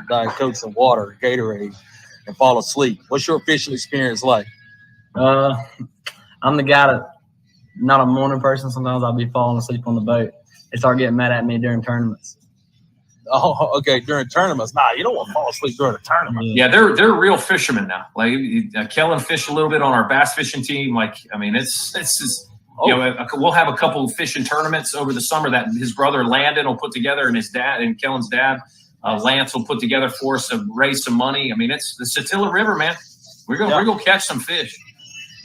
Diet Coke, some water, Gatorade, and fall asleep. What's your fishing experience like? Uh, I'm the guy that not a morning person. Sometimes I'll be falling asleep on the boat. They start getting mad at me during tournaments. Oh, okay. During tournaments, you don't want to fall asleep during a tournament. Yeah, they're real fishermen now. Like Kellen fished a little bit on our bass fishing team. Like, I mean, it's just, we'll have a couple of fishing tournaments over the summer that his brother Landon will put together, and his dad and Kellen's dad Lance will put together for us to raise some money. I mean, it's the Satilla River, man. We're gonna catch some fish.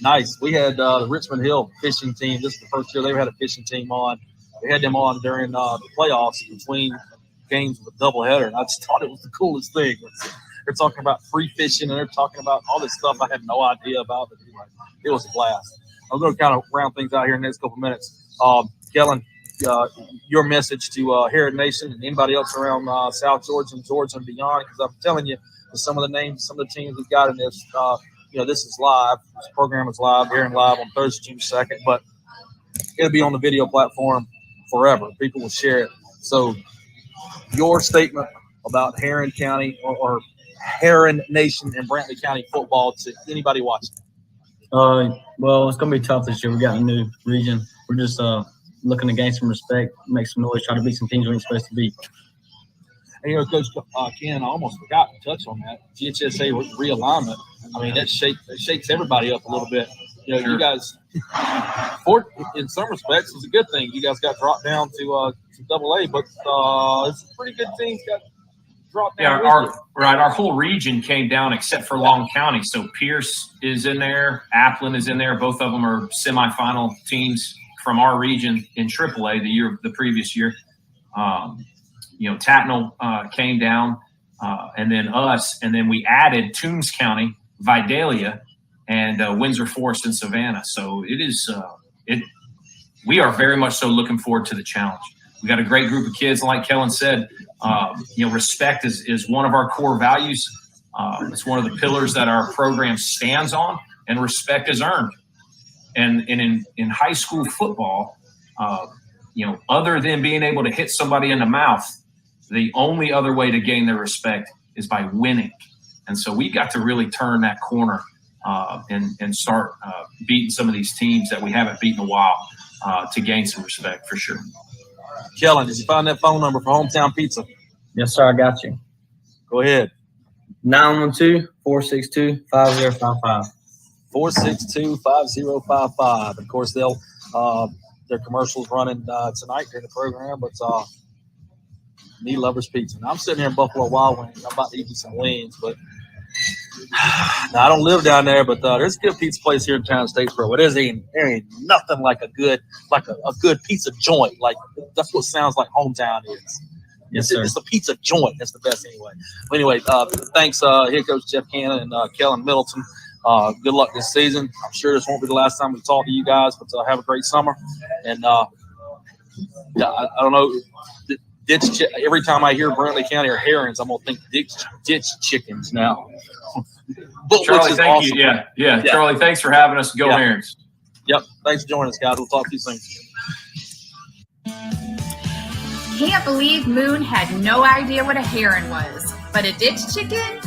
Nice. We had the Richmond Hill fishing team. This is the first year they had a fishing team on. We had them on during the playoffs between games with a doubleheader, and I just thought it was the coolest thing. They're talking about free fishing, and they're talking about all this stuff I had no idea about. But anyway, it was a blast. I'm going to kind of round things out here in the next couple of minutes. Kellen, your message to Herod Nation and anybody else around South Georgia and beyond, because I'm telling you, some of the names, some of the teams we've got in this, this is live. This program is live, airing live on Thursday, June 2nd, but it'll be on the video platform forever. People will share it. So your statement about Heron County or Heron Nation and Brantley County football to anybody watching? Well, it's going to be tough this year. We got a new region. We're just looking to gain some respect, make some noise, try to beat some teams we ain't supposed to beat. And, Coach Ken, I almost forgot to touch on that. GHSA realignment. I mean, that shakes everybody up a little bit. You guys, in some respects, it's a good thing. You guys got dropped down to AA, but it's a pretty good team got dropped down. Our whole region came down except for Long County. So Pierce is in there, Applin is in there. Both of them are semifinal teams from our region in AAA the previous year. Tatnall came down, and then us, and then we added Toombs County, Vidalia, and Windsor, Forrest, and Savannah. So it is we are very much so looking forward to the challenge. We got a great group of kids, and like Kellen said, respect is one of our core values. It's one of the pillars that our program stands on, and respect is earned. And in high school football, other than being able to hit somebody in the mouth, the only other way to gain their respect is by winning. And so we got to really turn that corner and start beating some of these teams that we haven't beaten in a while to gain some respect for sure. Kellen, did you find that phone number for Hometown Pizza? Yes, sir. I got you. Go ahead. 912-462-5055. 462-5055. Of course, they'll their commercials running tonight during the program, but Meat Lovers Pizza. Now, I'm sitting here in Buffalo Wild Wings. I'm about to eat me some wings, but now, I don't live down there, but there's a good pizza place here in town, Statesboro. There ain't nothing like a good pizza joint. Like that's what sounds like hometown is. Yes, sir. It's a pizza joint. That's the best anyway. But anyway, thanks, head coach Jeff Cannon and Kellen Middleton. Good luck this season. I'm sure this won't be the last time we talk to you guys, but have a great summer. And I don't know. Every time I hear Brantley County or Herons, I'm gonna think ditch chickens now. But Charlie, thank you. Yeah. Charlie, thanks for having us. Go Herons. Yep. Thanks for joining us, guys. We'll talk to you soon. Can't believe Moon had no idea what a heron was, but a ditch chicken?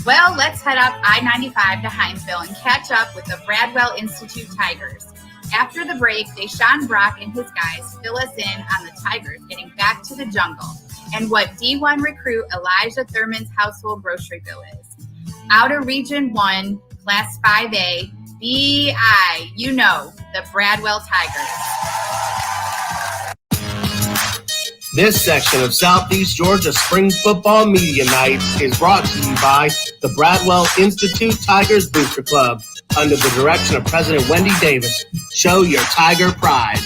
Well, let's head up I-95 to Hinesville and catch up with the Bradwell Institute Tigers. After the break, Deshaun Brock and his guys fill us in on the Tigers getting back to the jungle and what D1 recruit Elijah Thurman's household grocery bill is. Out of Region 1, Class 5A, BI, the Bradwell Tigers. This section of Southeast Georgia Spring Football Media Night is brought to you by the Bradwell Institute Tigers Booster Club under the direction of President Wendy Davis. Show your Tiger pride.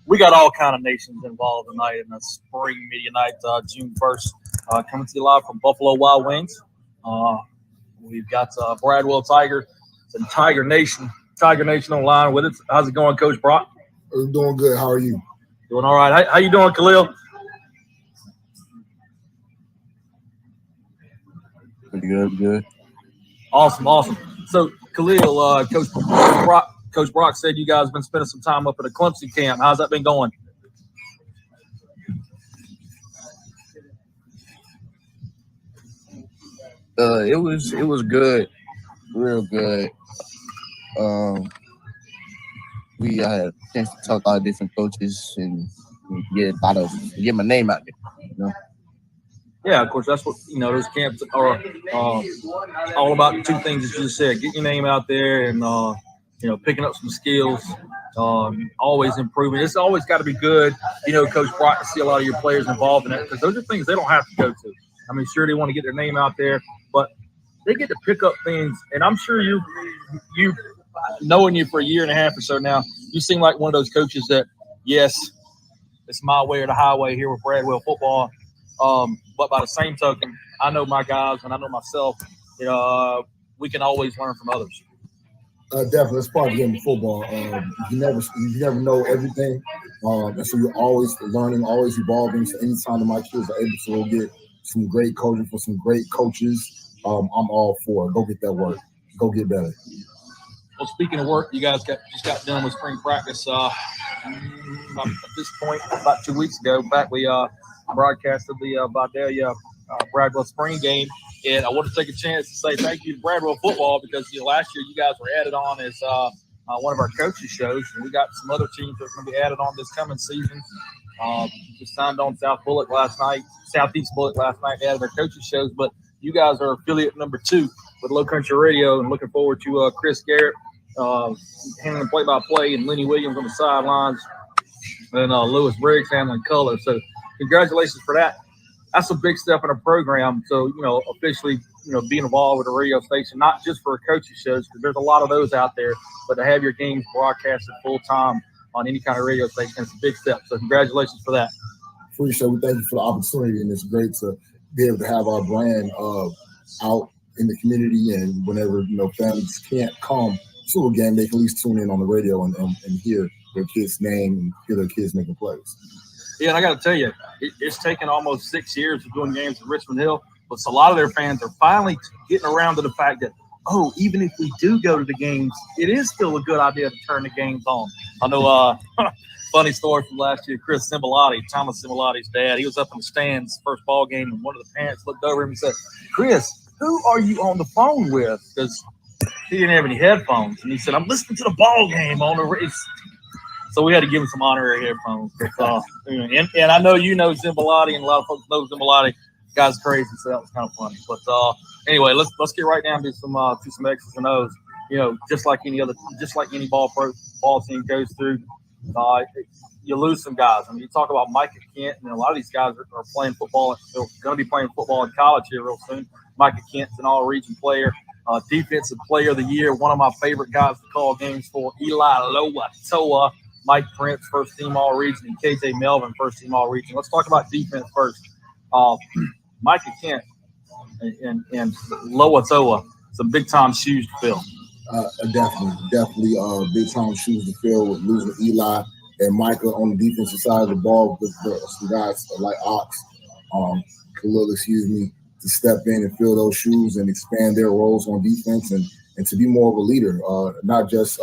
We got all kind of nations involved tonight in the Spring Media Night, June 1st. Coming to you live from Buffalo Wild Wings. We've got Bradwell Tiger and Tiger Nation online with us. How's it going, Coach Brock? It's doing good. How are you? Doing all right. How you doing, Khalil? Pretty good. Awesome. So, Khalil, Coach Brock said you guys have been spending some time up at the Clemson Camp. How's that been going? It was good, real good. I had a chance to talk to all different coaches and get my name out there. You know? Yeah, of course, that's what, those camps are all about. The two things that you just said: get your name out there and, picking up some skills, always improving. It's always got to be good, Coach Brock, to see a lot of your players involved in that, because those are things they don't have to go to. I mean, sure, they want to get their name out there, but they get to pick up things. And I'm sure you knowing you for a year and a half or so now, you seem like one of those coaches that, yes, it's my way or the highway here with Bradwell football. But by the same token, I know my guys and I know myself, we can always learn from others. Definitely, it's part of the game of football. You never know everything, and so you're always learning, always evolving. So anytime that my kids are able to go get some great coaching for some great coaches, I'm all for it. Go get that work. Go get better. Well, speaking of work, you guys just got done with spring practice. At this point, about 2 weeks ago, in fact, we broadcasted the Vidalia Bradwell spring game. And I want to take a chance to say thank you to Bradwell football, because last year you guys were added on as one of our coaches shows, and we got some other teams that are going to be added on this coming season. Just signed on Southeast Bullock last night, added our coaches shows, but you guys are affiliate number 2 with Low Country Radio, and looking forward to Chris Garrett handling play-by-play, and Lenny Williams on the sidelines, and Lewis Briggs handling color. So congratulations for that. That's a big step in a program. So, officially, being involved with a radio station, not just for coaching shows, because there's a lot of those out there, but to have your games broadcasted full time on any kind of radio station, it's a big step. So congratulations for that. Appreciate it. We thank you for the opportunity, and it's great to be able to have our brand out in the community, and whenever, families can't come to a game, they can at least tune in on the radio and hear their kid's name and hear their kids making plays. Yeah, and I got to tell you, it's taken almost 6 years of doing games at Richmond Hill, but a lot of their fans are finally getting around to the fact that, even if we do go to the games, it is still a good idea to turn the games on. I know funny story from last year, Thomas Cimolotti's dad, he was up in the stands first ball game, and one of the parents looked over him and said, "Chris, who are you on the phone with?" Because he didn't have any headphones. And he said, "I'm listening to the ball game on the race." So we had to give him some honorary headphones. And I know Zimbalati, and a lot of folks know Zimbalati. Guy's crazy, so that was kind of funny. But anyway, let's get right down to some X's and O's. Just like any ball team goes through, you lose some guys. I mean, you talk about Micah Kent, and a lot of these guys are playing football. They're going to be playing football in college here real soon. Micah Kent's an all-region player. Defensive player of the year, one of my favorite guys to call games for, Eli Loa-Toa. Mike Prince, first team all-region, and KJ Melvin, first team all-region. Let's talk about defense first. Micah Kent and Loa-Toa, some big-time shoes to fill. Definitely big-time shoes to fill with losing Eli and Micah on the defensive side of the ball with some guys like Khalil, to step in and fill those shoes and expand their roles on defense and to be more of a leader, not just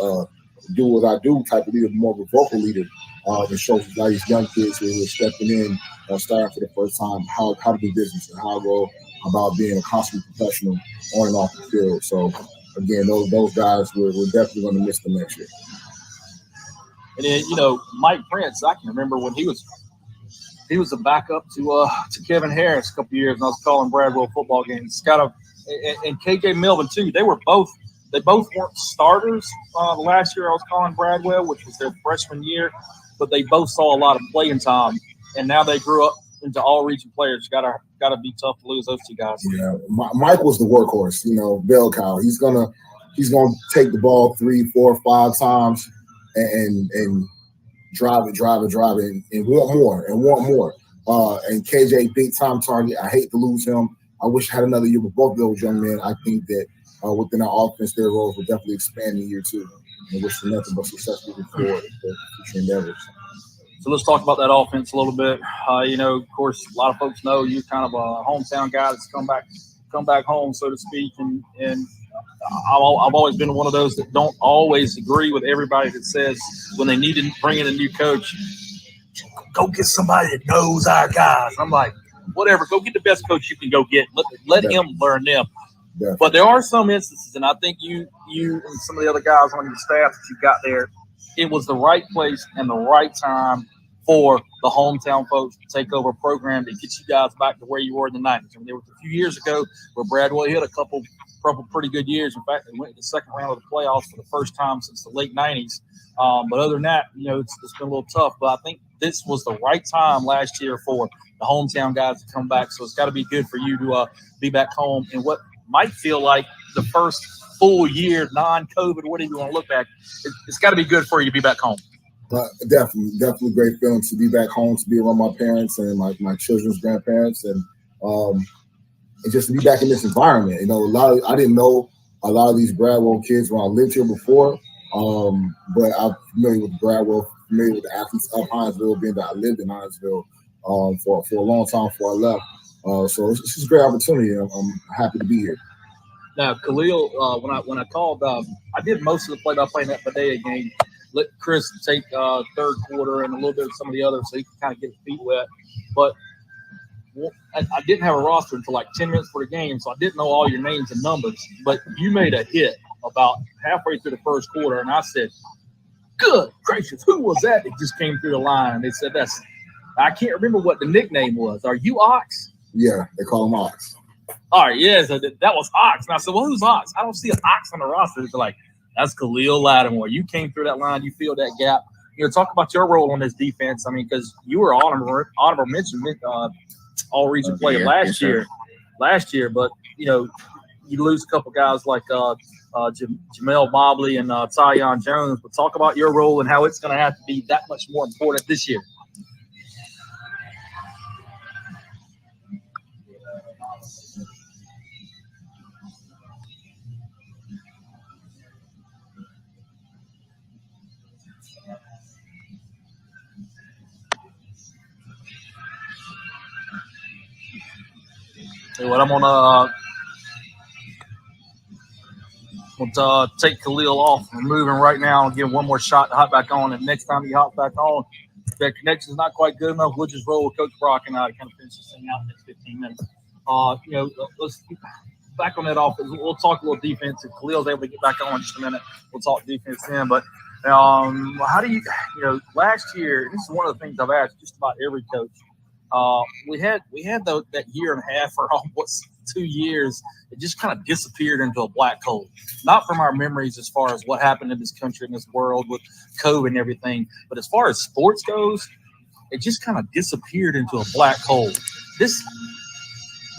do what I do type of leader, but more of a vocal leader. That shows like these young kids who are stepping in, starting for the first time, how to do business and how to go about being a consummate professional on and off the field. So again, those guys we're definitely going to miss them next year. And then Mike Prince, I can remember when he was a backup to Kevin Harris a couple of years, and I was calling Bradwell football games. And KJ Melvin too. They both weren't starters last year. I was calling Bradwell, which was their freshman year, but they both saw a lot of playing time, and now they grew up into all-region players. Gotta be tough to lose those two guys. Yeah, Mike was the workhorse. Bell cow. He's gonna take the ball 3, 4, 5 times and drive it, and want more. And KJ, big time target. I hate to lose him. I wish I had another year with both of those young men. I think that within our offense, their roles will definitely expand in year 2. And wish for nothing but success moving forward for future endeavors. So let's talk about that offense a little bit. Of course, a lot of folks know you're kind of a hometown guy that's come back home, so to speak. And I've always been one of those that don't always agree with everybody that says when they need to bring in a new coach, go get somebody that knows our guys. I'm like, whatever. Go get the best coach you can go get. Let him learn them. Definitely. But there are some instances, and I think you and some of the other guys on your staff that you got there, it was the right place and the right time for the hometown folks to take over a program to get you guys back to where you were in the 90s. I mean, there was a few years ago where Bradwell hit a couple pretty good years. In fact, they went to the second round of the playoffs for the first time since the late 90s. But other than that, it's been a little tough. But I think this was the right time last year for the hometown guys to come back. So it's got to be good for you to be back home in what might feel like the first full year, non-COVID, whatever you want to look back. It's got to be good for you to be back home. Definitely great feeling to be back home, to be around my parents and my children's grandparents, and just to be back in this environment. I didn't know a lot of these Bradwell kids when I lived here before, but I'm familiar with Bradwell, familiar with the athletes of Hinesville, being that I lived in Hinesville for a long time before I left. So it's just a great opportunity. I'm happy to be here. Now, Khalil, when I called, I did most of the play-by-play in that Padilla game. Let Chris take third quarter and a little bit of some of the others so he can kind of get his feet wet. But I didn't have a roster until like 10 minutes for the game, so I didn't know all your names and numbers. But you made a hit about halfway through the first quarter, and I said, good gracious, who was that just came through the line? And they said, I can't remember what the nickname was. Are you Ox? Yeah, they call him Ox. All right, yeah, so that was Ox. And I said, well, who's Ox? I don't see an Ox on the roster. They're like, that's Khalil Lattimore. You came through that line. You filled that gap. Talk about your role on this defense. I mean, because you were honorable mention all-region player last year. But, you lose a couple guys like Jamel Mobley and Tyon Jones. But talk about your role and how it's going to have to be that much more important this year. What I'm gonna take Khalil off. I'm moving right now and give him one more shot to hop back on. And next time he hops back on, if that connection's not quite good enough, we'll just roll with Coach Brock and I to kind of finish this thing out in the next 15 minutes. Let's back on that offense. We'll talk a little defense. If Khalil's able to get back on in just a minute, we'll talk defense then. But how do you last year, this is one of the things I've asked just about every coach. We had that year and a half or almost 2 years. It just kind of disappeared into a black hole. Not from our memories as far as what happened in this country and this world with COVID and everything, but as far as sports goes, it just kind of disappeared into a black hole. This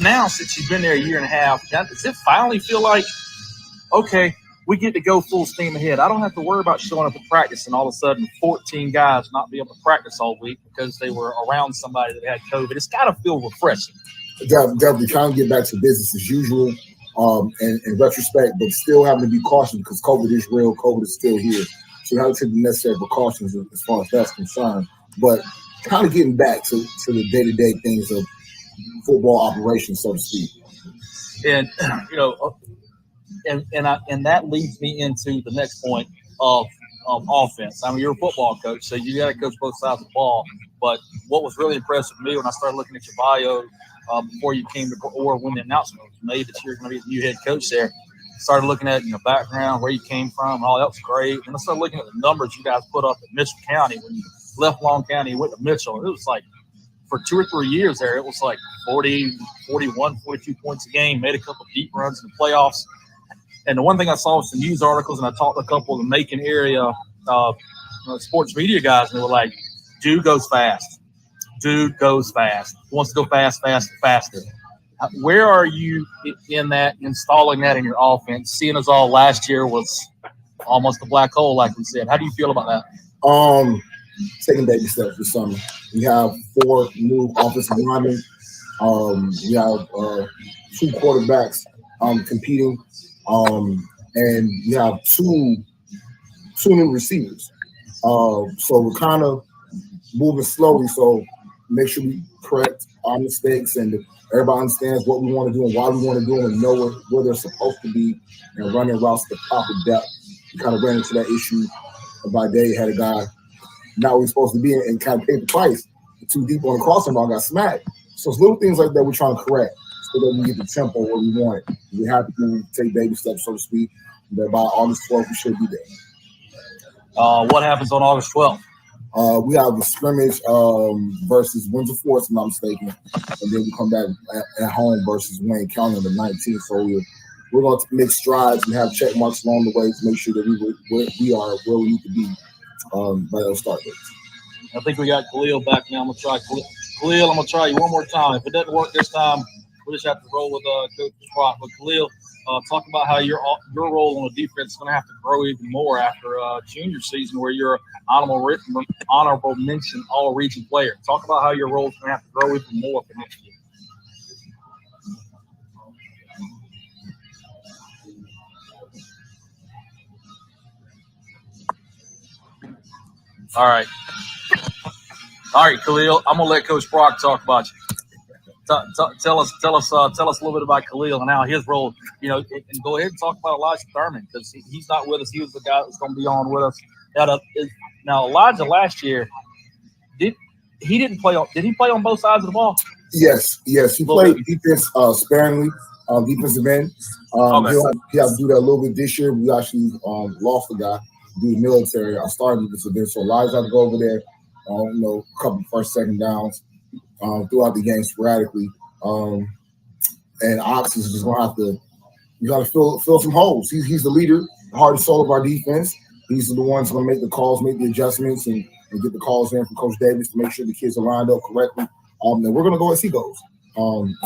now, since you've been there a year and a half, does it finally feel like, okay, we get to go full steam ahead? I don't have to worry about showing up at practice and all of a sudden 14 guys not be able to practice all week because they were around somebody that had COVID. It's got to feel refreshing. Definitely trying to get back to business as usual in retrospect, but still having to be cautious because COVID is real. COVID is still here. So you have to take the necessary precautions as far as that's concerned. But kind of getting back to the day-to-day things of football operations, so to speak. And, and that leads me into the next point of offense. I mean, you're a football coach, so you got to coach both sides of the ball. But what was really impressive to me when I started looking at your bio before you came to, or when the announcement was made that you're going to be the new head coach there, started looking at your background, where you came from, and all that was great. And I started looking at the numbers you guys put up at Mitchell County when you left Long County and went to Mitchell. It was like, for 2 or 3 years there, it was like 40, 41, 42 points a game, made a couple of deep runs in the playoffs. And the one thing I saw was some news articles, and I talked to a couple of the Macon area sports media guys, and they were like, dude goes fast. Dude goes fast. Wants to go fast, faster. Where are you in that, installing that in your offense? Seeing as all last year was almost a black hole, like we said. How do you feel about that? Taking baby steps this summer. We have 4 new offensive linemen. We have 2 quarterbacks competing. And we have 2 new receivers. So we're kind of moving slowly. So make sure we correct our mistakes and everybody understands what we want to do and why we want to do them and know where they're supposed to be and running routes to proper depth. We kind of ran into that issue. By day, had a guy not where he's supposed to be and kind of paid the price. Too deep on the crossing ball, got smacked. So it's little things like that we're trying to correct so that we get the tempo where we want it. We have to take baby steps, so to speak. That by August 12th, we should be there. What happens on August 12th? We have a scrimmage versus Windsor Forest, if I'm not mistaken, and then we come back at home versus Wayne County on the 19th. So we're going to make strides and have check marks along the way to make sure that we are where we need to be by those start dates. I think we got Khalil back now. I'm going to try Khalil. I'm going to try you one more time. If it doesn't work this time, we'll just have to roll with Coach Brock. But Khalil, talk about how your role on the defense is going to have to grow even more after junior season, where you're honorable mention all-region player. Talk about how your role is going to have to grow even more for next year. All right, Khalil. I'm gonna let Coach Brock talk about you. Tell us a little bit about Khalil and how his role. And go ahead and talk about Elijah Thurman, because he's not with us. He was the guy that's going to be on with us. Now Elijah last year didn't play on? Did he play on both sides of the ball? Yes. He played defense sparingly, defensive end. He had to do that a little bit this year. We actually lost a guy due to military. I started defensive end, so Elijah had to go over there. A couple first, second downs throughout the game sporadically. And Ox is just gonna have to. You got to fill some holes. He's the leader, the heart and soul of our defense. These are the ones going to make the calls, make the adjustments, and get the calls in from Coach Davis to make sure the kids are lined up correctly. And we're going to go as he goes.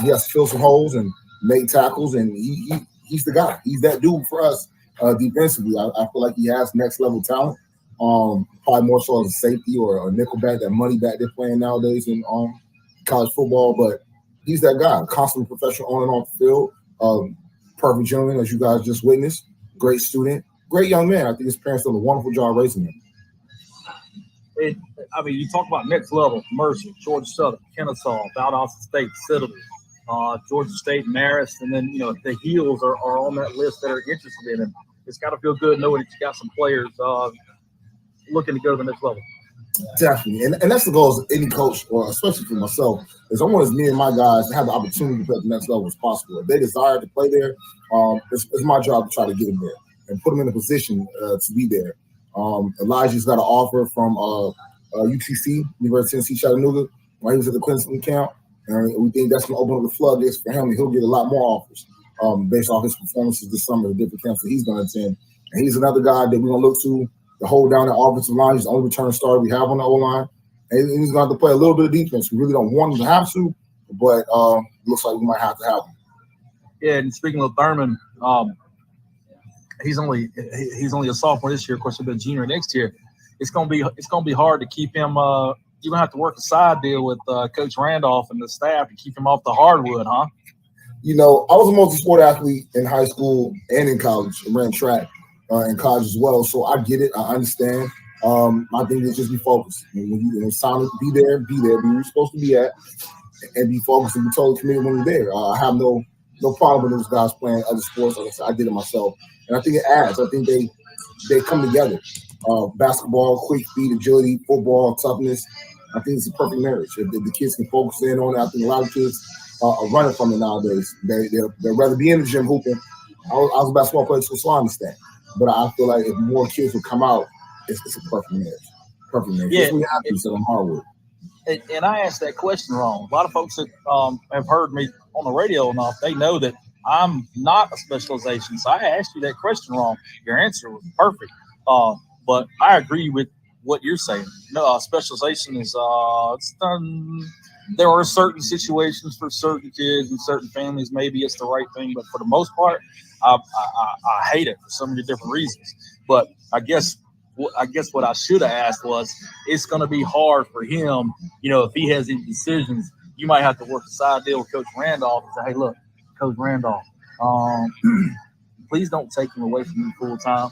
He has to fill some holes and make tackles, and he's the guy. He's that dude for us defensively. I feel like he has next level talent. Probably more so as a safety or a nickelback, that money back they're playing nowadays in college football. But he's that guy, constantly professional on and off the field. Perfect gentleman, as you guys just witnessed. Great student. Great young man. I think his parents did a wonderful job raising him. You talk about next level: Mercer, Georgia Southern, Kennesaw, Valdosta State, Citadel, Georgia State, Marist, and then the Heels are on that list that are interested in him. It's got to feel good knowing that you got some players looking to go to the next level. Definitely, and that's the goal of any coach, or especially for myself, is I want as me and my guys to have the opportunity to play at the next level as possible. If they desire to play there, it's my job to try to get them there and put them in a position to be there. Elijah's got an offer from UTC, University of Tennessee, Chattanooga, while he was at the Clemson Camp, and we think that's going to open up the floodgates for him, and he'll get a lot more offers based off his performances this summer, the different camps that he's going to attend. And he's another guy that we're going to look to hold down the offensive line. He's the only return starter we have on the O-line, and he's going to have to play a little bit of defense. We really don't want him to have to, but looks like we might have to have him. Yeah, and speaking of Thurman, he's only a sophomore this year. Of course, he'll be a junior next year. It's gonna be hard to keep him. You're gonna have to work a side deal with Coach Randolph and the staff to keep him off the hardwood, huh? I was a multi-sport athlete in high school and in college. I ran track in college as well, so I get it. I understand. I think it's just be focused. When it's time to be there, be where you're supposed to be at, and be focused and be totally committed when you're there. I have no problem with those guys playing other sports. Like I said, I did it myself. And I think it adds. I think they come together. Basketball, quick feet, agility, football, toughness. I think it's a perfect marriage. If the kids can focus in on it, I think a lot of kids are running from it nowadays. They'd rather be in the gym hooping. I was a basketball player, so I understand. But I feel like if more kids would come out, it's a perfect marriage. Perfect marriage. Yeah. That's what happens on hardwood. And I asked that question wrong. A lot of folks that have heard me on the radio enough, they know that I'm not a specialization. So I asked you that question wrong. Your answer was perfect. But I agree with what you're saying. No, specialization is it's done. There are certain situations for certain kids and certain families. Maybe it's the right thing, but for the most part, I hate it for so many different reasons. But I guess what I should have asked was, it's going to be hard for him. If he has any decisions, you might have to work a side deal with Coach Randolph and say, hey, look, Coach Randolph, please don't take him away from me full time.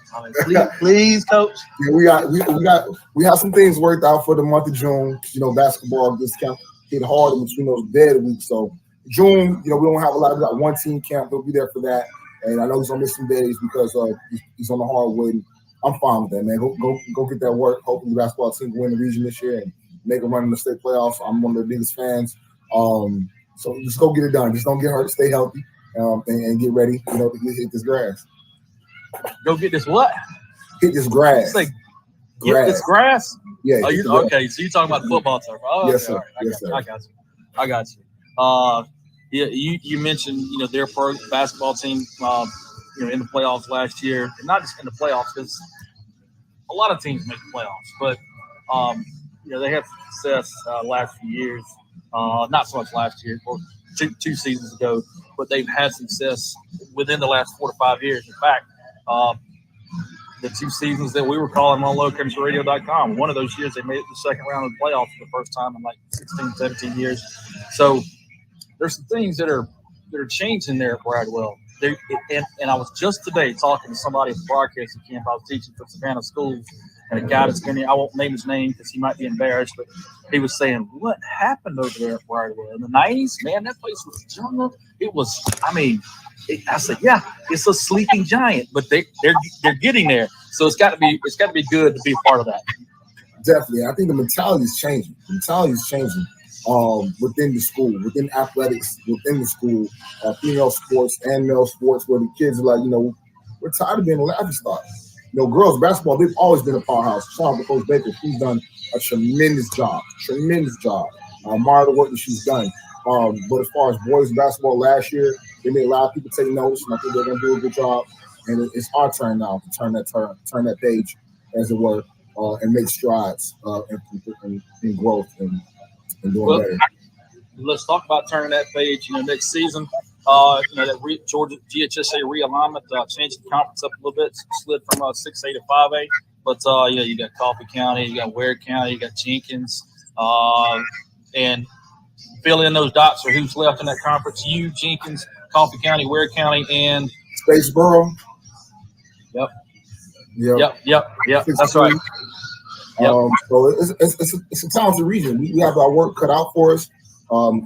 Please, Coach. Yeah, we have some things worked out for the month of June. Basketball this camp hit hard in between those dead weeks. So June, we don't have a lot. We got one team camp. He'll be there for that. And I know he's gonna miss some days because he's on the hardwood. I'm fine with that, man. Go get that work. Hopefully the basketball team will win the region this year and make a run in the state playoffs. I'm one of the biggest fans So just go get it done. Just don't get hurt. Stay healthy, and get ready. To hit this grass. Go get this what? Hit this grass. Get this grass? Yeah. Okay, so you're talking about the football turf. Oh, yes, okay, sir. Right. Yes, sir. I got you. Yeah, you mentioned their pro basketball team in the playoffs last year, and not just in the playoffs because a lot of teams make the playoffs, but they had success last few years. Not so much last year, or two seasons ago, but they've had success within the last 4 to 5 years. In fact, the 2 seasons that we were calling on lowcountryradio.com, one of those years they made it to the second round of the playoffs for the first time in like 16, 17 years. So there's some things that are changing there at Bradwell. And I was just today talking to somebody at the broadcasting camp. I was teaching for Savannah schools, and a guy that's been here, I won't name his name because he might be embarrassed, but he was saying, what happened over there at Bradwell? In the 90s, man, that place was jungle. It was, I said, yeah, it's a sleeping giant, but they're getting there. So it's got to be good to be a part of that. Definitely. I think the mentality is changing. Within the school, within athletics, within the school, female sports and male sports, where the kids are like, we're tired of being a laughing stock. Girls basketball, they've always been a powerhouse. Shout out to Coach Baker. She's done a tremendous job. Admire the work that she's done. But as far as boys basketball last year, they made a lot of people take notice, and I think they're going to do a good job. And it's our turn now to turn that page, as it were, and make strides in growth and doing better. Let's talk about turning that page. Next season, that Georgia GHSA realignment changed the conference up a little bit, slid from 6A to 5A. But you got Coffee County, you got Ware County, you got Jenkins, and fill in those dots for who's left in that conference. You, Jenkins, Coffee County, Ware County, and Spaceboro. Yep. That's right. Yep. So it's a talented region. We have our work cut out for us.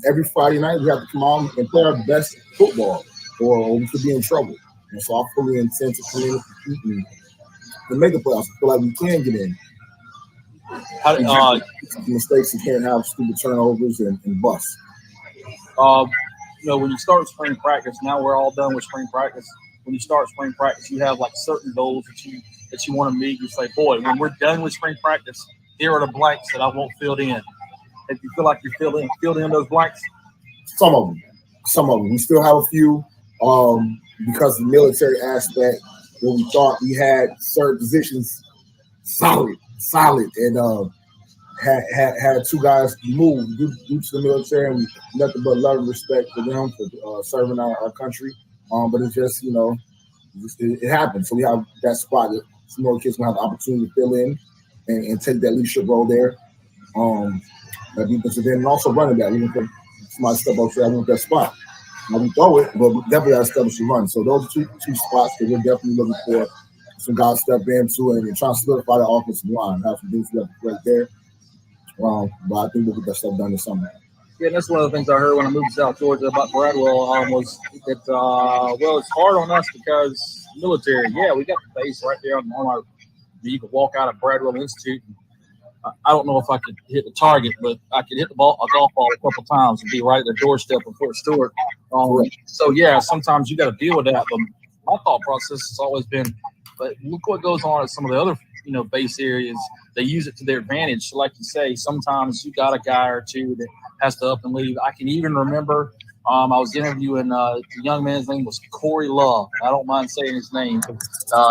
Every Friday night, we have to come out and play our best football, or we could be in trouble. And so I fully intend to come in and compete and make the playoffs. I feel like we can get in. Mistakes, you can't have stupid turnovers and busts. When you start spring practice, now we're all done with spring practice. When you start spring practice, you have like certain goals that you want to meet. You say, boy, when we're done with spring practice, here are the blanks that I want filled in. If you feel like you filled in those blanks? Some of them. We still have a few because of the military aspect where we thought we had certain positions solid, and had 2 guys move due to the military, and we nothing but love and respect for them for serving our country. But it's just, it happens. So we have that spot that some more kids gonna have the opportunity to fill in and take that leadership role there. That defensive end, and also running back. Even if somebody step up, say I want that spot. We throw it, but we definitely got to establish the run. So those are two spots that we're definitely looking for some guys step into and try to solidify the offensive line. Have some dudes left right there. But I think we'll get that stuff done this summer. Yeah, and that's one of the things I heard when I moved to South Georgia about Bradwell was that, it's hard on us because military. Yeah, we got the base right there on our. You can walk out of Bradwell Institute. I don't know if I could hit the target, but I could hit a golf ball a couple times and be right at the doorstep of Fort Stewart. So, yeah, sometimes you got to deal with that. But my thought process has always been, but look what goes on at some of the other, base areas. They use it to their advantage. So like you say, sometimes you got a guy or two that has to up and leave. I can even remember I was interviewing the young man's name was Corey Love. I don't mind saying his name.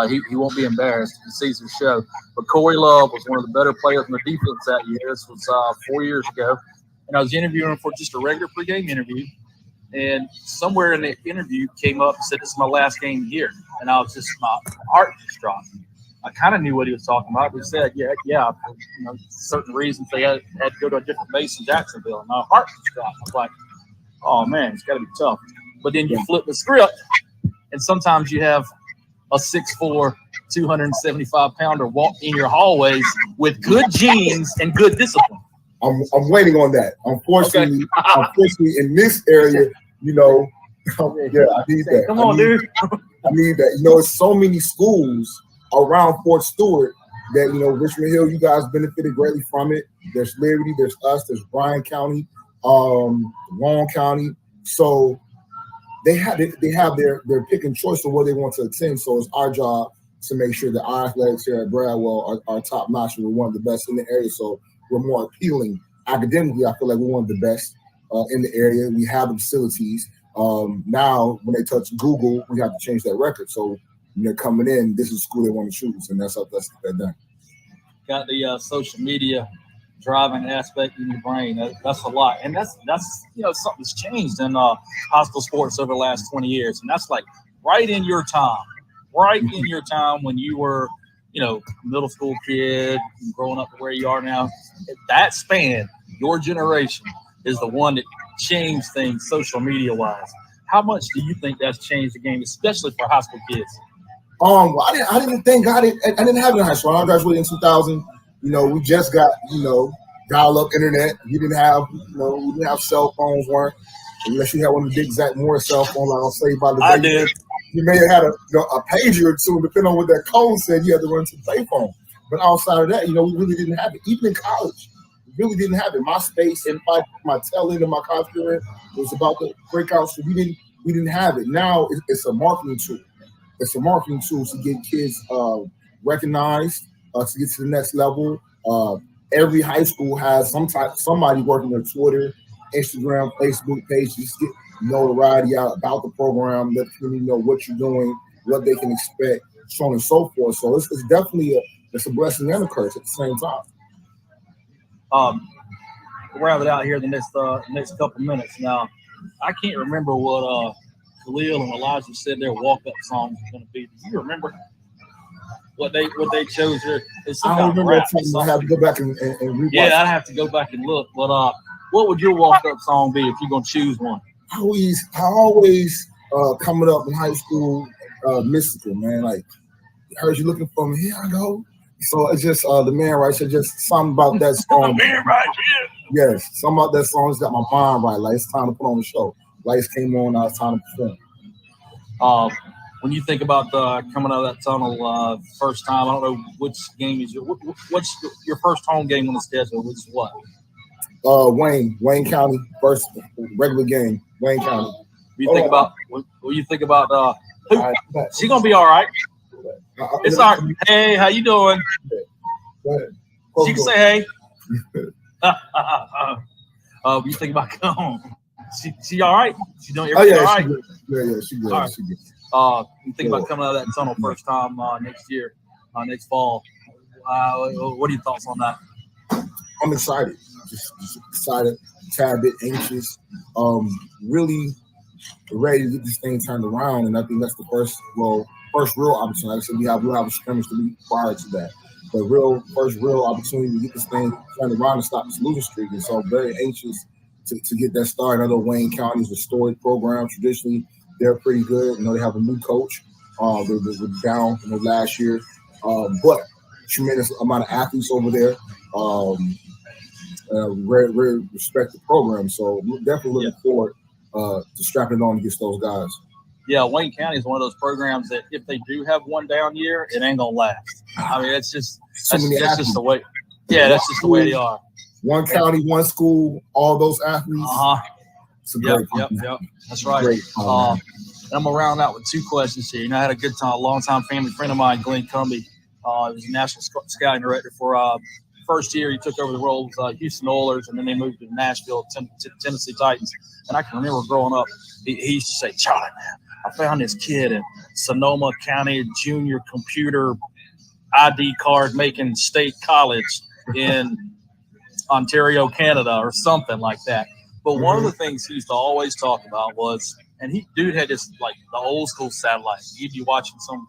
He won't be embarrassed if he sees the show. But Corey Love was one of the better players in the defense that year. This was 4 years ago. And I was interviewing him for just a regular pregame interview. And somewhere in the interview came up and said, this is my last game here. And I was just, my heart just dropped. I kind of knew what he was talking about. He said, yeah, certain reasons they had to go to a different base in Jacksonville. And my heart just dropped. I was like, oh, man, it's got to be tough. But then you flip the script, and sometimes you have a 6'4", 275-pounder walk in your hallways with good genes and good discipline. I'm waiting on that. Unfortunately, in this area, I need that. Come on, dude. I need that. It's so many schools around Fort Stewart that, Richmond Hill, you guys benefited greatly from it. There's Liberty, there's us, there's Bryan County. Long County. So they have their pick and choice of where they want to attend. So it's our job to make sure that our athletics here at Bradwell are top notch. We're one of the best in the area, so we're more appealing academically. I feel like we're one of the best in the area. We have the facilities. Now, when they touch Google, we have to change that record. So when they're coming in, this is the school they want to choose, and that's done. Got the social media driving aspect in your brain. That's a lot, and that's something that's changed in high school sports over the last 20 years, and that's like right in your time when you were middle school kid growing up to where you are now. That span, your generation, is the one that changed things social media wise. How much do you think that's changed the game, especially for high school kids? I didn't have it in high school. I graduated in 2000. We just got, dial-up internet. We didn't have cell phones, unless you had one of the big Zach Morris cell phones, like I'll say by the I did. You may have had a pager or two, depending on what that code said, you had to run to the payphone. But outside of that, we really didn't have it. Even in college, we really didn't have it. My space and my tail end of my college career was about to break out, so we didn't have it. Now it's a marketing tool. It's a marketing tool to get kids recognized, to get to the next level. Every high school has somebody working their Twitter, Instagram, Facebook page to just get notoriety out about the program, let the community know what you're doing, what they can expect, so on and so forth. So it's definitely a blessing and a curse at the same time. We'll wrap it out here in the next couple minutes. Now, I can't remember what Khalil and Elijah said their walk-up songs were going to be. Do you remember what they chose here? I don't remember. I have to go back and rewatch. Yeah, I'd have to go back and look. But what would your walk-up song be if you're going to choose one? I always coming up in high school, mystical, man. Like, heard you looking for me, here I go. So it's just the man right here, just something about that song. The man right here. Yes, something about that song has got my mind right. Like, it's time to put on the show. Lights came on, now it's time to perform. When you think about coming out of that tunnel first time, I don't know which game is what's your first home game on the schedule? Which is what? Wayne County, first regular game, Wayne County. What you think about she gonna be all right. It's all right. Hey, how you doing? Go ahead. She can say hey. You think about she all right? She doing everything all right? She good. Right. She good. You think about coming out of that tunnel first time next year, next fall. What are your thoughts on that? I'm excited. Just excited, a tad bit anxious, really ready to get this thing turned around. And I think that's the first real opportunity. Like I said, we'll have a scrimmage to be prior to that. But first real opportunity to get this thing turned around and stop this losing streak. And so I'm very anxious to get that started. I know Wayne County is a storied program. Traditionally, they're pretty good. They have a new coach. They were down last year. But tremendous amount of athletes over there. Very respect the program, so we're definitely looking forward to strapping it on against those guys. Yeah, Wayne County is one of those programs that if they do have one down year, it ain't gonna last. I mean, that's just the way. Yeah, that's just the way they are. One county, one school, all those athletes. Yep. That's right. Great, I'm gonna round out with two questions here. I had a good time. A longtime family friend of mine, Glenn Cumby, he was a national scouting director for. First year, he took over the role of Houston Oilers, and then they moved to Nashville, Tennessee Titans. And I can remember growing up, he used to say, "Charlie, man, I found this kid in Sonoma County Junior Computer ID Card Making State College in Ontario, Canada," or something like that. But one of the things he used to always talk about was, and dude had this like the old school satellite. You'd be watching some.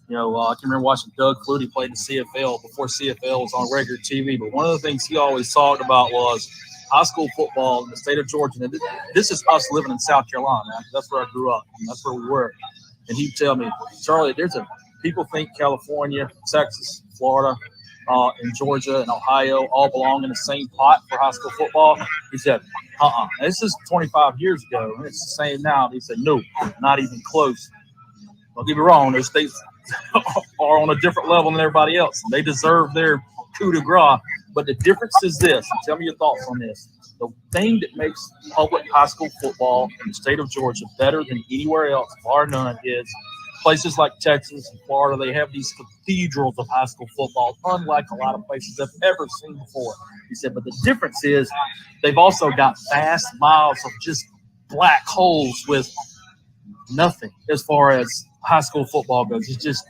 I can remember watching Doug Flutie play the CFL before CFL was on regular TV. But one of the things he always talked about was high school football in the state of Georgia. And this is us living in South Carolina, man. That's where I grew up. That's where we were. And he'd tell me, "Charlie, people think California, Texas, Florida, and Georgia and Ohio all belong in the same pot for high school football." He said, This is 25 years ago, and it's the same now. He said, "No, not even close." Don't get me wrong, those states are on a different level than everybody else. They deserve their coup de grace. But the difference is this. Tell me your thoughts on this. the thing that makes public high school football in the state of Georgia better than anywhere else, bar none, is places like Texas and Florida. They have these cathedrals of high school football, unlike a lot of places I've ever seen before. He said, but the difference is they've also got vast miles of just black holes with nothing as far as high school football goes. It's just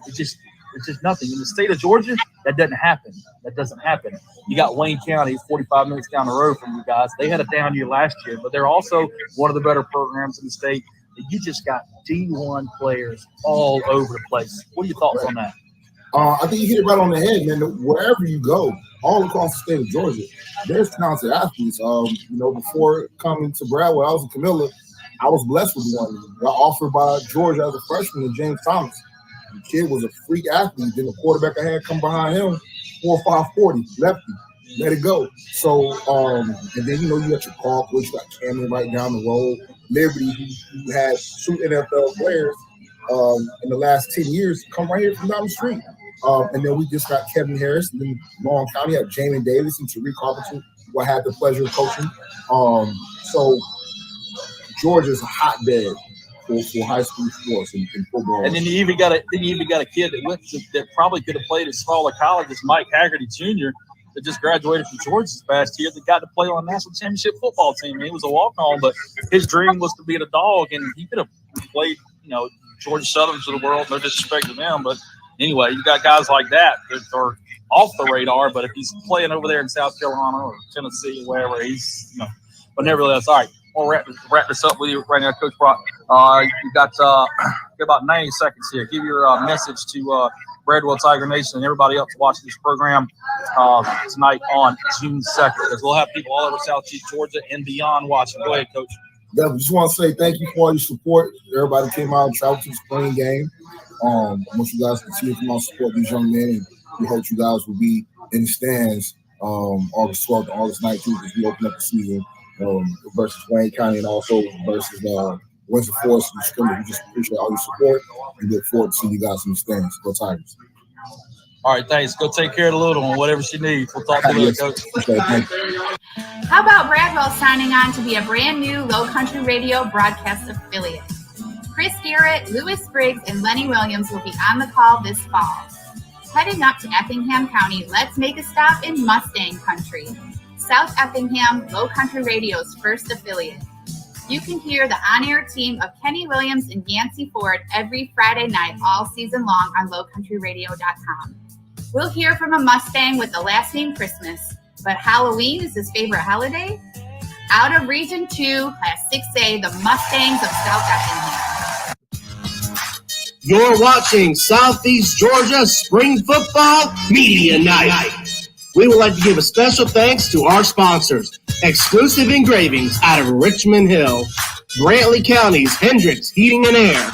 nothing. In the state of Georgia, that doesn't happen. That doesn't happen. You got Wayne County, 45 minutes down the road from you guys. They had a down year last year, but they're also one of the better programs in the state. You just got D1 players all over the place. What are your thoughts on that? I think you hit it right on the head, man. Wherever you go, all across the state of Georgia, there's talented athletes. Before coming to Bradwell, I was in Camilla. I was blessed with one. Got offered by Georgia as a freshman to James Thomas. The kid was a freak athlete. Then the quarterback I had come behind him, 4.5 40, lefty. Let it go. So, and then, you got your Carl, which got Cameron right down the road. Liberty, who had 2 NFL players in the last 10 years, come right here from down the street. And then we just got Kevin Harris. And then Long County had Jamin Davis and Tariq Carpenter, who I had the pleasure of coaching. So Georgia's a hotbed for high school sports and football. And then you even got a kid that probably could have played at smaller colleges, Mike Haggerty Jr., that just graduated from Georgia this past year, that got to play on a national championship football team. He was a walk-on, but his dream was to be a dog, and he could have played, Georgia Southerns of the world. No disrespect to them, but anyway, you got guys like that are off the radar. But if he's playing over there in South Carolina or Tennessee or wherever, he's But nevertheless, all right. We'll wrap this up with you right now, Coach Brock. You got about 90 seconds here. Give your message to Bradwell Tiger Nation and everybody else watching this program tonight on June 2nd, because we'll have people all over Southeast Georgia and beyond watching. Go ahead, Coach. Definitely. Just want to say thank you for all your support. Everybody came out and traveled to the spring game. I want you guys to continue to come out and support these young men, and we hope you guys will be in the stands August 12th and August 19th as we open up the season versus Wayne County and also versus Windsor Forrest and Scrimmage. We just appreciate all your support and look forward to seeing you guys in the stands. Go Tigers. All right, thanks. Go take care of the little one, whatever she needs. We'll talk to you later, Coach. How about Bradwell signing on to be a brand new Low Country Radio broadcast affiliate? Chris Garrett, Lewis Briggs, and Lenny Williams will be on the call this fall. Heading up to Effingham County, let's make a stop in Mustang Country. South Effingham, Low Country Radio's first affiliate. You can hear the on-air team of Kenny Williams and Yancey Ford every Friday night all season long on lowcountryradio.com. We'll hear from a Mustang with the last name Christmas, but Halloween is his favorite holiday? Out of Region 2, Class 6A, the Mustangs of South Effingham. You're watching Southeast Georgia Spring Football Media Night. We would like to give a special thanks to our sponsors, Exclusive Engravings out of Richmond Hill, Brantley County's Hendricks Heating and Air,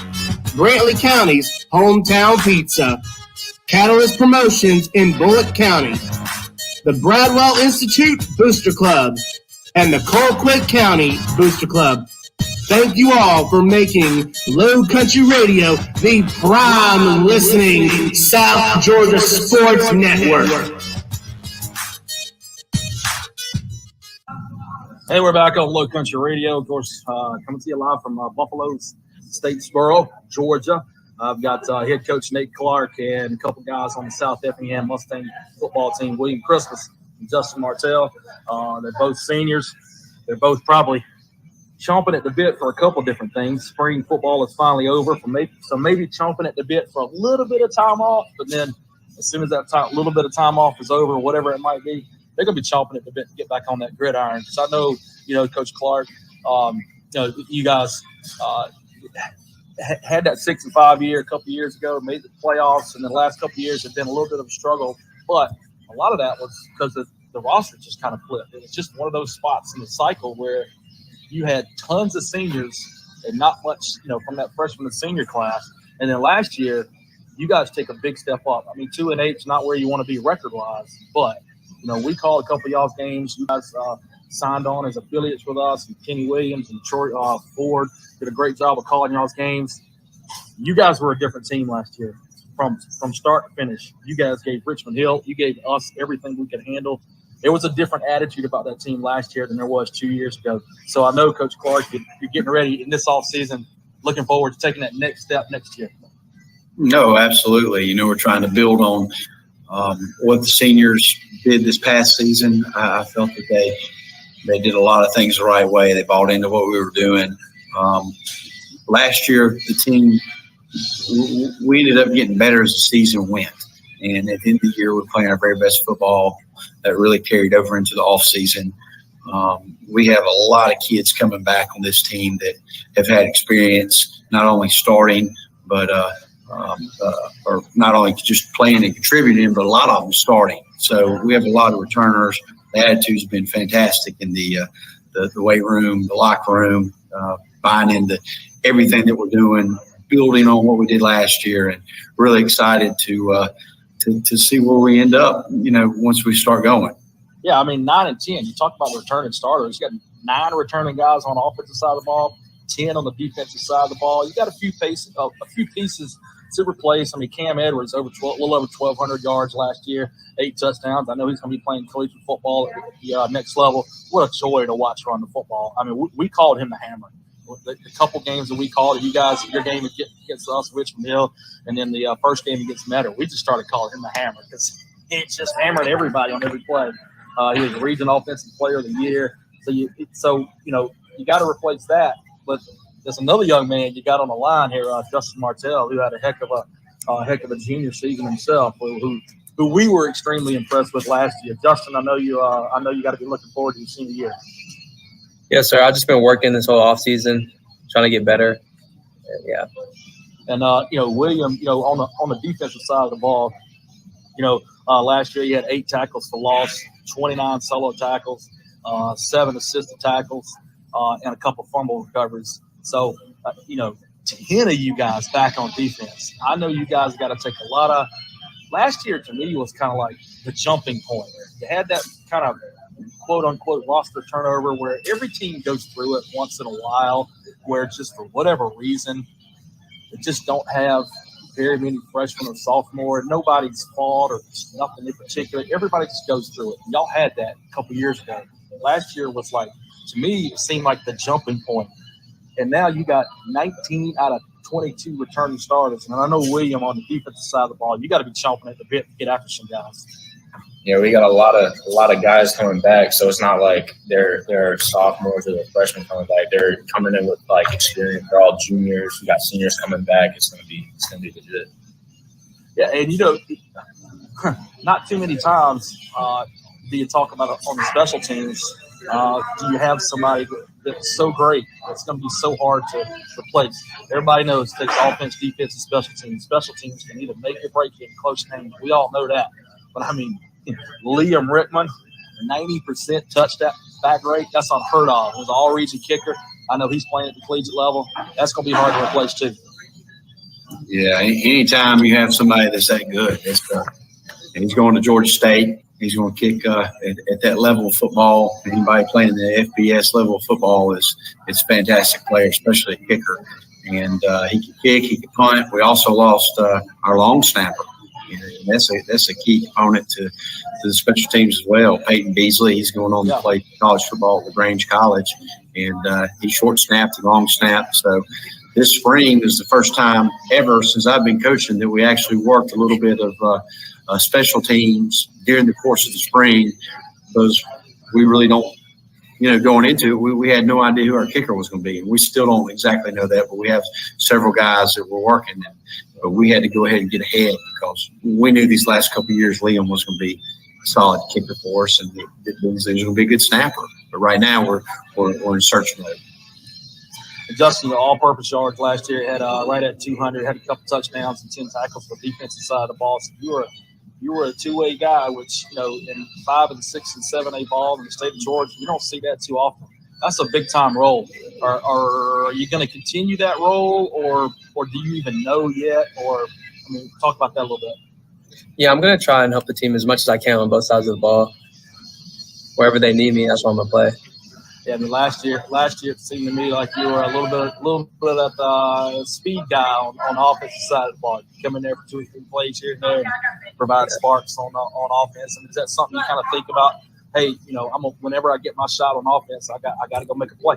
Brantley County's Hometown Pizza, Catalyst Promotions in Bullitt County, the Bradwell Institute Booster Club, and the Colquitt County Booster Club. Thank you all for making Low Country Radio the prime listening South Georgia Sports Network. Hey, we're back on Low Country Radio. Of course, coming to you live from Buffalo, Statesboro, Georgia. I've got head coach Nate Clark and a couple guys on the South Effingham Mustang football team, William Christmas and Justin Martel. They're both seniors. They're both probably chomping at the bit for a couple different things. Spring football is finally over, so maybe chomping at the bit for a little bit of time off, but then as soon as that little bit of time off is over, whatever it might be, they're going to be chomping at the bit to get back on that gridiron. Because I know, Coach Clark, you guys had that 6-5 year a couple years ago, made the playoffs, and the last couple years have been a little bit of a struggle. But a lot of that was because the roster just kind of flipped. It was just one of those spots in the cycle where you had tons of seniors and not much, from that freshman to senior class. And then last year, you guys take a big step up. I mean, 2-8 is not where you want to be record-wise, but we called a couple of y'all's games. You guys signed on as affiliates with us, and Kenny Williams and Troy Ford did a great job of calling y'all's games. You guys were a different team last year from start to finish. You guys gave Richmond Hill, you gave us everything we could handle. There was a different attitude about that team last year than there was 2 years ago. So I know, Coach Clark, you're getting ready in this offseason, looking forward to taking that next step next year. No, absolutely. We're trying to build on what the seniors did this past season. I felt that they did a lot of things the right way. They bought into what we were doing. Last year, the team, we ended up getting better as the season went. And at the end of the year, we're playing our very best football that really carried over into the offseason. We have a lot of kids coming back on this team that have had experience, not only starting, but or not only just playing and contributing, but a lot of them starting. So we have a lot of returners. The attitude's been fantastic in the weight room, the locker room, buying into everything that we're doing, building on what we did last year, and really excited to see where we end up, once we start going. Yeah, I mean, 9 and 10. You talk about returning starters. You got 9 returning guys on the offensive side of the ball, 10 on the defensive side of the ball. You got a few pieces to replace. I mean, Cam Edwards a little over 1,200 yards last year, 8 touchdowns. I know he's going to be playing collegiate football at the next level. What a joy to watch run the football. I mean, we called him the Hammer. The couple games that we called it, you guys, your game against us, Richmond Hill, and then the first game against Metter, we just started calling him the Hammer because it's just hammering everybody on every play. He was the regional offensive player of the year. So you got to replace that. But there's another young man you got on the line here, Justin Martel, who had a heck of a junior season himself, who we were extremely impressed with last year. Justin, I know you got to be looking forward to your senior year. Yes, sir. I've just been working this whole offseason, trying to get better. Yeah. And William, on the defensive side of the ball, last year he had 8 tackles for loss, 29 solo tackles, 7 assisted tackles, and a couple fumble recoveries. So, 10 of you guys back on defense. I know you guys got to take a lot of – last year to me was kind of like the jumping point. You had that kind of quote-unquote roster turnover where every team goes through it once in a while where just for whatever reason they just don't have very many freshmen or sophomore. Nobody's fault or nothing in particular. Everybody just goes through it. Y'all had that a couple years ago. Last year was like, to me, it seemed like the jumping point. And now you got 19 out of 22 returning starters. And I know William on the defensive side of the ball, you got to be chomping at the bit to get after some guys. Yeah, we got a lot of guys coming back, so it's not like they're sophomores or they're freshmen coming back. They're coming in with experience. They're all juniors. We got seniors coming back. It's gonna be legit. Yeah, and not too many times do you talk about on the special teams. Do you have somebody that's so great that's going to be so hard to replace? Everybody knows it takes offense, defense, and special teams. Special teams can either make or break it in close games. We all know that. But I mean, Liam Rickman, 90% touchdown back rate, that's unheard of. He's an all-region kicker. I know he's playing at the collegiate level. That's going to be hard to replace too. Yeah, anytime you have somebody that's that good, and he's going to Georgia State. He's going to kick at that level of football. Anybody playing the FBS level of football is a fantastic player, especially a kicker. And he can kick, he can punt. We also lost our long snapper. And that's a key component to the special teams as well. Peyton Beasley, he's going on to play college football at LaGrange College, and he short snapped and long snapped. So this spring is the first time ever since I've been coaching that we actually worked a little bit of special teams during the course of the spring, because we really don't, going into it, we had no idea who our kicker was going to be. And we still don't exactly know that, but we have several guys that were working. But we had to go ahead and get ahead because we knew these last couple of years Liam was going to be a solid kicker for us, and it was going to be a good snapper. But right now we're in search mode. Justin, the all-purpose yards last year had right at 200, had a couple touchdowns and 10 tackles for the defensive side of the ball. So you were a two-way guy, which, in 5 and 6 and 7A ball in the state of Georgia, you don't see that too often. That's a big-time role. Are you going to continue that role, or do you even know yet? Talk about that a little bit. Yeah, I'm going to try and help the team as much as I can on both sides of the ball. Wherever they need me, that's what I'm going to play. Yeah, last year it seemed to me like you were a little bit of that speed guy on the offensive side of the ball. You come in there for 2 or 3 plays here and there and provide sparks on offense. And is that something you kind of think about hey, whenever I get my shot on offense, I got to go make a play.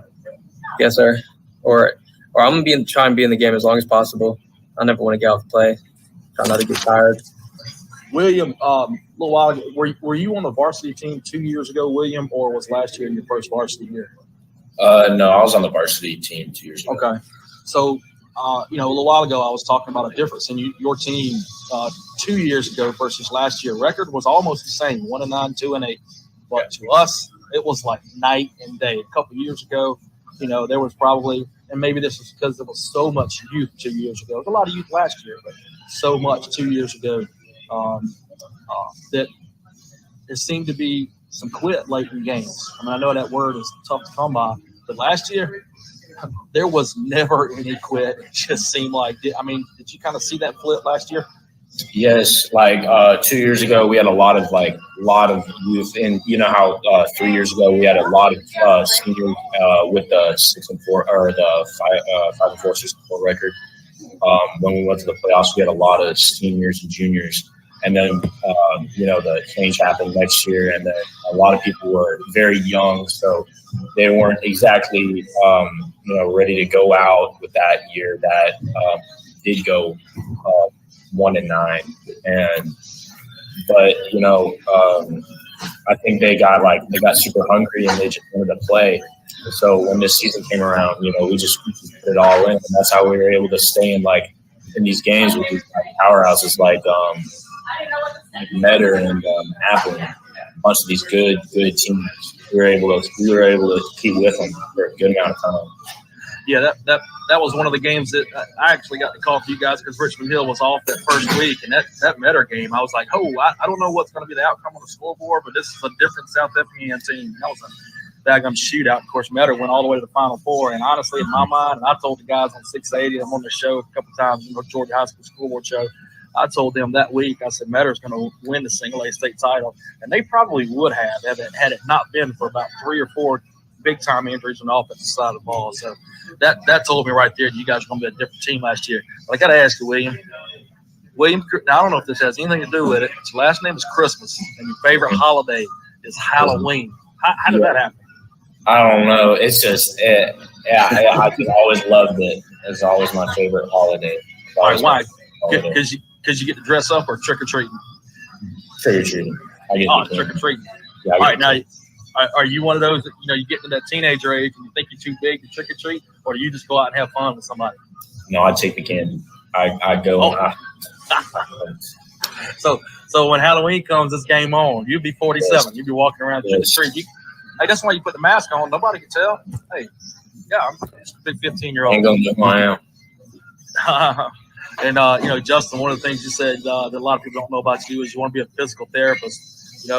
Yes, sir. Or I'm gonna try and be in the game as long as possible. I never want to get off the play. Try not to get tired. William, a little while ago, were you on the varsity team 2 years ago, William, or was last year your first varsity year? No, I was on the varsity team 2 years ago. Okay. So, a little while ago, I was talking about a difference in your team 2 years ago versus last year. Record was almost the same, 1-9, 2-8. But to us, it was like night and day. A couple years ago, there was probably, and maybe this is because there was so much youth 2 years ago. There was a lot of youth last year, but so much 2 years ago that there seemed to be some quit late in games. I mean, I know that word is tough to come by, but last year there was never any quit. It just seemed like, did you kind of see that flip last year? Yes, 2 years ago we had a lot of youth, and you know how 3 years ago we had a lot of seniors with the 6-4 or the 5-4, 6-4 record. When we went to the playoffs, we had a lot of seniors and juniors, and then the change happened next year, and then a lot of people were very young, so they weren't exactly ready to go out with that year that did go 1-9, but I think they got super hungry and they just wanted to play. So when this season came around, we just put it all in, and that's how we were able to stay in these games with these powerhouses like Metter and Apple, a bunch of these good teams. We were able to keep with them for a good amount of time. Yeah, that was one of the games that I actually got to call for you guys because Richmond Hill was off that first week, and that Metter game, I was like, I don't know what's going to be the outcome on the scoreboard, but this is a different South Effingham team. That was a daggum shootout. Of course, Metter went all the way to the Final Four, and honestly, in my mind, and I told the guys on 680, I'm on the show a couple times, Georgia High School scoreboard show, I told them that week, I said, Metter's going to win the single A state title, and they probably would have had it not been for about 3 or 4 big-time injuries on the offensive side of the ball. So that told me right there that you guys are going to be a different team last year. But I got to ask you, William, now I don't know if this has anything to do with it. His last name is Christmas, and your favorite holiday is Halloween. How did that happen? I don't know. It's just, I just always loved it. It's always my favorite holiday. All right, why? Because you get to dress up or trick-or-treating? Trick-or-treating. Trick-or-treating. Yeah, all right, now, are you one of those that, you get to that teenager age and you think you're too big to trick-or-treat, or do you just go out and have fun with somebody? No, I take the candy. I go. Oh. So when Halloween comes, it's game on. You'll be 47. Yes. You'll be walking around the street. Hey, that's why you put the mask on. Nobody can tell. Hey, yeah, I'm just a big 15-year-old. Ain't gonna look my am. And, Justin, one of the things you said that a lot of people don't know about you is you want to be a physical therapist,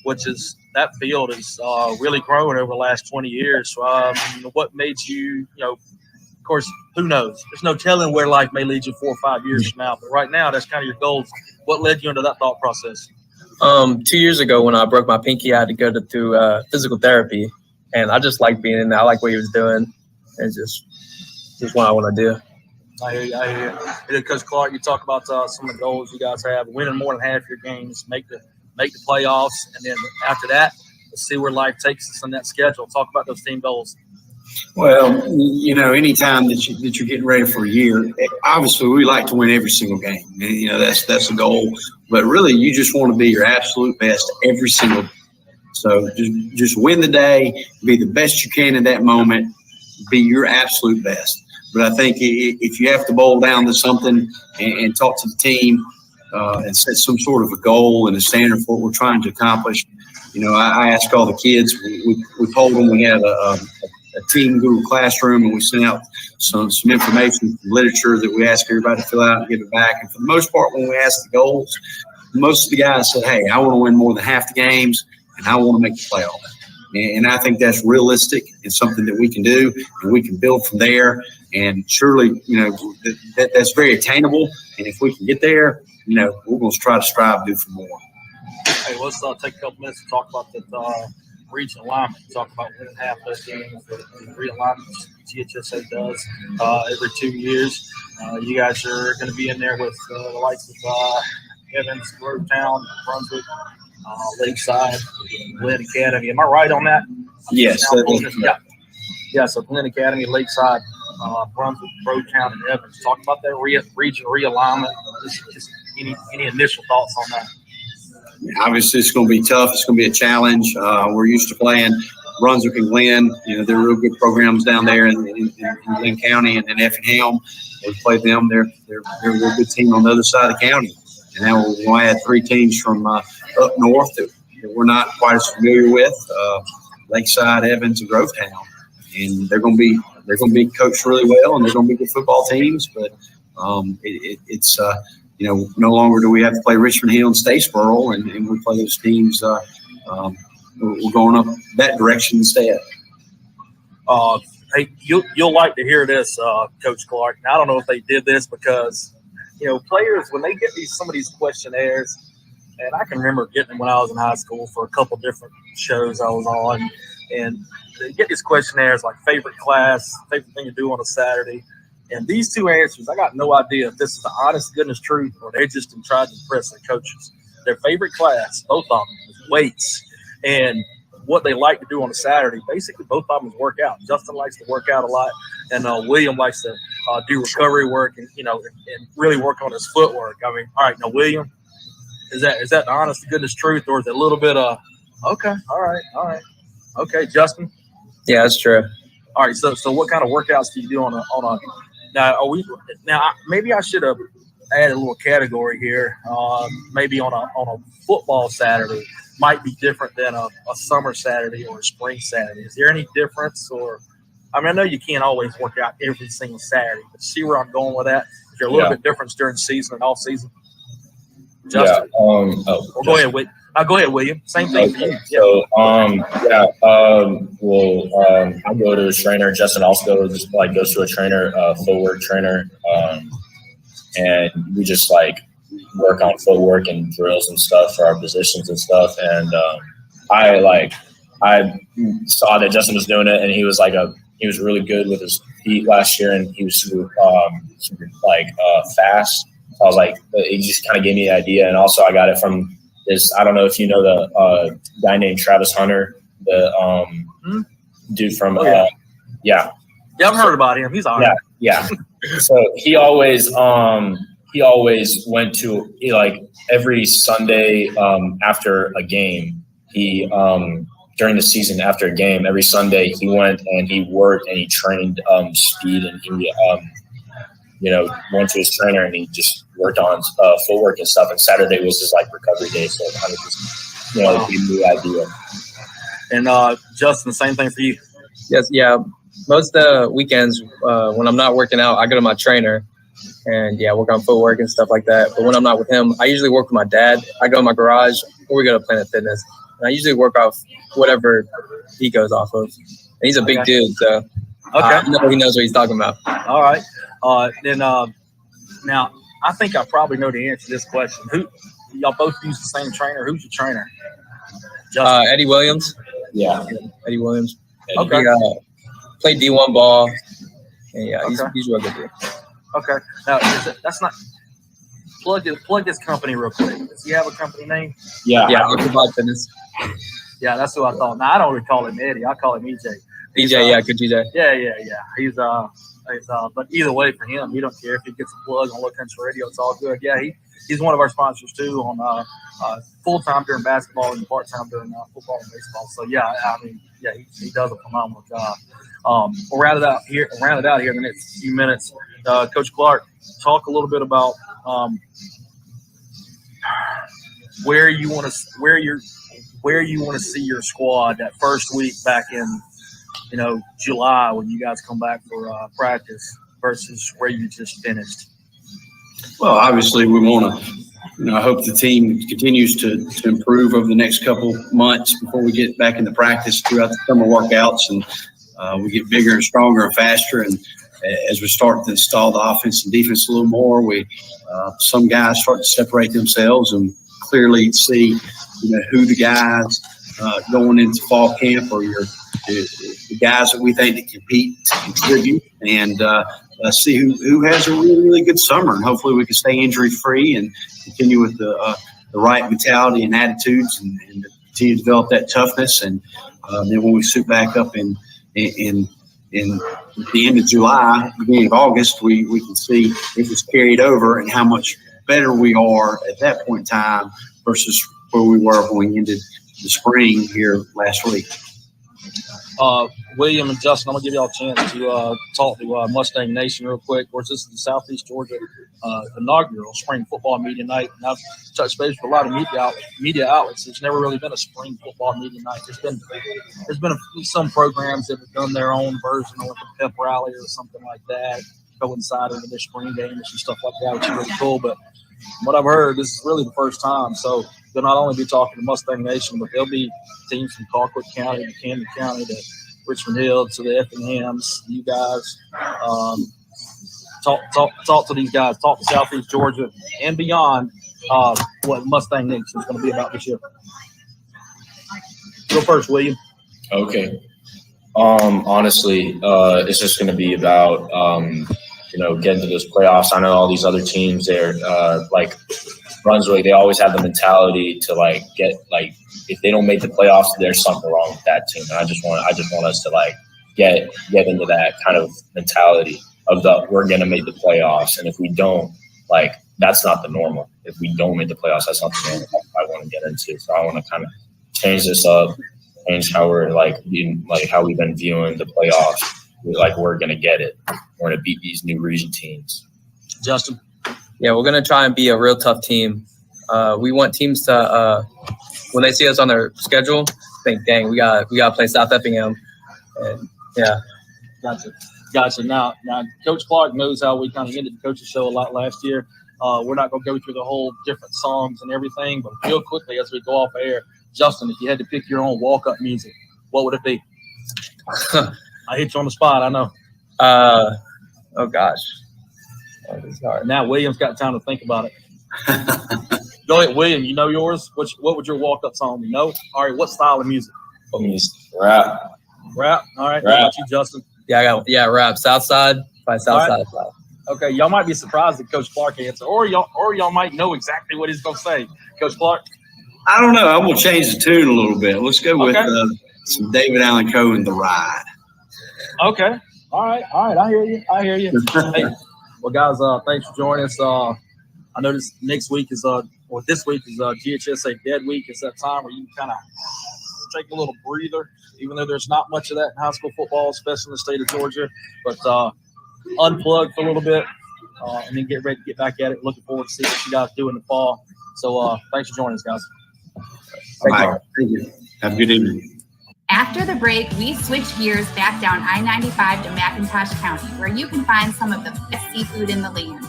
which is that field is really growing over the last 20 years. What made you, of course, who knows? There's no telling where life may lead you 4 or 5 years from now. But right now, that's kind of your goals. What led you into that thought process? 2 years ago when I broke my pinky, I had to go through physical therapy. And I just like being in there. I like what he was doing. And just what I want to do. I hear you. Coach Clark, you talk about some of the goals you guys have, winning more than half your games, make the playoffs, and then after that, let's see where life takes us on that schedule. Talk about those team goals. Well, anytime that you're getting ready for a year, obviously we like to win every single game. That's the goal. But really, you just want to be your absolute best every single day. So just win the day, be the best you can in that moment, be your absolute best. But I think if you have to boil down to something and talk to the team and set some sort of a goal and a standard for what we're trying to accomplish, I ask all the kids. We told them we have a team Google Classroom, and we sent out some information, literature that we ask everybody to fill out and give it back. And for the most part, when we ask the goals, most of the guys said, hey, I want to win more than half the games, and I want to make the playoff. And I think that's realistic and something that we can do, and we can build from there. And surely, that's very attainable. And if we can get there, we're going to try to strive to do for more. Hey, let's take a couple minutes to talk about that regional alignment. Talk about winning half those games, the realignments GHSA does every 2 years. You guys are going to be in there with the likes of Evans, Grovetown, Brunswick. Lakeside, Glen Academy. Am I right on that? Yes. Yeah. So Glen Academy, Lakeside, Brunswick, Broadtown, and Evans. Talk about that region realignment. Just any initial thoughts on that? Obviously, it's going to be tough. It's going to be a challenge. We're used to playing Brunswick and Glen. They're real good programs down there in Glen County and in Effingham. We've played them. They're a real good team on the other side of the county. And now we're going to add 3 teams from up north that we're not quite as familiar with: Lakeside, Evans, and Grovetown. And they're going to be coached really well, and they're going to be good football teams. But it's no longer do we have to play Richmond Hill and Statesboro, and we play those teams. We're going up that direction instead. Hey, you'll like to hear this, Coach Clark. And I don't know if they did this because, players, when they get some of these questionnaires, and I can remember getting them when I was in high school for a couple different shows I was on, and they get these questionnaires like favorite class, favorite thing to do on a Saturday. And these 2 answers, I got no idea if this is the honest goodness truth or they're just trying to impress their coaches. Their favorite class, both of them, is weights. And what they like to do on a Saturday, basically both of them is work out. Justin likes to work out a lot, and William likes to do recovery work and really work on his footwork. I mean, all right, now William, is that the honest to goodness truth, or is it a little bit okay, all right, okay, Justin? Yeah, that's true. All right, so what kind of workouts do you do on a now maybe I should have added a little category here. Maybe on a football Saturday might be different than a summer Saturday or a spring Saturday. Is there any difference? Or I know you can't always work out every single Saturday, but see where I'm going with that? Is there a little bit difference during the season and off season? Justin? Go ahead, William. Same thing for you. So, I go to a trainer. Justin also goes to a trainer, footwork trainer, and we just work on footwork and drills and stuff for our positions and stuff. And I saw that Justin was doing it, and he was he was really good with his feet last year, and he was super fast. So I was he just kind of gave me the idea, and also I got it from this. I don't know if you know the guy named Travis Hunter, the dude from Yeah, I've heard about him. He's all right. Yeah. So he always went to every Sunday after a game. He during the season after a game, every Sunday he went and he worked and he trained speed, and he went to his trainer and he just worked on footwork and stuff. And Saturday was his recovery day, so it kind of just gave me the idea. And Justin, same thing for you. Yes, yeah. Most of the weekends when I'm not working out, I go to my trainer and work on footwork and stuff like that. But when I'm not with him, I usually work with my dad. I go in my garage or we go to Planet Fitness. And I usually work off whatever he goes off of. And he's a big dude, so he knows what he's talking about. All right. Then now I think I probably know the answer to this question. Who y'all both use the same trainer? Who's your trainer? Eddie Williams. Yeah. Eddie Williams. Okay. He played D1 ball. And he's real good dude. Okay. Now that's not plug this company real quick. Does he have a company name? Yeah. Provide Fitness. Yeah, that's who I thought. Now I don't really call him Eddie. I call him EJ. EJ, good EJ. Yeah. He's but either way for him, he don't care if he gets a plug on Low Country Radio. It's all good. Yeah, he's one of our sponsors too on full time during basketball and part time during football and baseball. So he does a phenomenal job. We'll round it out here in the next few minutes. Coach Clark, talk a little bit about where you want to see your squad that first week back in July when you guys come back for practice versus where you just finished. Well, obviously we want to, I hope the team continues to improve over the next couple months before we get back into practice throughout the summer workouts, and we get bigger and stronger and faster. And as we start to install the offense and defense a little more, some guys start to separate themselves and clearly see, who the guys going into fall camp or the guys that we think that compete, contribute, and see who has a really, really good summer. And hopefully we can stay injury free and continue with the right mentality and attitudes, and continue to develop that toughness. And then when we suit back up in the end of July, beginning of August, we can see if it's carried over and how much better we are at that point in time versus where we were when we ended the spring here last week. William and Justin, I'm going to give y'all a chance to talk to Mustang Nation real quick. Of course, this is the Southeast Georgia inaugural spring football media night. And I've touched base with a lot of media outlets. There's never really been a spring football media night. There's been some programs that have done their own version of like a pep rally or something like that, coinciding with their spring games and stuff like that, which is really cool. But from what I've heard, this is really the first time. So they'll not only be talking to Mustang Nation, but there'll be teams from Colquitt County to Camden County to Richmond Hill to the Effinghams. You guys talk to these guys. Talk to Southeast Georgia and beyond what Mustang Nation is going to be about this year. Go first, William. Okay. Honestly, it's just going to be about getting to those playoffs. I know all these other teams there, like Brunswick, they always have the mentality to get if they don't make the playoffs, there's something wrong with that team. And I just want us to get into that kind of mentality of we're gonna make the playoffs, and if we don't, that's not the normal. If we don't make the playoffs, that's not the normal I want to get into. So I want to kind of change this up, change how we're how we've been viewing the playoffs. We're gonna get it. We're gonna beat these new region teams. Justin. Yeah, we're gonna try and be a real tough team. We want teams to when they see us on their schedule, think, "Dang, we got to play South Effingham." And yeah, gotcha. Now, Coach Clark knows how we kind of ended the coaches show a lot last year. We're not gonna go through the whole different songs and everything, but real quickly as we go off air, Justin, if you had to pick your own walk-up music, what would it be? I hit you on the spot. I know. Oh gosh. Now William's got time to think about it. Go ahead, William. You know yours. What would your walk-up song be? No. All right. What style of music? Rap. Rap. All right. Rap. What about you, Justin? Yeah, rap. Southside by Southside. Right. Okay. Y'all might be surprised that Coach Clark answer, or y'all might know exactly what he's gonna say. Coach Clark. I don't know. I'm gonna change the tune a little bit. Let's go with some David Allen Cohen, "The Ride." Okay. All right. I hear you. Hey, well, guys, thanks for joining us. I know this week is GHSA Dead Week. It's that time where you kind of take a little breather, even though there's not much of that in high school football, especially in the state of Georgia. But unplug for a little bit and then get ready to get back at it. Looking forward to seeing what you guys do in the fall. So thanks for joining us, guys. Thank you. Have a good evening. After the break, we switch gears back down I-95 to McIntosh County, where you can find some of the best seafood in the land.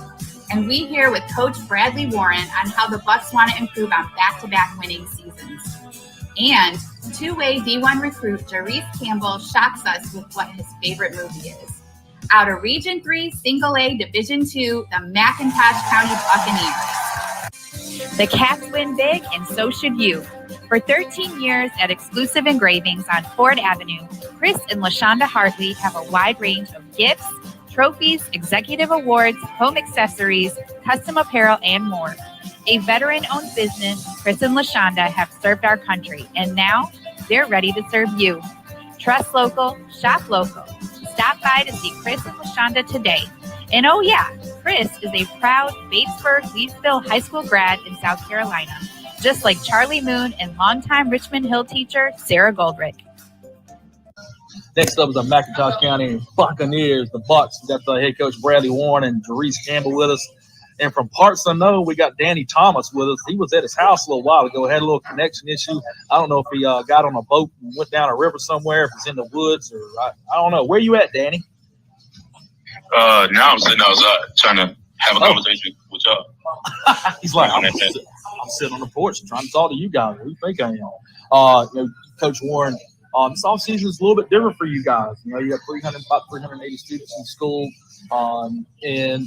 And we hear with Coach Bradley Warren on how the Bucks want to improve on back-to-back winning seasons. And two-way D1 recruit Jarice Campbell shocks us with what his favorite movie is. Out of Region 3, Single A, Division 2, the McIntosh County Buccaneers. The Cats win big, and so should you. For 13 years at Exclusive Engravings on Ford Avenue, Chris and LaShonda Hartley have a wide range of gifts, trophies, executive awards, home accessories, custom apparel, and more. A veteran-owned business, Chris and LaShonda have served our country, and now they're ready to serve you. Trust local, shop local. Stop by to see Chris and LaShonda today. And oh yeah, Chris is a proud Batesburg-Leesville High School grad in South Carolina, just like Charlie Moon and longtime Richmond Hill teacher Sarah Goldrick. Next up is the McIntosh County Buccaneers, the Bucks. We got the head coach Bradley Warren and Jarice Campbell with us. And from parts unknown, we got Danny Thomas with us. He was at his house a little while ago, had a little connection issue. I don't know if he got on a boat and went down a river somewhere, if he's in the woods, or I don't know. Where you at, Danny? Now I'm sitting outside trying to have a conversation with y'all. He's like, I'm sitting on the porch trying to talk to you guys. Who do you think I am? Coach Warren, this offseason is a little bit different for you guys. You know, you got about 380 students in school, and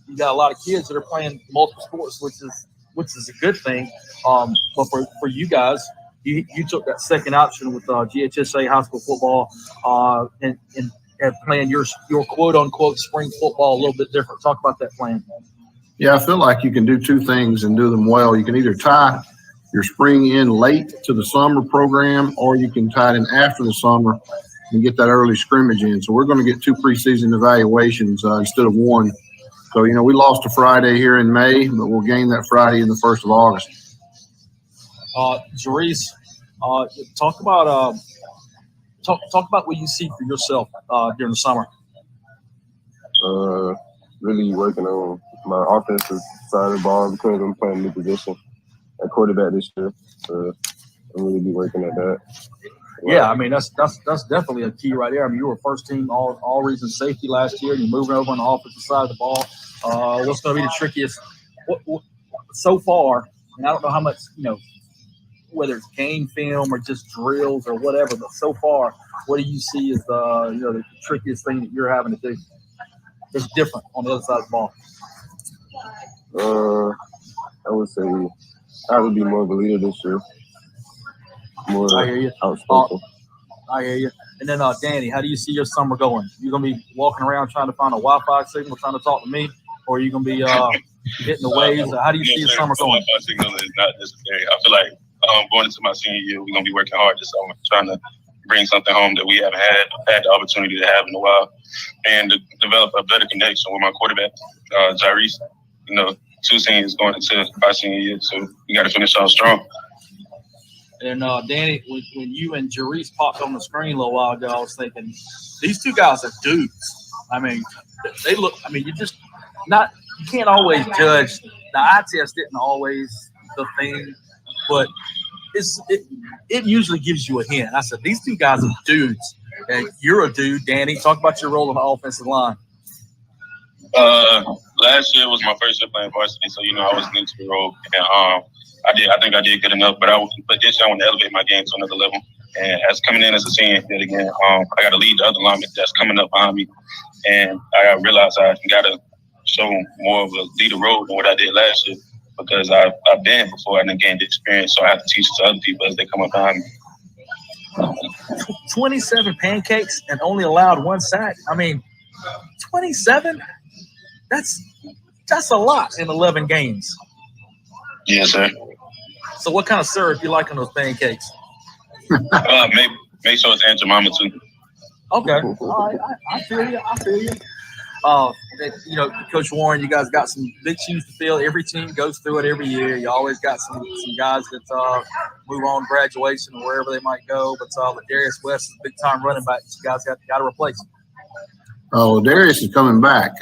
you got a lot of kids that are playing multiple sports, which is a good thing. But for you guys, you took that second option with GHSA high school football, and playing your quote unquote spring football a little bit different. Talk about that plan. Yeah, I feel like you can do two things and do them well. You can either tie your spring in late to the summer program, or you can tie it in after the summer and get that early scrimmage in. So we're going to get 2 preseason evaluations instead of 1. So, you know, we lost a Friday here in May, but we'll gain that Friday in the 1st of August. Jerice, talk about what you see for yourself during the summer. Really working on my offensive side of the ball because I'm playing a new position at quarterback this year. I'm really be working at that. Yeah, I mean that's definitely a key right there. I mean, you were first team all reason safety last year, and you're moving over on the offensive side of the ball. What's going to be the trickiest so far? And I don't know how much, you know, whether it's game film or just drills or whatever, but so far, what do you see as the trickiest thing that you're having to do that's different on the other side of the ball? I would say I would be more of a leader this year. More I hear you. Outspoken. I hear you. And then, Danny, how do you see your summer going? You gonna be walking around trying to find a Wi-Fi signal, trying to talk to me, or are you gonna be hitting the waves? How do you see your summer going? Wi-Fi signal is not necessary. I feel like going into my senior year, we're gonna be working hard this summer, trying to bring something home that we haven't had the opportunity to have in a while, and to develop a better connection with my quarterback, Jerice. You know, 2 seniors going into our senior year, so we got to finish off strong. And Danny, when you and Jerice popped on the screen a little while ago, I was thinking, these 2 guys are dudes. I mean, they look. I mean, you can't always judge. The eye test isn't always the thing, but it usually gives you a hint. I said, these 2 guys are dudes, and you're a dude, Danny. Talk about your role on the offensive line. Last year was my first year playing varsity, so I was new to the role, and I think I did good enough. But this year I want to elevate my game to another level. And as coming in as a senior, again, I got to lead the other linemen that's coming up behind me, and I realized I got to show more of a leader role than what I did last year, because I've been before and gained experience, so I have to teach it to other people as they come up behind me. 27 pancakes and only allowed 1 sack. I mean, 27. That's a lot in 11 games. Yes, sir. So what kind of syrup you like on those pancakes? Make sure it's Aunt Jemima too. Okay. All right. I feel you. Coach Warren, you guys got some big shoes to fill. Every team goes through it every year. You always got some guys that move on graduation or wherever they might go. But Darius West is a big-time running back. You guys got to replace him. Oh, Darius is coming back.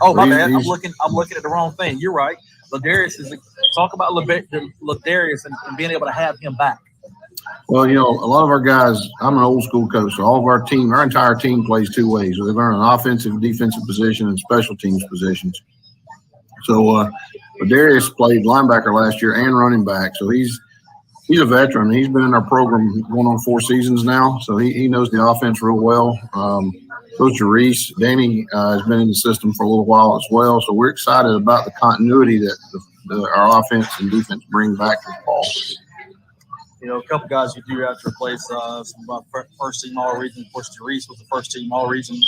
Oh, my bad. I'm looking at the wrong thing. You're right. Ladarius talk about Ladarius and being able to have him back. Well, a lot of our guys, I'm an old school coach, so all of our entire team plays 2 ways. They learn an offensive, defensive position and special teams positions. So Darius played linebacker last year and running back. So he's a veteran. He's been in our program going on 4 seasons now, so he knows the offense real well. Coach Jerice, Danny has been in the system for a little while as well, so we're excited about the continuity that our offense and defense bring back to the ball. A couple guys you do have to replace. Some first team all region. Of course, Jerice was the first team all region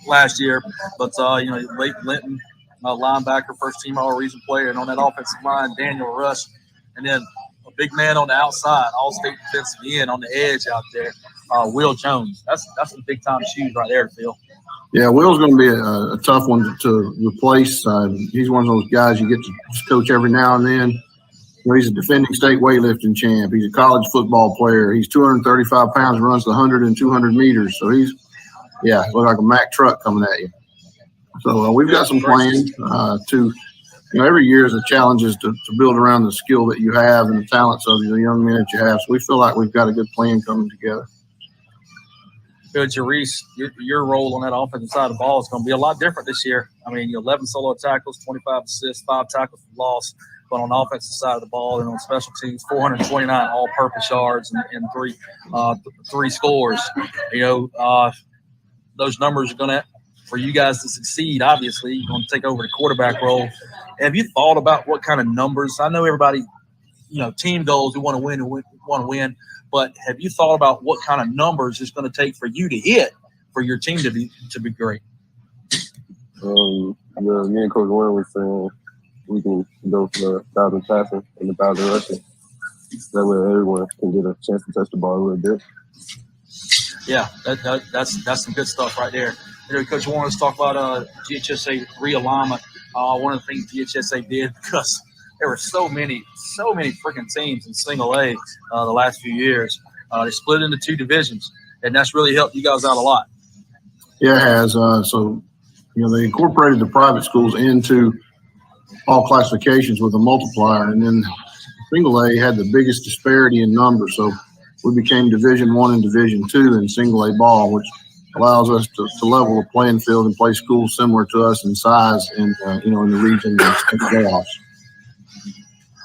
last year, but Lake Linton, linebacker, first team all region player, and on that offensive line, Daniel Rush, and then a big man on the outside, all-state defensive end on the edge out there, Will Jones. That's some big-time shoes right there to fill. Yeah, Will's going to be a tough one to replace. He's one of those guys you get to coach every now and then. He's a defending state weightlifting champ. He's a college football player. He's 235 pounds, runs the 100 and 200 meters. So he's looks like a Mack truck coming at you. So we've got some plans to every year is a challenge is to build around the skill that you have and the talents of the young men that you have. So we feel like we've got a good plan coming together. Good, Jerice, your role on that offensive side of the ball is going to be a lot different this year. I mean, 11 solo tackles, 25 assists, 5 tackles for loss. But on the offensive side of the ball and on special teams, 429 all-purpose yards and three scores. Those numbers are going to, for you guys to succeed, obviously, you're going to take over the quarterback role. Have you thought about what kind of numbers? I know everybody, team goals, we want to win. But have you thought about what kind of numbers it's going to take for you to hit for your team to be great? me and Coach Warren was saying we can go for 1,000 passing and 1,000 rushing. That way everyone can get a chance to touch the ball a little bit. Yeah, that's some good stuff right there. Coach Warren, let's talk about GHSA realignment. One of the things GHSA did, because there were so many freaking teams in single A the last few years. They split into 2 divisions, and that's really helped you guys out a lot. Yeah, it has. So, they incorporated the private schools into all classifications with a multiplier, and then single A had the biggest disparity in numbers. So we became Division I and Division II in single A ball, which allows us to level the playing field and play schools similar to us in size and in the region and playoffs.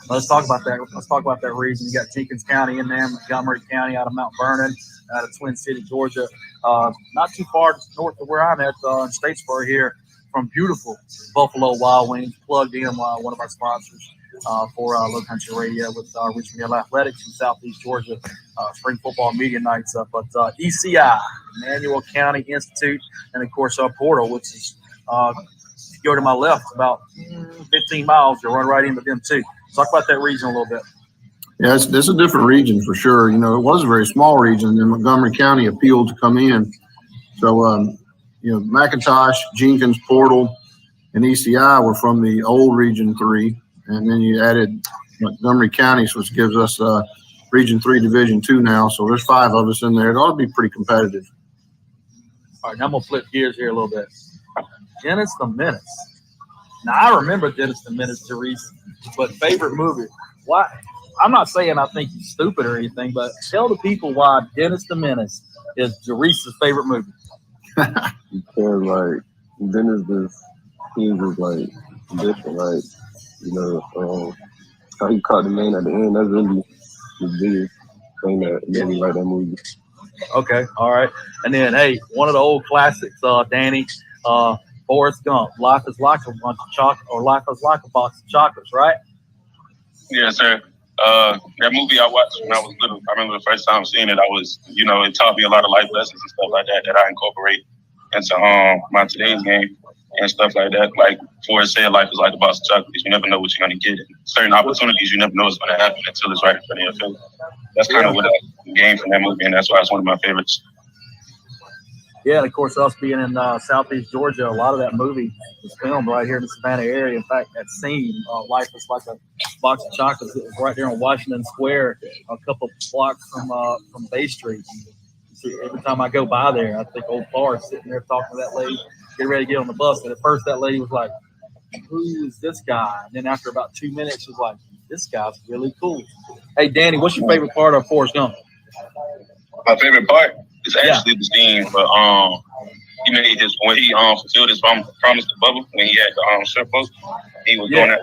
Let's talk about that. Let's talk about that region. You got Jenkins County in there, Montgomery County out of Mount Vernon, out of Twin City, Georgia. Not too far north of where I'm at in Statesboro here, from beautiful Buffalo Wild Wings, plugged in one of our sponsors for Low Country Radio with Richmond Hill Athletics in Southeast Georgia, spring football media nights. But ECI, Emmanuel County Institute, and of course Portal, which is if you go to my left about 15 miles, you'll run right into them too. Talk about that region a little bit. Yeah, it's a different region for sure. It was a very small region, and Montgomery County appealed to come in. So, McIntosh, Jenkins, Portal, and ECI were from the old Region 3, and then you added Montgomery County, which gives us Region 3, Division 2 now. So there's 5 of us in there. It ought to be pretty competitive. All right, now I'm going to flip gears here a little bit. Dennis the Menace. Now, I remember Dennis the Menace, Therese, but favorite movie. Why? I'm not saying I think he's stupid or anything, but tell the people why Dennis the Menace is Therese's favorite movie. Because, Dennis he's just, different, how he caught the man at the end, that's really the biggest thing that made me like that movie. Okay, all right. And then, hey, one of the old classics, Danny, Forrest Gump, Life is like a bunch of chocolate, or Life is like a box of chocolates, right? Yes, sir. That movie I watched when I was little, I remember the first time seeing it, it taught me a lot of life lessons and stuff like that I incorporate into my today's game and stuff like that. Like Forrest said, life is like a box of chocolates. You never know what you're going to get. Certain opportunities, you never know what's going to happen until it's right in front of your face. That's kind of what I gained from that movie, and that's why it's one of my favorites. Yeah, and of course, us being in Southeast Georgia, a lot of that movie was filmed right here in the Savannah area. In fact, that scene, Life is like a box of chocolates, it was right there on Washington Square, a couple blocks from Bay Street. See, every time I go by there, I think old Forrest sitting there talking to that lady, getting ready to get on the bus. And at first, that lady was like, "Who is this guy?" And then after about 2 minutes, she was like, "This guy's really cool." Hey, Danny, what's your favorite part of Forrest Gump? My favorite part is actually the scene, but he made when he fulfilled his promise to Bubba when he had the strip boat. He was doing that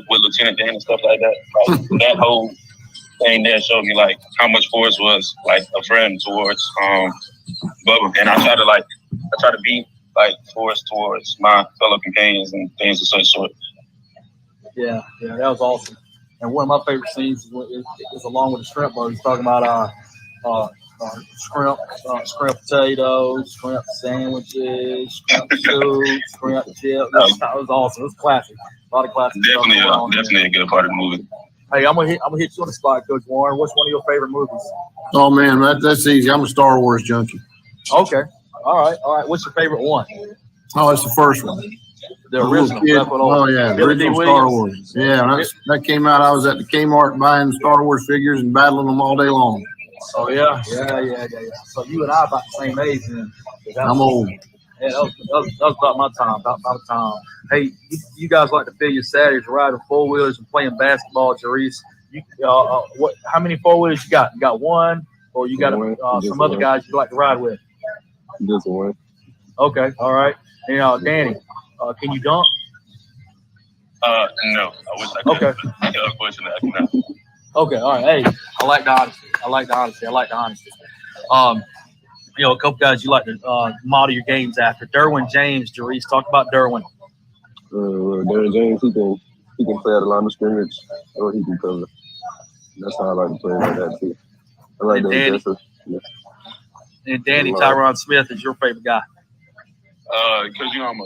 with Lieutenant Dan and stuff like that. Like, that whole thing there showed me how much Forrest was a friend towards Bubba, and I try to be like Forrest towards my fellow companions and things of such sort. Yeah, that was awesome. And one of my favorite scenes is along with the shrimp boat. He's talking about shrimp potatoes, shrimp sandwiches, shrimp soup, shrimp chip. That was awesome. It was classic. A lot of classic. Definitely a good part of the movie. Hey, I'm gonna hit you on the spot, Coach Warren. What's one of your favorite movies? Oh man, that's easy. I'm a Star Wars junkie. Okay. All right. What's your favorite one? Oh, it's the first one. The original. Oh yeah, the original Star Wars. Yeah, that came out. I was at the Kmart buying Star Wars figures and battling them all day long. Oh yeah. So you and I about the same age, then. I'm old. Yeah, that was about my time. About my time. Hey, you guys like to fill your Saturdays riding 4-wheelers and playing basketball, Jerice. How many 4-wheelers you got? You got one, or you got some other guys you like to ride with? Just one. Okay, all right. And Danny, can you dunk? No, I wish I could. Okay. Unfortunately, I cannot. Okay, all right. Hey, I like the honesty. A couple guys you like to model your games after. Derwin James, Jerice, talk about Derwin. Derwin James, he can play at the line of scrimmage, or he can cover. That's how I like to play like that too. I like and Danny, Tyron Smith is your favorite guy. Because I'm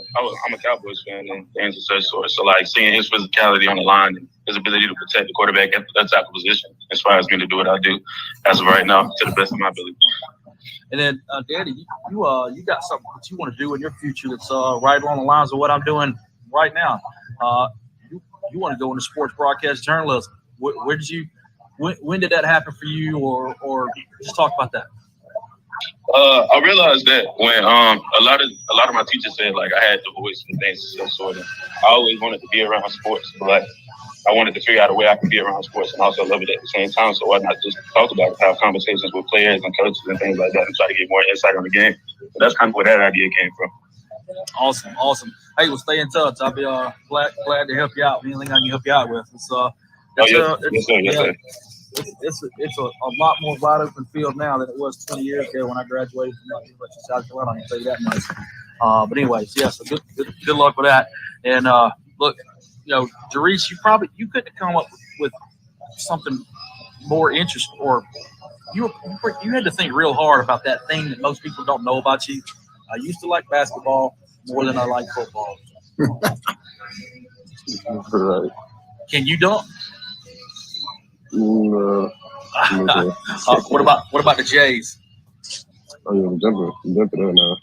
a Cowboys fan and things of such sort. So like seeing his physicality on the line and his ability to protect the quarterback at that type of position inspires me to do what I do as of right now to the best of my ability. And then, Danny, you got something that you want to do in your future that's right along the lines of what I'm doing right now. You want to go into sports broadcast journalism. When did that happen for you, or just talk about that? I realized that when a lot of my teachers said like I had the voice and things of that sort. I always wanted to be around sports, but I wanted to figure out a way I could be around sports and also love it at the same time. So why not just talk about it, have conversations with players and coaches and things like that, and try to get more insight on the game. So that's kind of where that idea came from. Awesome. Hey, we'll stay in touch. I'll be glad to help you out. Anything I can help you out with. Yes, sir. It's a lot more wide open field now than it was 20 years ago when I graduated from the University of South Carolina. I can tell you that much. But anyways, so good luck with that. And look, Jerice, you couldn't come up with something more interesting, or you had to think real hard about that thing that most people don't know about you. I used to like basketball more than I like football. Right. Can you dunk? No. What about the Jays? Oh yeah, I'm jumping there now.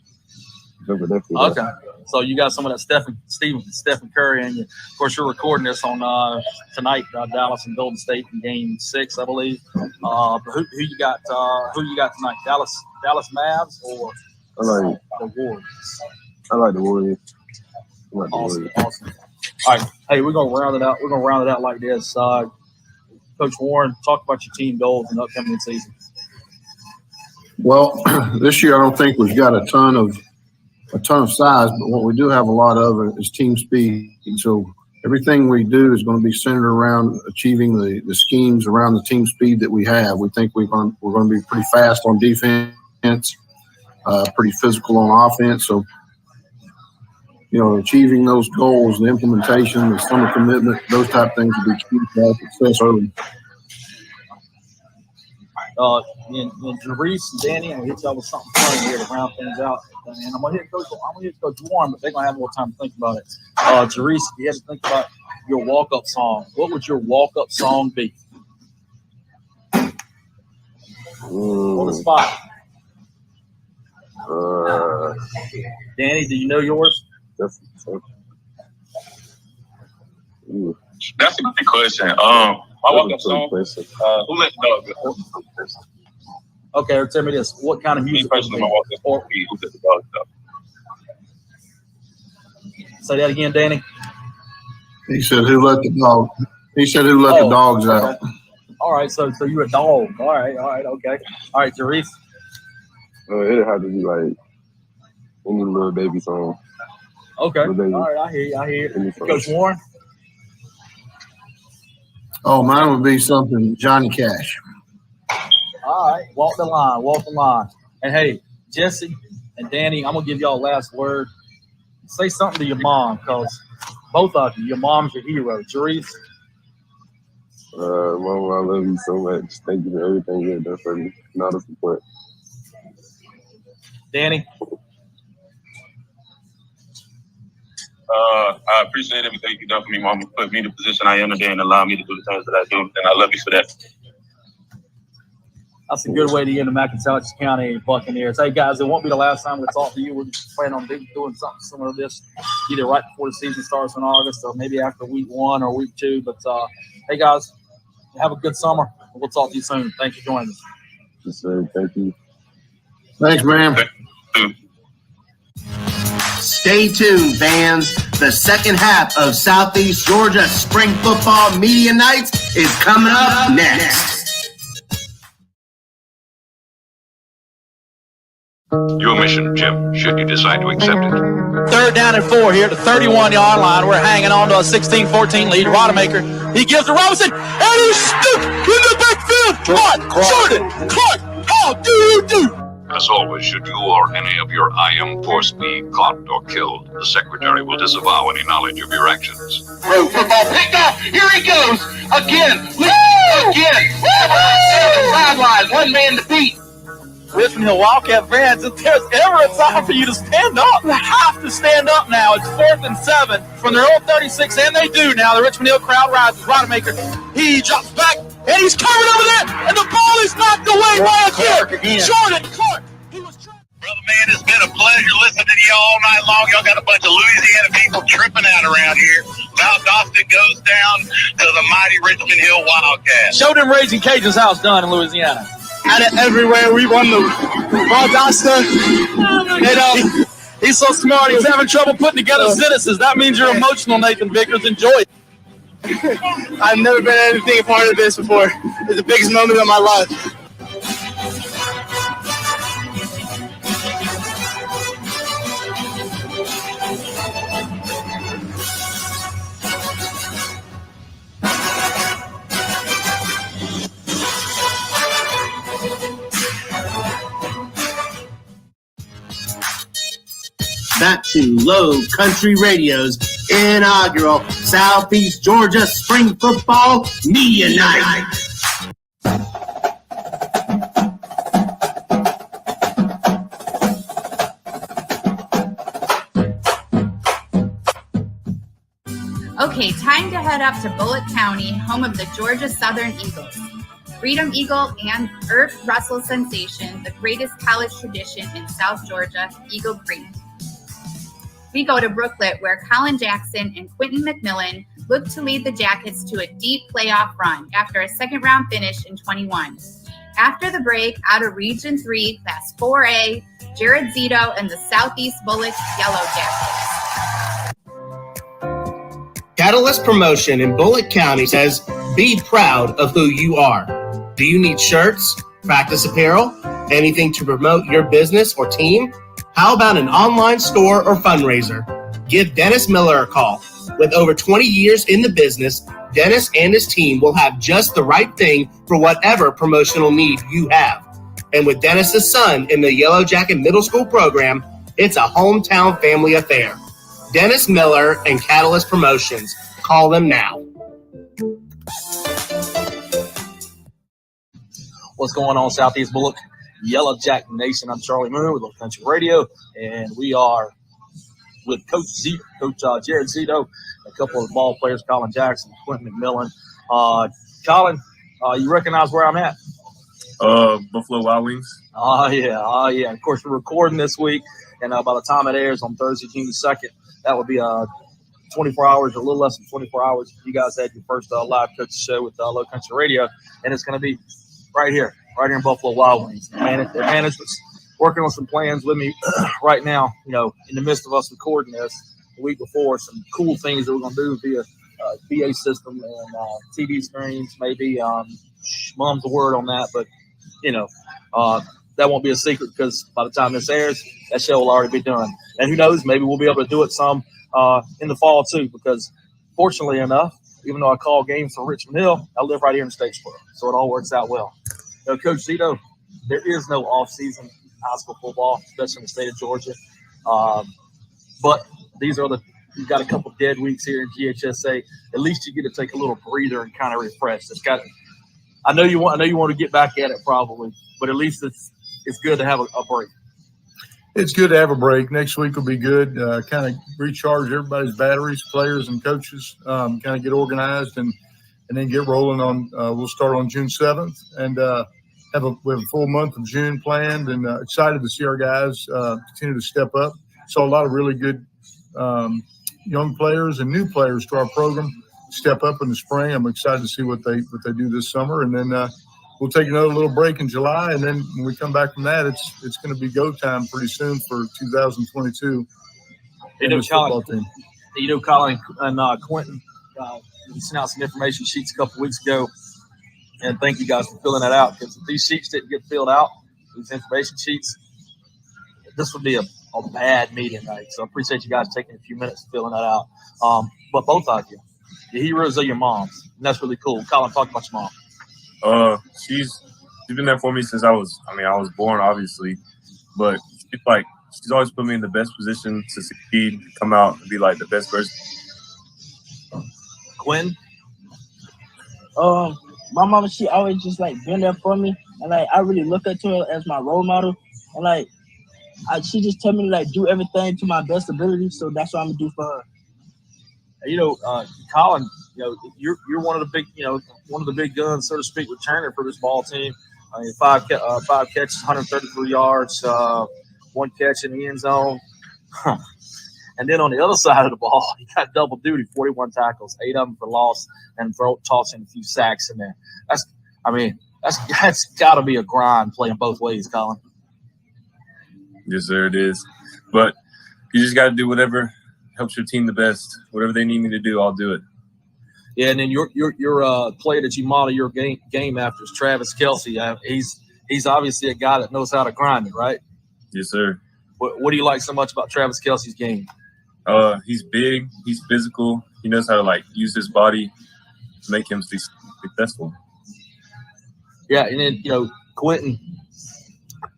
Jumping that field. Okay, so you got some of that Stephen Curry, and of course you're recording this on tonight, Dallas and Golden State in Game 6, I believe. But who you got? Who you got tonight? Dallas Mavs or the Warriors? I like the Warriors. Awesome. All right, hey, we're gonna round it out. We're gonna round it out like this. Coach Warren, talk about your team goals in the upcoming season. Well, this year I don't think we've got a ton of size, but what we do have a lot of is team speed. So everything we do is going to be centered around achieving the schemes around the team speed that we have. We think we're going to be pretty fast on defense, pretty physical on offense. So, achieving those goals, the implementation, the summer commitment, those type of things will be key to our success early. And Jerice and Danny, I'm gonna hit y'all with something funny here to round things out. And I'm gonna hit Coach Warren, but they're gonna have a little time to think about it. Jerice, if you had to think about your walk-up song, what would your walk-up song be? On the spot. Danny, do you know yours? That's a good question. My walk-up song. Who let the dog go? Okay, tell me this: what kind of music? Personally, my walk-up song would be Who Let the Dog Go. Say that again, Danny. He said, "Who let the dog?" He said, "Who let the dogs out?" All right, so you're a dog. All right, okay. All right, Jerice. It'd have to be like any Little Baby song. Okay. All right, I hear you. Coach Warren? Oh, mine would be something Johnny Cash. All right, walk the line. And hey, Jesse and Danny, I'm going to give y'all last word. Say something to your mom, because both of you, your mom's your hero. Jerice? Mom, I love you so much. Thank you for everything you've done for me. Not a support. Danny? I appreciate everything you've done for me, Mom. Put me in the position I am today and allow me to do the things that I do, and I love you for that. That's a good way to end the McIntosh County Buccaneers. Hey, guys, it won't be the last time we talk to you. We're planning on doing something similar to this, either right before the season starts in August or maybe after week 1 or week 2. But, hey, guys, have a good summer. We'll talk to you soon. Thanks for joining us. Yes, sir. Thank you. Thanks, man. Stay tuned, fans. The second half of Southeast Georgia Spring Football Media Nights is coming up next. Your mission, Jim, should you decide to accept it. 3rd down and 4 here at the 31-yard line. We're hanging on to a 16-14 lead. Rodemaker, he gives to Robinson, and he's scooped in the backfield. Clark, how do you do? As always, should you or any of your IM force be caught or killed, the Secretary will disavow any knowledge of your actions. Pro football pickoff. Here he goes. Again. Again. Sideline. One man to beat. Richmond Hill Wildcat fans, if there's ever a time for you to stand up, you have to stand up now. It's 4th and 7 from their own 36, and they do now. The Richmond Hill crowd rises. Rodemaker, he drops back, and he's covered over there, and the ball is knocked away by a kid. Jordan Clark. Brother, man, it's been a pleasure listening to you all night long. Y'all got a bunch of Louisiana people tripping out around here. Mount Austin goes down to the mighty Richmond Hill Wildcats. Show them Raising Cajuns how it's done in Louisiana. At it everywhere. We won the Mount Austin. And, he's so smart. He's having trouble putting together sentences. That means you're emotional, Nathan Vickers. Enjoy it. I've never been at anything part of this before. It's the biggest moment of my life. Back to Low Country Radio's inaugural Southeast Georgia Spring Football Media Night. Okay, time to head up to Bullitt County, home of the Georgia Southern Eagles. Freedom Eagle and Irv Russell sensation, the greatest college tradition in South Georgia, Eagle Creek. We go to Brooklet, where Colin Jackson and Quentin McMillan look to lead the Jackets to a deep playoff run after a second-round finish in 21. After the break, out of Region 3, Class 4A, Jared Zito and the Southeast Bullitt Yellow Jackets. Catalyst Promotion in Bullitt County says, be proud of who you are. Do you need shirts, practice apparel, anything to promote your business or team? How about an online store or fundraiser? Give Dennis Miller a call. With over 20 years in the business, Dennis and his team will have just the right thing for whatever promotional need you have. And with Dennis's son in the Yellow Jacket Middle School program, it's a hometown family affair. Dennis Miller and Catalyst Promotions. Call them now. What's going on, Southeast Bullock Yellow Jack Nation? I'm Charlie Moon with Low Country Radio, and we are with Coach Jared Zito, a couple of the ball players, Colin Jackson, Quentin McMillan. Colin, you recognize where I'm at? Buffalo Wild Wings. Yeah. Of course, we're recording this week, and by the time it airs on Thursday, June 2nd, that would be 24 hours, or a little less than 24 hours. You guys had your first live coach show with Low Country Radio, and it's going to be right here in Buffalo Wild Wings. Management's working on some plans with me right now, in the midst of us recording this the week before, some cool things that we're going to do via PA system and TV screens, maybe. Mom's the word on that, but, that won't be a secret because by the time this airs, that show will already be done. And who knows, maybe we'll be able to do it some in the fall too, because fortunately enough, even though I call games for Richmond Hill, I live right here in Statesboro, so it all works out well. Coach Zito, there is no off-season high school football, especially in the state of Georgia. But these are you've got a couple dead weeks here in GHSA. At least you get to take a little breather and kind of refresh. I know you want to get back at it probably, but at least it's good to have a break. It's good to have a break. Next week will be good. Kind of recharge everybody's batteries, players and coaches. Kind of get organized and then get rolling on. We'll start on June 7th and we have a full month of June planned, and excited to see our guys continue to step up. Saw a lot of really good young players and new players to our program step up in the spring. I'm excited to see what they do this summer, and then we'll take another little break in July, and then when we come back from that, it's going to be go time pretty soon for 2022. Colin and Quentin, we sent out some information sheets a couple weeks ago, and thank you guys for filling that out, because if these sheets didn't get filled out, these information sheets, this would be a bad meeting night. So I appreciate you guys taking a few minutes filling that out. But both of you, the heroes are your moms, and that's really cool. Colin, talk about your mom. She's been there for me since I was born, obviously, but she's always put me in the best position to succeed, come out and be like the best person. Quinn? My mama, she always just been there for me. and like I really look up to her as my role model, and like she just tell me to like do everything to my best ability, so that's what I'm gonna do for her. Colin, you're one of the big, one of the big guns, so to speak, returner for this ball team. I mean, five catches, 133 yards, one catch in the end zone. And then on the other side of the ball, you got double duty, 41 tackles, 8 of them for loss, and tossing a few sacks in there. That's got to be a grind playing both ways, Colin. Yes, sir, it is. But you just got to do whatever helps your team the best. Whatever they need me to do, I'll do it. Yeah, and then your player that you model your game after is Travis Kelsey. He's obviously a guy that knows how to grind it, right? Yes, sir. What do you like so much about Travis Kelsey's game? He's big. He's physical. He knows how to like use his body to make him successful. Yeah, and then Quentin,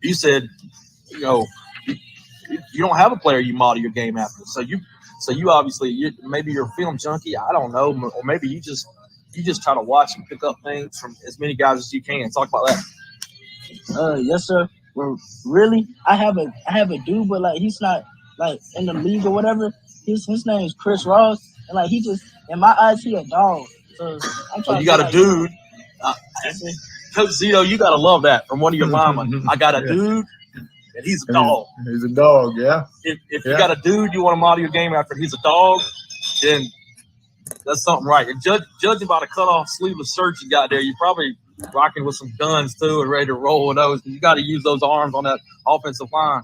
you said you don't have a player you model your game after. So you obviously maybe you're a film junkie. I don't know, or maybe you just try to watch and pick up things from as many guys as you can. Talk about that. Yes, sir. Well, really, I have a dude, but like he's not like in the league or whatever. His name is Chris Ross, and like he just in my eyes he a dog. So I'm trying. You got a dude. Coach Zito, you gotta love that from one of your linemen. I got a dude, and he's a dog. He's a dog, yeah. If you got a dude you want to model your game after, he's a dog, then that's something right. And judging by the cutoff sleeveless shirt you got there, you're probably rocking with some guns too and ready to roll with those. You got to use those arms on that offensive line,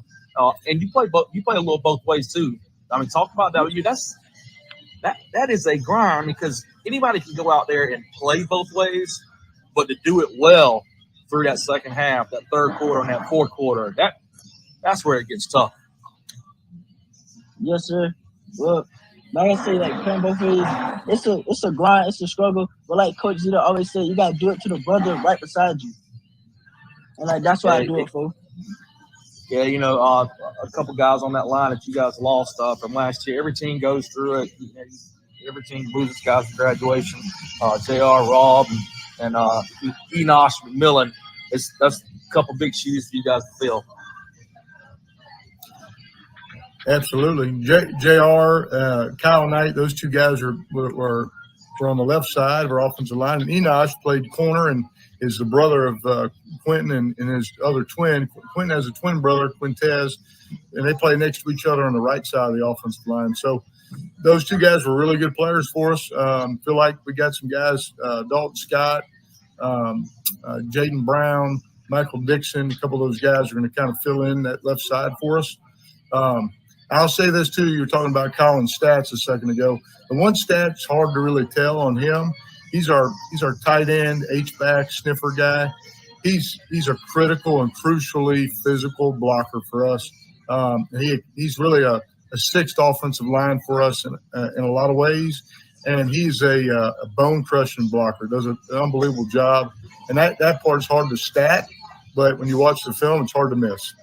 and you play a little both ways too. I mean, talk about that. That is a grind because anybody can go out there and play both ways, but to do it well through that second half, that third quarter, and that fourth quarter, that's where it gets tough. Yes, sir. Well, like I say, like playing both ways, it's a grind, it's a struggle. But like Coach Zito always said, you gotta do it to the brother right beside you, and like that's what I do it for. Yeah, a couple guys on that line that you guys lost from last year. Every team goes through it. Every team loses guys to graduation. J.R. Robb and Enosh McMillan. That's a couple big shoes for you guys to fill. Absolutely. J.R., Kyle Knight, those two guys were on the left side of our offensive line. And Enosh played corner and is the brother of Quentin and his other twin. Quentin has a twin brother, Quintez, and they play next to each other on the right side of the offensive line. So those two guys were really good players for us. Feel like we got some guys, Dalton Scott, Jaden Brown, Michael Dixon, a couple of those guys are going to kind of fill in that left side for us. I'll say this too. You were talking about Colin's stats a second ago. The one stat's hard to really tell on him. He's our tight end, H-back, sniffer guy. He's a critical and crucially physical blocker for us. He's really a sixth offensive line for us in a lot of ways. And he's a bone-crushing blocker, does an unbelievable job. And that part is hard to stat, but when you watch the film, it's hard to miss.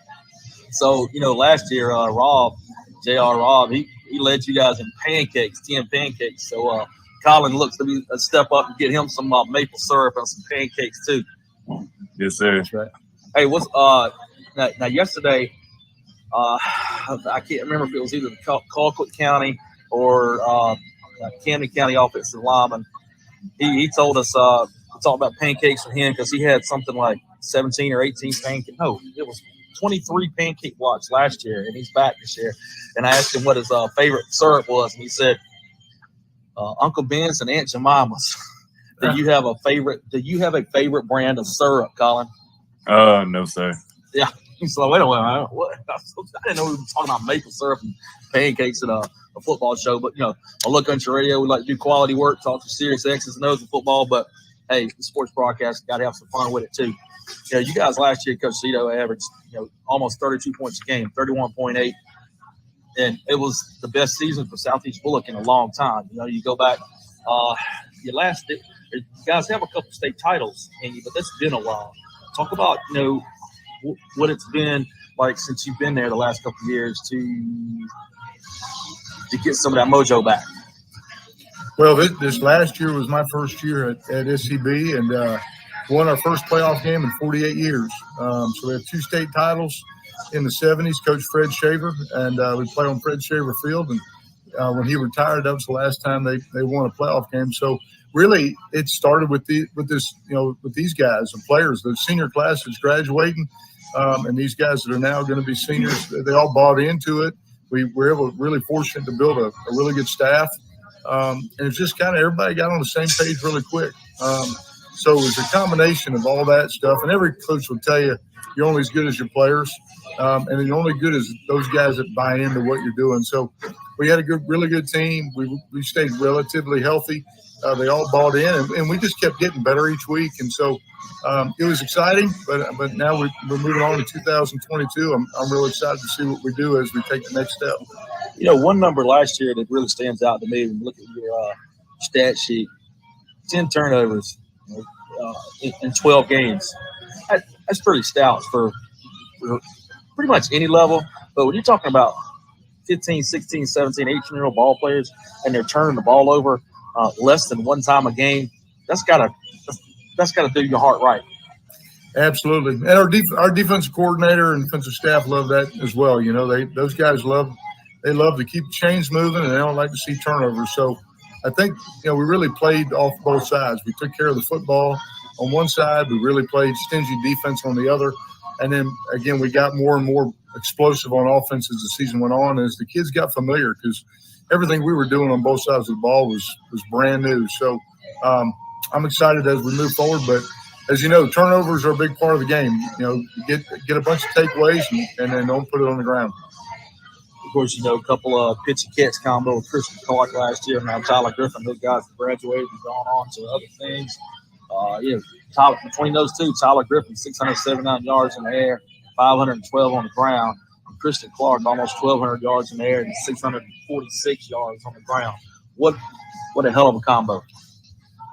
So, last year, J.R. Robb, he led you guys in pancakes, 10 pancakes. So, Colin looks to be a step up and get him some maple syrup and some pancakes, too. Yes, sir. That's right. Hey, what's now yesterday, I can't remember if it was either the Colquitt County or Camden County offensive lineman. He told us to talk about pancakes with him because he had something like 17 or 18 pancakes. No, it was 23 pancake blocks last year, and he's back this year. And I asked him what his favorite syrup was, and he said, Uncle Ben's and Aunt Jemima's. Do you have a favorite brand of syrup, Colin? No, sir. Yeah. He's like, wait a minute, what? I didn't know we were talking about maple syrup and pancakes at a football show. But, on Look Country Radio, we like to do quality work, talk to serious X's and O's of football. But, hey, the sports broadcast got to have some fun with it, too. You guys last year, Coach Zito averaged, almost 32 points a game, 31.8. And it was the best season for Southeast Bullock in a long time. You go back, you guys have a couple state titles, but that's been a while. Talk about, what it's been like since you've been there the last couple of years to get some of that mojo back. Well, this last year was my first year at SCB, and won our first playoff game in 48 years. So we have 2 state titles in the 70s. Coach Fred Shaver, and we play on Fred Shaver Field. And when he retired, that was the last time they won a playoff game. So really, it started with these guys, the players, the senior class that's graduating, and these guys that are now going to be seniors. They all bought into it. We were really fortunate to build a really good staff. And it's just kind of everybody got on the same page really quick. So it was a combination of all that stuff. And every coach will tell you you're only as good as your players. And you're only good as those guys that buy into what you're doing. So we had a really good team. We stayed relatively healthy. They all bought in, and we just kept getting better each week. And so it was exciting, but now we're moving on to 2022. I'm really excited to see what we do as we take the next step. One number last year that really stands out to me when you look at your stat sheet, 10 turnovers in 12 games. That's pretty stout for pretty much any level. But when you're talking about 15, 16, 17, 18-year-old ball players and they're turning the ball over less than one time a game, that's gotta do your heart right. Absolutely. And our defensive coordinator and defensive staff love that as well. Those guys love to keep chains moving, and they don't like to see turnovers. So I think, we really played off both sides. We took care of the football on one side. We really played stingy defense on the other. And then, again, we got more and more explosive on offense as the season went on, as the kids got familiar, because everything we were doing on both sides of the ball was brand new. So I'm excited as we move forward. But as you know, turnovers are a big part of the game. Get a bunch of takeaways and then don't put it on the ground. Of course, a couple of pitch and catch combo with Christian Clark last year. Now Tyler Griffin, those guys have graduated and gone on to other things. Tyler, between those two, Tyler Griffin, 679 yards in the air, 512 on the ground. And Christian Clark, almost 1,200 yards in the air and 646 yards on the ground. What a hell of a combo.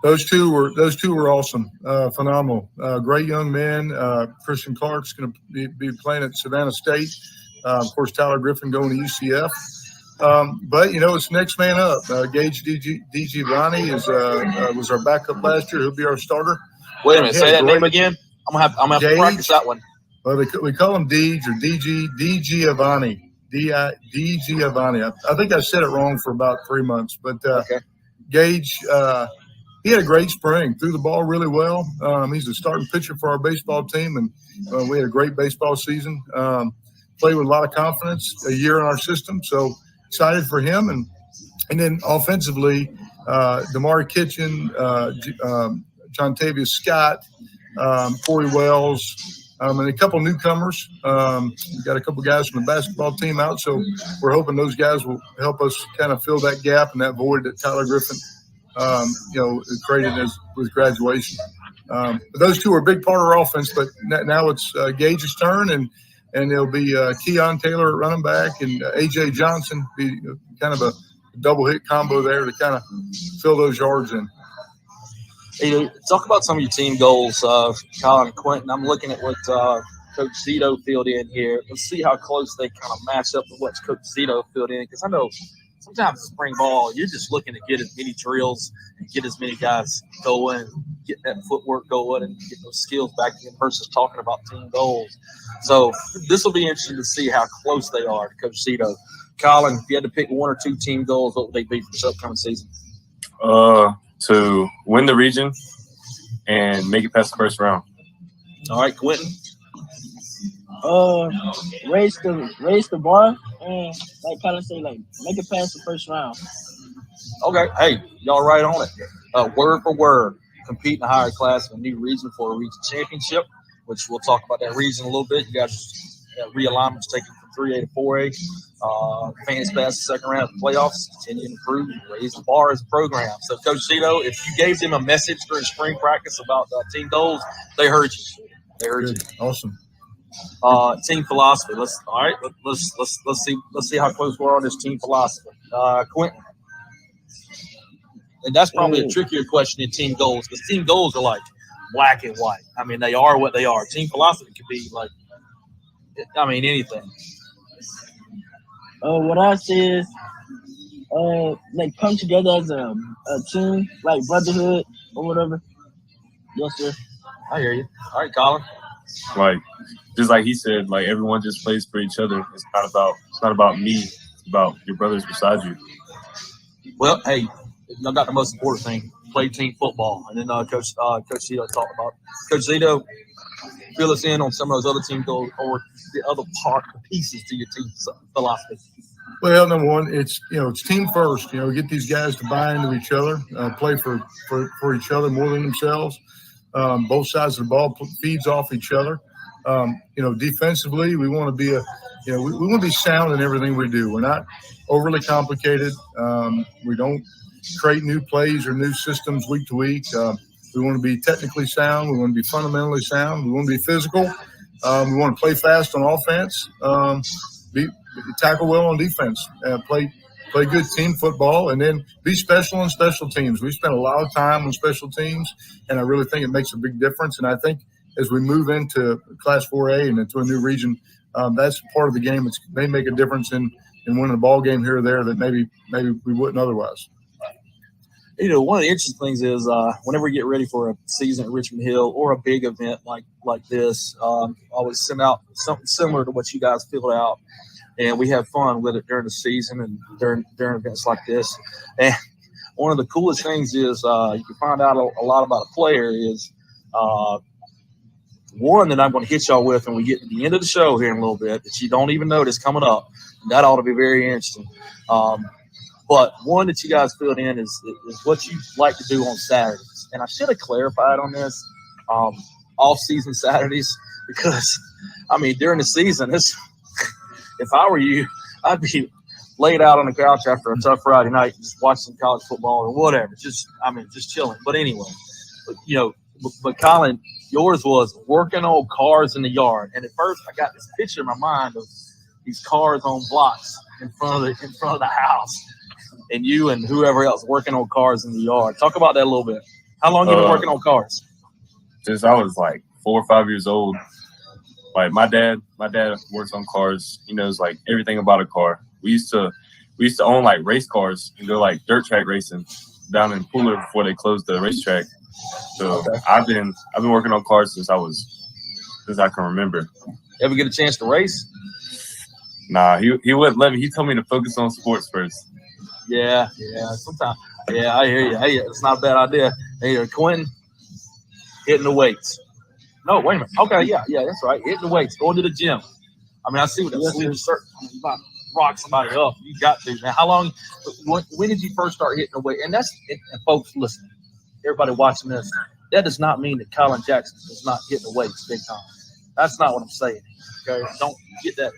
Those two were awesome, phenomenal, great young men. Christian Clark's going to be playing at Savannah State. Of course, Tyler Griffin going to UCF. But it's next man up. Gage DiGiovanni was our backup last year. He'll be our starter. Wait a minute, say that name again. I'm gonna have to practice that one. Well, we call him Deej or DiGiovanni. DiGiovanni. I think I said it wrong for about 3 months, but okay. Gage, he had a great spring, threw the ball really well. He's a starting pitcher for our baseball team, and we had a great baseball season. Played with a lot of confidence, a year in our system, so excited for him. And then offensively, Damari Kitchen, John Tavius Scott, Corey Wells, and a couple newcomers. We've got a couple guys from the basketball team out, so we're hoping those guys will help us kind of fill that gap and that void that Tyler Griffin, created with graduation. But those two are a big part of our offense, but now it's Gage's turn, and it'll be Keon Taylor at running back and A.J. Johnson be kind of a double hit combo there to kind of fill those yards in. Talk about some of your team goals, Colin and Quentin. I'm looking at what Coach Zito filled in here. Let's see how close they kind of match up with what Coach Zito filled in, because I know sometimes in spring ball, you're just looking to get as many drills and get as many guys going, get that footwork going, and get those skills back in versus talking about team goals. So this will be interesting to see how close they are to Coach Zito. Colin, if you had to pick one or two team goals, what would they be for this upcoming season? To win the region and make it past the first round. All right, Quentin. Raise the bar and make it past the first round. Okay, hey, y'all right on it. Word for word, compete in a higher class in a new region for a region championship, which we'll talk about that region a little bit. You guys realignments taking from 3A to 4A. Fans past the second round of the playoffs, continue to improve and raise the bar as a program. So, Coach Zito, if you gave them a message during spring practice about team goals, they heard you. They heard you. Awesome. Team philosophy. Let's see how close we are on this team philosophy. Quentin, and that's probably a trickier question than team goals, because team goals are like black and white. I mean, they are what they are. Team philosophy could be like, anything. What I say is, come together as a team, like brotherhood or whatever. Yes, sir. I hear you. All right, Colin. Like, just like he said, like everyone just plays for each other. It's not about me. It's about your brothers beside you. Well, hey, I got the most important thing: play team football. And then Coach Zito talked about. Coach Zito, fill us in on some of those other teams or the other pieces to your team's philosophy. Well, number one, it's team first. Get these guys to buy into each other, play for each other more than themselves. Both sides of the ball feeds off each other. Defensively, we want to be we want to be sound in everything we do. We're not overly complicated. We don't create new plays or new systems week to week. We want to be technically sound. We want to be fundamentally sound. We want to be physical. We want to play fast on offense. Tackle well on defense. Play good team football, and then be special on special teams. We spend a lot of time on special teams, and I really think it makes a big difference. And I think as we move into Class 4A and into a new region, that's part of the game. It may make a difference in winning a ball game here or there that maybe we wouldn't otherwise. One of the interesting things is whenever we get ready for a season at Richmond Hill or a big event like this, I always send out something similar to what you guys filled out, and we have fun with it during the season and during events like this. And one of the coolest things is you can find out a lot about a player is one that I'm going to hit y'all with when we get to the end of the show here in a little bit that you don't even notice coming up. That ought to be very interesting. But one that you guys filled in is what you like to do on Saturdays. And I should have clarified on this off-season Saturdays because, during the season, if I were you, I'd be laid out on the couch after a tough Friday night, just watching some college football or whatever. Just chilling. But anyway, but Colin, yours was working on cars in the yard. And at first, I got this picture in my mind of these cars on blocks in front of the house. And you and whoever else working on cars in the yard. Talk about that a little bit. How long you been working on cars? Since I was like 4 or 5 years old. Like my dad works on cars. He knows like everything about a car. We used to own like race cars and go like dirt track racing down in Pooler before they closed the racetrack. So okay. I've been working on cars since I can remember. Ever get a chance to race? Nah, he wouldn't let me. He told me to focus on sports first. Yeah. Sometimes, yeah, I hear you. Hey, it's not a bad idea. Hey, Quentin, hitting the weights. No, wait a minute. Okay, yeah, that's right. Hitting the weights, going to the gym. I see what that's certain. You about to rock somebody up. You got to. Now, how long? When did you first start hitting the weight? And folks, listen, everybody watching this, that does not mean that Colin Jackson is not hitting the weights big time. That's not what I'm saying. Okay, don't get that.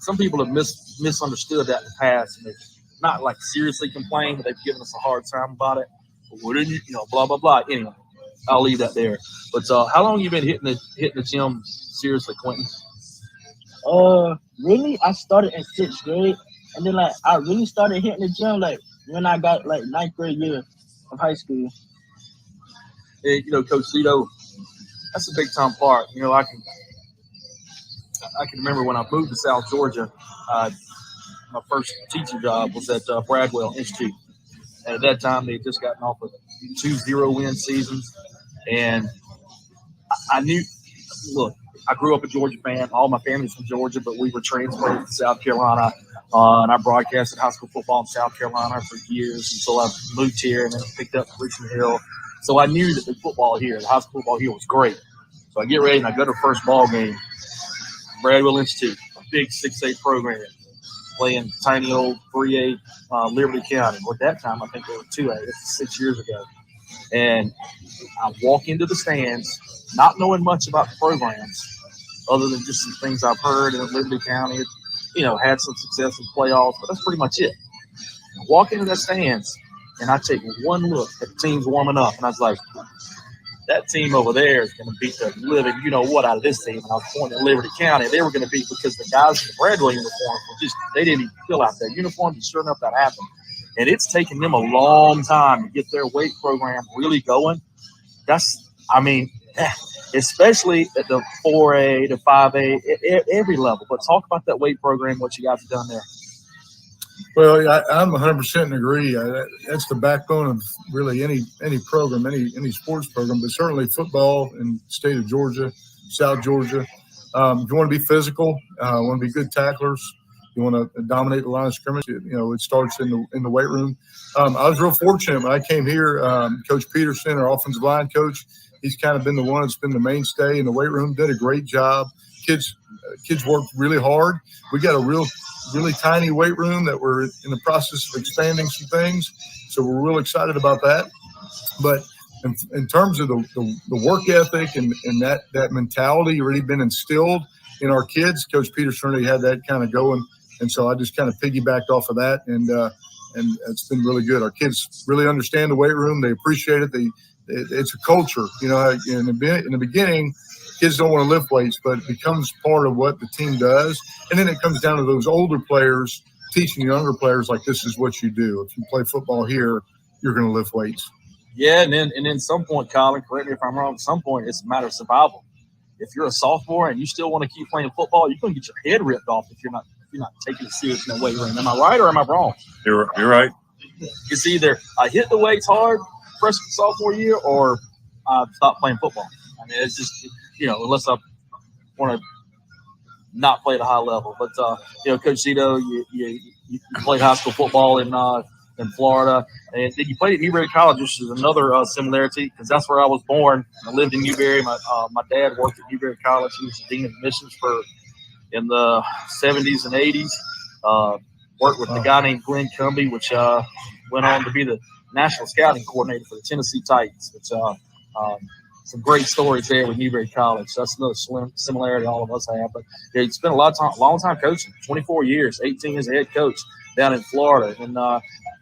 Some people have misunderstood that in the past, and they've not like seriously complained, but they've given us a hard time about it. But wouldn't you, blah blah blah. Anyway, I'll leave that there. But how long you been hitting the gym seriously, Quentin? Really, I started in 6th grade, and then I really started hitting the gym when I got 9th grade year of high school. Yeah, Coach Zito, that's a big time part. I can remember when I moved to South Georgia. My first teaching job was at Bradwell Institute. And at that time, they had just gotten off of 2 0-win seasons. And I knew, look, I grew up a Georgia fan. All my family's from Georgia, but we were transferred to South Carolina. And I broadcasted high school football in South Carolina for years until I moved here and then picked up Richmond Hill. So I knew that the football here, the high school football here was great. So I get ready and I go to the first ball game. Bradwell Institute, a big 6A program, playing tiny old 3A Liberty County. At that time, I think they were 2A. This is 6 years ago. And I walk into the stands, not knowing much about the programs, other than just some things I've heard in Liberty County. Had some success in playoffs, but that's pretty much it. I walk into the stands, and I take one look at the teams warming up, and I was like, that team over there is going to beat the living you-know-what out of this team. And I was pointing at Liberty County. They were going to beat because the guys in the Bradwell uniforms they didn't even fill out their uniforms. And sure enough, that happened. And it's taken them a long time to get their weight program really going. Especially at the 4A to 5A, at every level. But talk about that weight program, what you guys have done there. Well, I'm 100% agree. That's the backbone of really any program, any sports program, but certainly football in the state of Georgia, South Georgia. If you want to be physical, want to be good tacklers, you want to dominate the line of scrimmage, it starts in the weight room. I was real fortunate when I came here. Coach Peterson, our offensive line coach, he's kind of been the one that's been the mainstay in the weight room, did a great job. Kids worked really hard. We got a really tiny weight room that we're in the process of expanding some things. So we're real excited about that. But in terms of the work ethic and that mentality already been instilled in our kids, Coach Peterson already had that kind of going. And so I just kind of piggybacked off of that. And it's been really good. Our kids really understand the weight room. They appreciate it. It's a culture. In the beginning, kids don't want to lift weights, but it becomes part of what the team does. And then it comes down to those older players teaching younger players, like, this is what you do. If you play football here, you're going to lift weights. Yeah, and then some point, Colin, correct me if I'm wrong, at some point it's a matter of survival. If you're a sophomore and you still want to keep playing football, you're going to get your head ripped off if you're not taking it serious in that weight room. Am I right or am I wrong? You're right. It's either I hit the weights hard freshman, sophomore year, or I stop playing football. I mean, it's just, unless I want to not play at a high level. But, Coach Zito, you played high school football in Florida, and then you played at Newberry College, which is another similarity because that's where I was born. I lived in Newberry. My dad worked at Newberry College. He was the dean of admissions in the 70s and 80s. Worked with a guy named Glenn Cumby, which went on to be the national scouting coordinator for the Tennessee Titans. Which some great stories there with Newberry College. So that's another similarity all of us have. But yeah, he spent a long time coaching, 24 years, 18 as a head coach down in Florida, and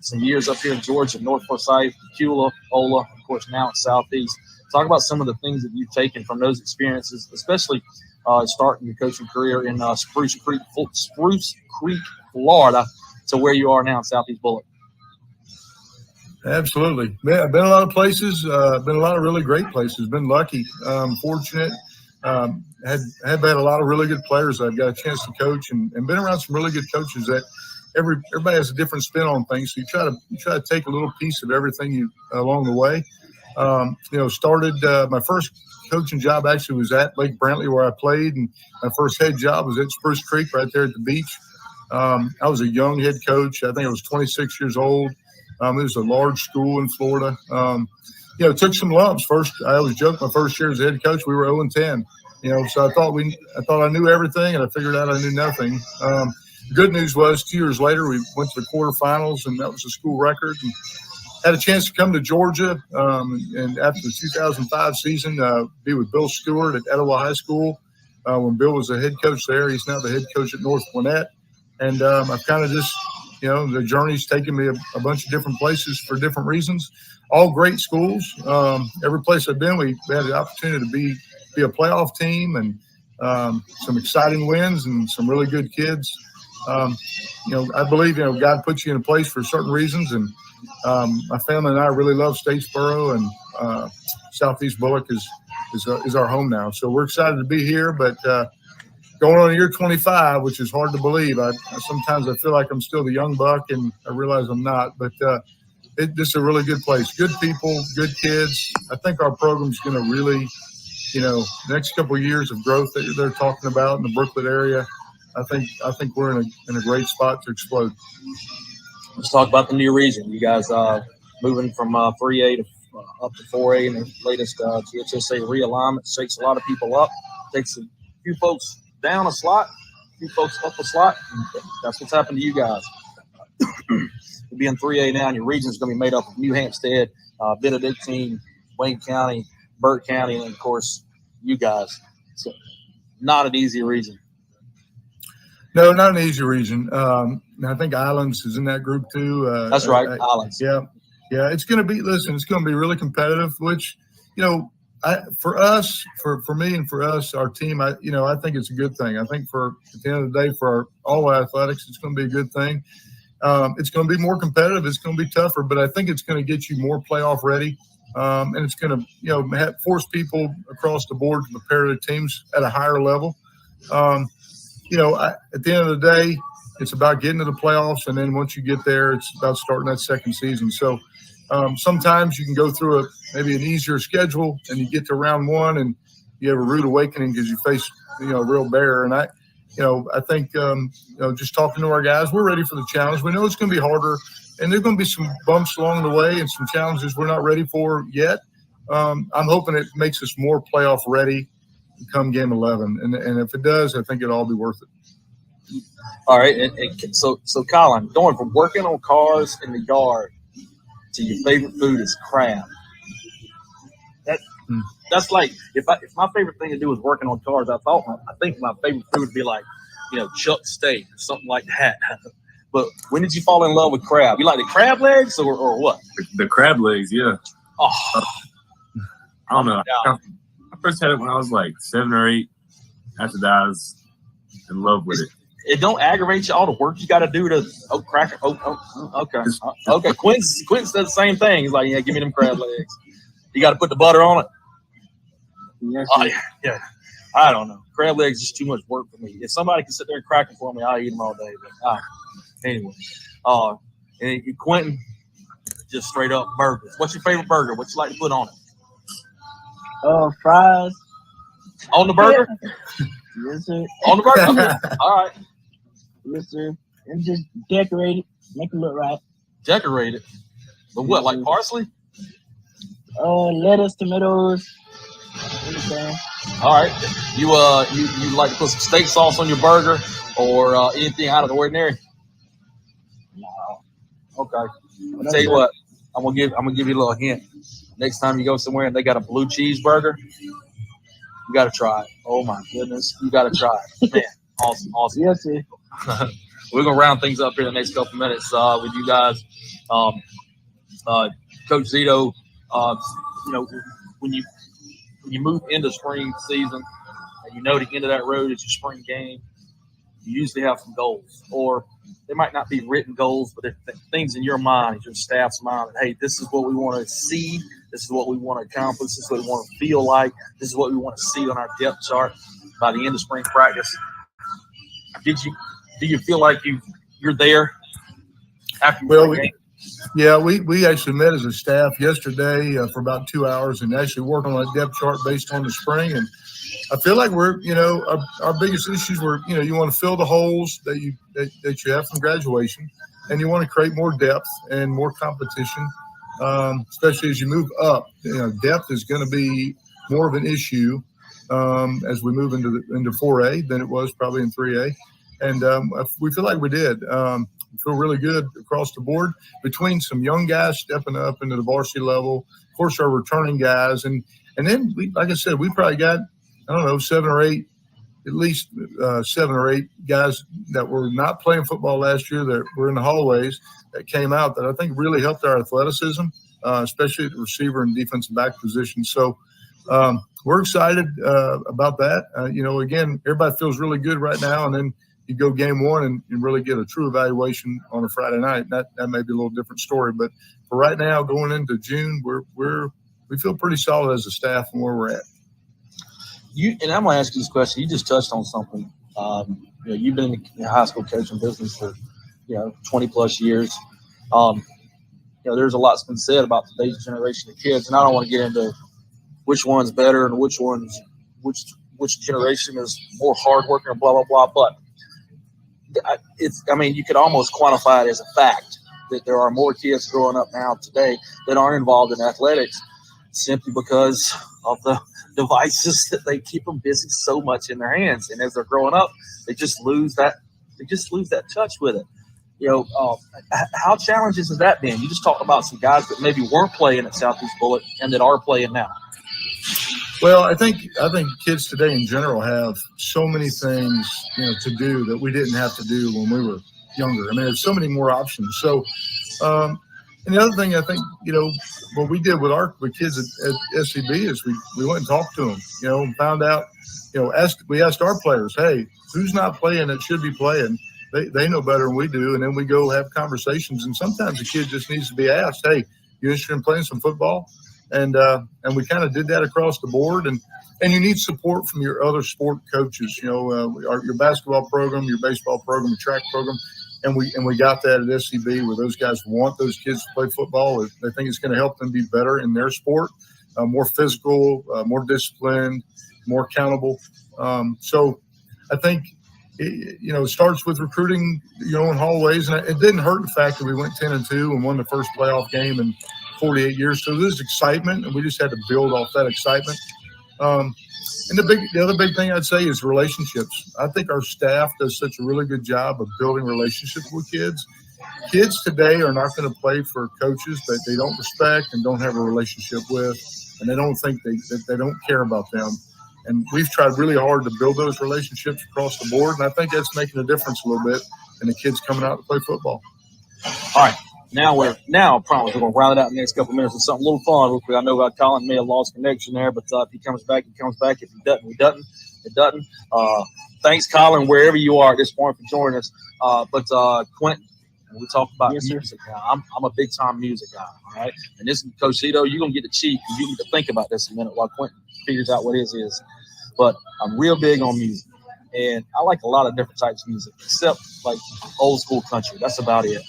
some years up here in Georgia, North Forsyth, Pacula, Ola, of course, now in Southeast. Talk about some of the things that you've taken from those experiences, especially starting your coaching career in Spruce Creek, Florida, to where you are now in Southeast Bullock. Absolutely. I've been a lot of places, been a lot of really great places, been lucky, fortunate, have had a lot of really good players I've got a chance to coach and been around some really good coaches that everybody has a different spin on things. So you try to take a little piece of everything along the way. Started my first coaching job actually was at Lake Brantley where I played, and my first head job was at Spruce Creek right there at the beach. I was a young head coach. I think I was 26 years old. It was a large school in Florida. Took some lumps. I always joke my first year as a head coach, we were 0-10. So I thought I knew everything, and I figured out I knew nothing. Good news was 2 years later we went to the quarterfinals, and that was a school record. And had a chance to come to Georgia, and after the 2005 season, be with Bill Stewart at Etowah High School. When Bill was the head coach there, he's now the head coach at North Gwinnett. And I've kind of just the journey's taken me a bunch of different places for different reasons. All great schools. Every place I've been, we had the opportunity to be a playoff team, and some exciting wins and some really good kids. I believe God puts you in a place for certain reasons, and my family and I really love Statesboro, and Southeast Bullock is our home now. So we're excited to be here, but going on year 25, which is hard to believe. Sometimes I feel like I'm still the young buck, and I realize I'm not. But it's just a really good place. Good people, good kids. I think our program's going to really, the next couple of years of growth that they're talking about in the Brooklet area, I think we're in a great spot to explode. Let's talk about the new region. You guys moving from 3A to up to 4A in the latest GHSA realignment. Shakes a lot of people up. Takes a few folks down a slot, a few folks up a slot. That's what's happened to you guys. You'll be in 3A now, and your region is going to be made up of New Hampstead, Benedictine, Wayne County, Burt County, and, of course, you guys. So not an easy region. No, not an easy region. I think Islands is in that group too. That's right, Islands. Yeah. It's going to be. Listen, it's going to be really competitive. Which, for us, for me, and for us, our team, I think it's a good thing. I think at the end of the day, for all athletics, it's going to be a good thing. It's going to be more competitive. It's going to be tougher, but I think it's going to get you more playoff ready, and it's going to force people across the board to prepare their teams at a higher level. At the end of the day, it's about getting to the playoffs, and then once you get there, it's about starting that second season. So sometimes you can go through maybe an easier schedule, and you get to round one, and you have a rude awakening because you face a real bear. And I think just talking to our guys, we're ready for the challenge. We know it's going to be harder, and there's going to be some bumps along the way and some challenges we're not ready for yet. I'm hoping it makes us more playoff ready come game 11, and if it does, I think it'll all be worth it. All right, and so Colin, going from working on cars in the yard to your favorite food is crab. That's like if my favorite thing to do is working on cars, I think my favorite food would be like chuck steak or something like that. But when did you fall in love with crab? You like the crab legs or what? The crab legs, yeah. Oh, I don't know. I first had it when I was like 7 or 8. After that, I was in love with it. It don't aggravate you all the work you got to do to crack it. Okay. Quince does the same thing. He's like, yeah, give me them crab legs. You got to put the butter on it. Yes, yeah. I don't know. Crab legs is too much work for me. If somebody can sit there and crack them for me, I'll eat them all day. But anyway, and Quentin, just straight up burgers. What's your favorite burger? What you like to put on it? Fries. On the burger? Yes, sir. On the burger? Okay. All right. Yes, sir. And just decorate it, make it look right. Decorate it? But what, like parsley? Lettuce, tomatoes, anything. All right. You like to put some steak sauce on your burger or anything out of the ordinary? No. Okay. I'll tell you what. I'm gonna give you a little hint. Next time you go somewhere and they got a blue cheeseburger, you got to try it. Oh my goodness, you got to try it, man. Awesome. Yes, sir. We're gonna round things up here in the next couple minutes with you guys. Coach Zito, when you move into spring season and you know the end of that road is your spring game, you usually have some goals, or they might not be written goals, but they're things in your mind, your staff's mind. Hey, this is what we want to see. This is what we want to accomplish. This is what we want to feel like. This is what we want to see on our depth chart by the end of spring practice. Do you feel like you're there after? Yeah, we actually met as a staff yesterday for about 2 hours and actually worked on a depth chart based on the spring. And I feel like we're, our biggest issues were, you want to fill the holes that you have from graduation, and you want to create more depth and more competition, especially as you move up. Depth is going to be more of an issue as we move into 4A than it was probably in 3A. And we feel like we did. We feel really good across the board between some young guys stepping up into the varsity level, of course, our returning guys. And then, like I said, we probably got, 7 or 8, at least 7 or 8 guys that were not playing football last year that were in the hallways that came out that I think really helped our athleticism, especially at the receiver and defensive back position. So we're excited about that. Again, everybody feels really good right now, and then you go game one and really get a true evaluation on a Friday night. That may be a little different story, but for right now, going into June, we feel pretty solid as a staff and where we're at. And I'm going to ask you this question. You just touched on something. You've been in the high school coaching business for 20 plus years. There's a lot's been said about today's generation of kids, and I don't want to get into which one's better and which generation is more hardworking or blah blah blah. But you could almost quantify it as a fact that there are more kids growing up now today that aren't involved in athletics simply because of the devices that they keep them busy so much in their hands. And as they're growing up, they just lose that touch with it. How challenging has that been? You just talked about some guys that maybe weren't playing at Southeast Bullet and that are playing now. Well, I think kids today in general have so many things, to do that we didn't have to do when we were younger. There's so many more options. So, and the other thing I think, what we did with with kids at SCB is we went and talked to them, and found out, we asked our players, hey, who's not playing that should be playing? They know better than we do. And then we go have conversations. And sometimes the kid just needs to be asked, hey, you interested in playing some football? And we kind of did that across the board. And you need support from your other sport coaches, your basketball program, your baseball program, your track program. And we got that at SCB, where those guys want those kids to play football. They think it's going to help them be better in their sport, more physical, more disciplined, more accountable. So I think, it starts with recruiting, in hallways. And it didn't hurt the fact that we went 10-2 and won the first playoff game in 48 years. So there's excitement, and we just had to build off that excitement. And the other big thing I'd say is relationships. I think our staff does such a really good job of building relationships with kids. Kids today are not going to play for coaches that they don't respect and don't have a relationship with, and they don't think they don't care about them. And we've tried really hard to build those relationships across the board, and I think that's making a difference a little bit in the kids coming out to play football. All right. Now I promise we're going to round it out in the next couple of minutes with something a little fun. Real quick. I know Colin may have lost connection there, but if he comes back, he comes back. If he doesn't, he doesn't. It doesn't. Thanks, Colin, wherever you are at this point, for joining us. But Quentin, we talk about music now. I'm a big-time music guy, all right? And this, Coach Cito, you're going to get the cheat, and you need to think about this a minute while Quentin figures out what his is. But I'm real big on music, and I like a lot of different types of music, except like old school country. That's about it.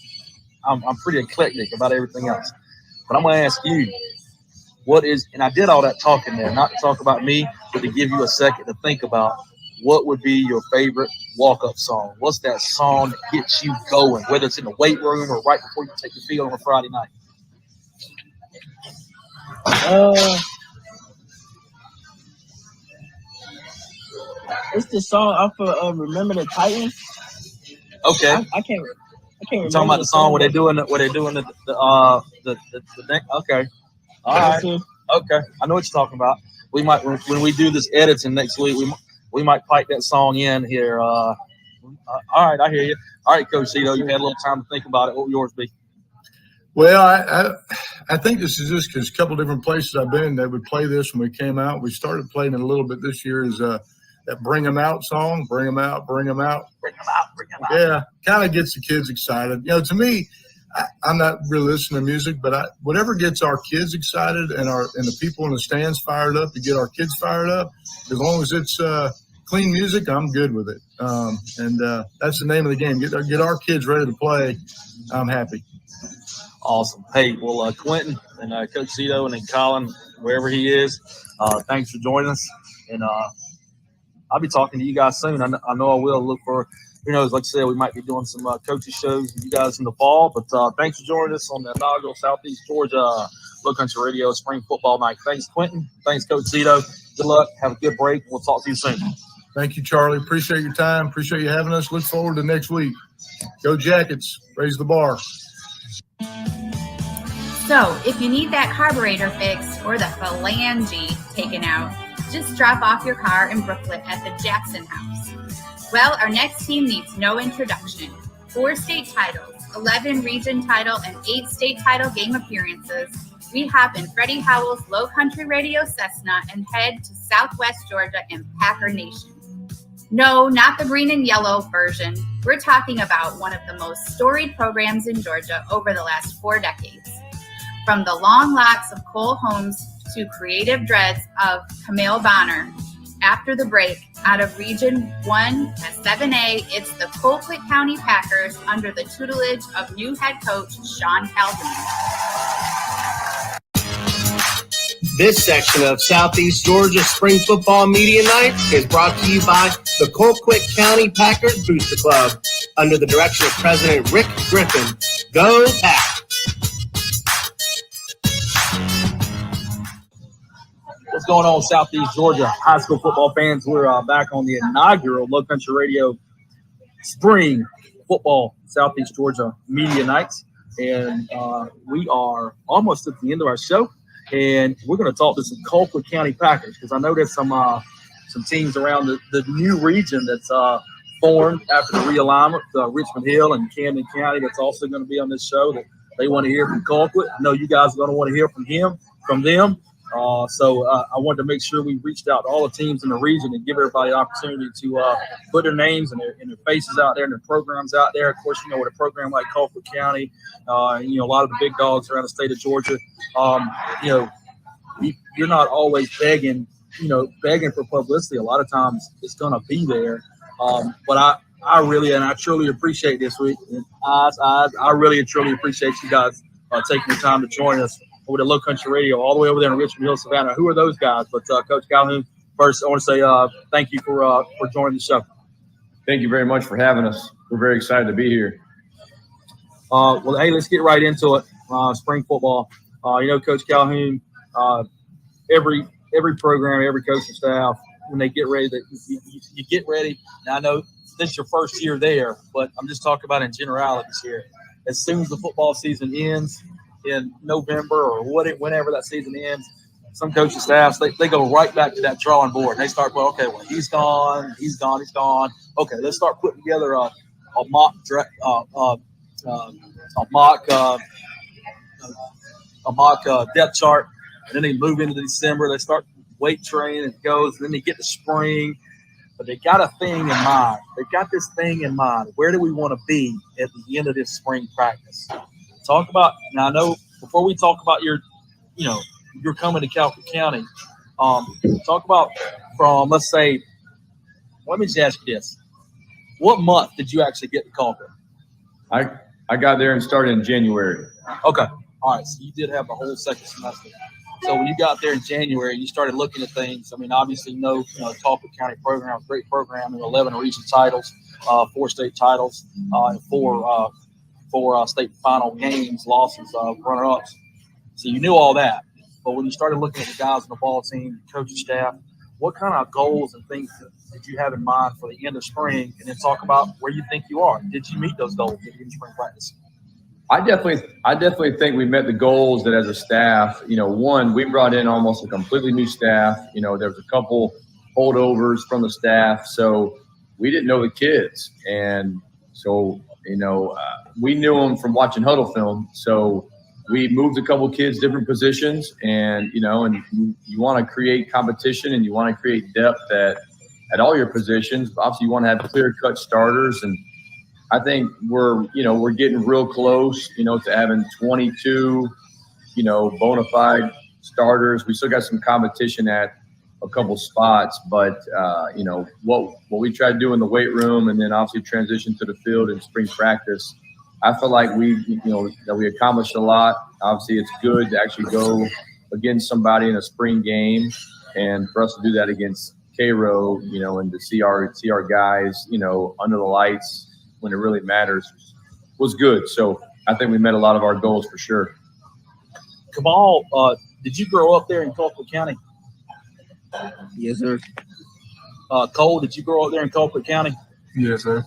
I'm pretty eclectic about everything else. But I'm going to ask you, and I did all that talking there, not to talk about me, but to give you a second to think about what would be your favorite walk-up song. What's that song that gets you going, whether it's in the weight room or right before you take the field on a Friday night? It's the song off of Remember the Titans. Okay. I can't remember. Talking about the song where they're doing the thing. Okay. All right. Okay. I know what you're talking about. We might, when we do this editing next week, we might pipe that song in here. All right, I hear you. All right, Coach Cito, you had a little time to think about it. What would yours be? Well, I think this is just because a couple different places I've been that would play this when we came out. We started playing it a little bit this year. Is that "Bring 'Em Out" song? Bring 'em out, bring 'em out. Bring 'em out, bring 'em out. Yeah, kind of gets the kids excited. To me, I'm not really listening to music, but whatever gets our kids excited and the people in the stands fired up to get our kids fired up, as long as it's clean music, I'm good with it. And that's the name of the game. Get our kids ready to play. I'm happy. Awesome. Hey, well, Quentin and Coach Cito and then Colin, wherever he is, thanks for joining us. And I'll be talking to you guys soon. I know I will. Look for, who knows, like I said, we might be doing some coaches shows with you guys in the fall. But thanks for joining us on the inaugural Southeast Georgia Low Country Radio Spring Football Night. Thanks, Quentin. Thanks, Coach Cito. Good luck. Have a good break. We'll talk to you soon. Thank you, Charlie. Appreciate your time. Appreciate you having us. Look forward to next week. Go Jackets. Raise the bar. So, if you need that carburetor fixed or the phalange taken out, just drop off your car in Brooklet at the Jackson House. Well, our next team needs no introduction. 4 state titles, 11 region title, and 8 state title game appearances. We hop in Freddie Howell's Low Country Radio Cessna and head to Southwest Georgia and Packer Nation. No, not the green and yellow version. We're talking about one of the most storied programs in Georgia over the last 4 decades. From the long locks of Cole Holmes to creative dreads of Camille Bonner. After the break, out of Region 1 at 7A, it's the Colquitt County Packers under the tutelage of new head coach Sean Calhoun. This section of Southeast Georgia Spring Football Media Night is brought to you by the Colquitt County Packers Booster Club under the direction of President Rick Griffin. Go Pack! What's going on, Southeast Georgia high school football fans? We're back on the inaugural Low Country Radio Spring Football Southeast Georgia Media Nights. And we are almost at the end of our show. And we're going to talk to some Colquitt County Packers because I know there's some teams around the new region that's formed after the realignment, Richmond Hill and Camden County, that's also going to be on this show that they want to hear from Colquitt. I know you guys are going to want to hear from them. So I wanted to make sure we reached out to all the teams in the region and give everybody an opportunity to put their names and their faces out there and their programs out there. Of course, with a program like Colquitt County, a lot of the big dogs around the state of Georgia, you're not always begging for publicity. A lot of times it's going to be there. But I really and I truly appreciate this week. I really and truly appreciate you guys taking the time to join us over the Low Country Radio all the way over there in Richmond Hill, Savannah. Who are those guys? But Coach Calhoun, first I want to say thank you for joining the show. Thank you very much for having us. We're very excited to be here. Well, hey, let's get right into it. Spring football. Coach Calhoun, every program, every coaching staff, when they get ready, you get ready. Now, I know this is your first year there, but I'm just talking about in generalities here. As soon as the football season ends in November or whenever that season ends, some coaching staffs, they go right back to that drawing board. They start, he's gone. Okay, let's start putting together a mock depth chart, and then they move into December. They start weight training, and goes, and then they get to spring. But they got a thing in mind. They got this thing in mind. Where do we want to be at the end of this spring practice? Talk about now. I know before we talk about you're coming to Calhoun County. Talk about from let's say. Let me just ask you this: what month did you actually get to Calhoun? I got there and started in January. Okay. All right. So you did have the whole second semester. So when you got there in January, you started looking at things. I mean, obviously, Colquitt County program, great program, 11 region titles, 4 state titles, and four state final games, losses, runner-ups. So you knew all that. But when you started looking at the guys on the ball team, the coaching staff, what kind of goals and things did you have in mind for the end of spring? And then talk about where you think you are. Did you meet those goals in spring practice? I definitely think we met the goals that as a staff, one, we brought in almost a completely new staff. There was a couple holdovers from the staff. So we didn't know the kids. And so, we knew them from watching huddle film. So we moved a couple kids, different positions, and, and you want to create competition and you want to create depth at all your positions. Obviously, you want to have clear-cut starters, and I think we're getting real close, to having 22, bona fide starters. We still got some competition at a couple spots, but, what we try to do in the weight room and then obviously transition to the field in spring practice, I feel like that we accomplished a lot. Obviously, it's good to actually go against somebody in a spring game, and for us to do that against Cairo, and to see our guys, under the lights when it really matters was good. So I think we met a lot of our goals for sure. Kamal, did you grow up there in Colquitt County? Yes, sir. Cole, did you grow up there in Colquitt County? Yes, sir.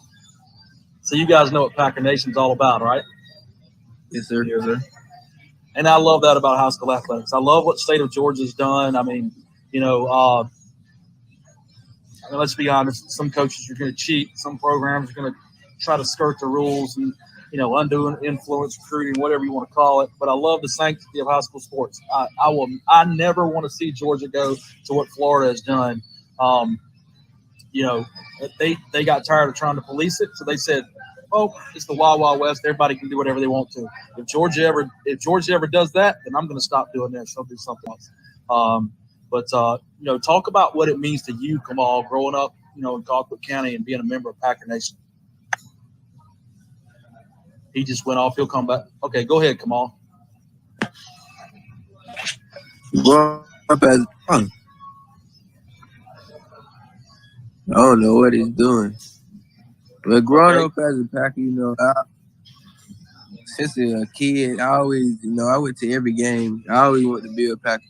So you guys know what Packer Nation's all about, right? Yes, sir. Yes, sir. And I love that about high school athletics. I love what the state of Georgia's done. I mean, let's be honest, some coaches are going to cheat. Some programs are going to try to skirt the rules and, undo influence, recruiting, whatever you want to call it. But I love the sanctity of high school sports. I never want to see Georgia go to what Florida has done. They got tired of trying to police it, so they said, "Oh, it's the Wild Wild West. Everybody can do whatever they want to." If Georgia ever does that, then I'm going to stop doing this. I'll do something else. Talk about what it means to you, Kamal, growing up, in Colquitt County and being a member of Packer Nation. He just went off. He'll come back. Okay, go ahead, Kamal. Growing up as I don't know what he's doing. But growing up as a Packer, since a kid, I always, I went to every game. I always wanted to be a Packer,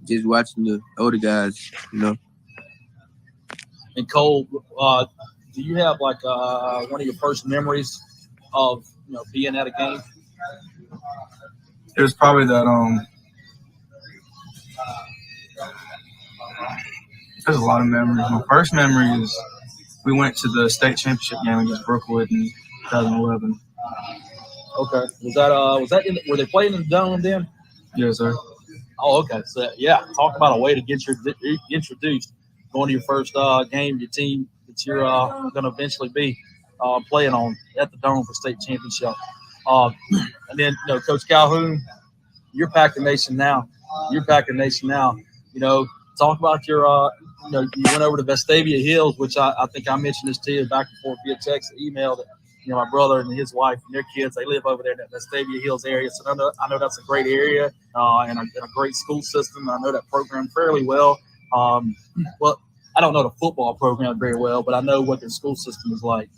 just watching the older guys, And Cole, do you have one of your first memories of being at a game? It was probably that there's a lot of memories. My first memory is we went to the state championship game against Brookwood in 2011. Okay. Were they playing in the Dome then? Yes, sir. Oh, okay. So yeah, talk about a way to get introduced, going to your first game, your team that you're going to eventually be playing on at the Dome for state championship. And then, Coach Calhoun, you're Packer Nation now. you're Packer Nation now. Talk about your, you went over to Vestavia Hills, which I think I mentioned this to you back and forth via text, email. That my brother and his wife and their kids, they live over there in that Vestavia Hills area. So I know that's a great area and a great school system. I know that program fairly well. Well, I don't know the football program very well, but I know what their school system is like.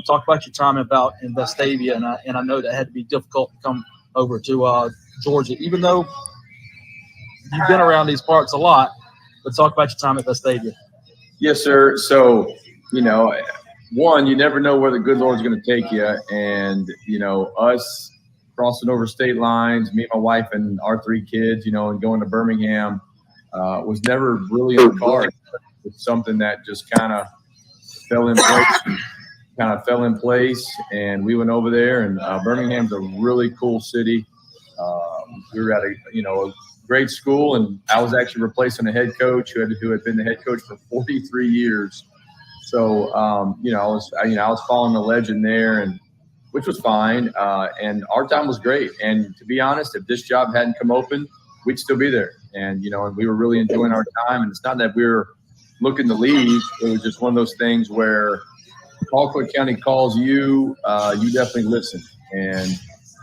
Talk about your time in Vestavia, and I know that had to be difficult to come over to Georgia, even though you've been around these parts a lot. But talk about your time at Vestavia. Yes, sir. So, one, you never know where the good Lord's going to take you. And, us crossing over state lines, me and my wife and our 3 kids, and going to Birmingham was never really in the cards. It's something that just kind of fell in place. And we went over there, and Birmingham's a really cool city. We were at a great school, and I was actually replacing a head coach who had been the head coach for 43 years. So, I was following the legend there, and which was fine. And our time was great. And to be honest, if this job hadn't come open, we'd still be there. And, and we were really enjoying our time. And it's not that we were looking to leave. It was just one of those things where Colquitt County calls you, you definitely listen. And,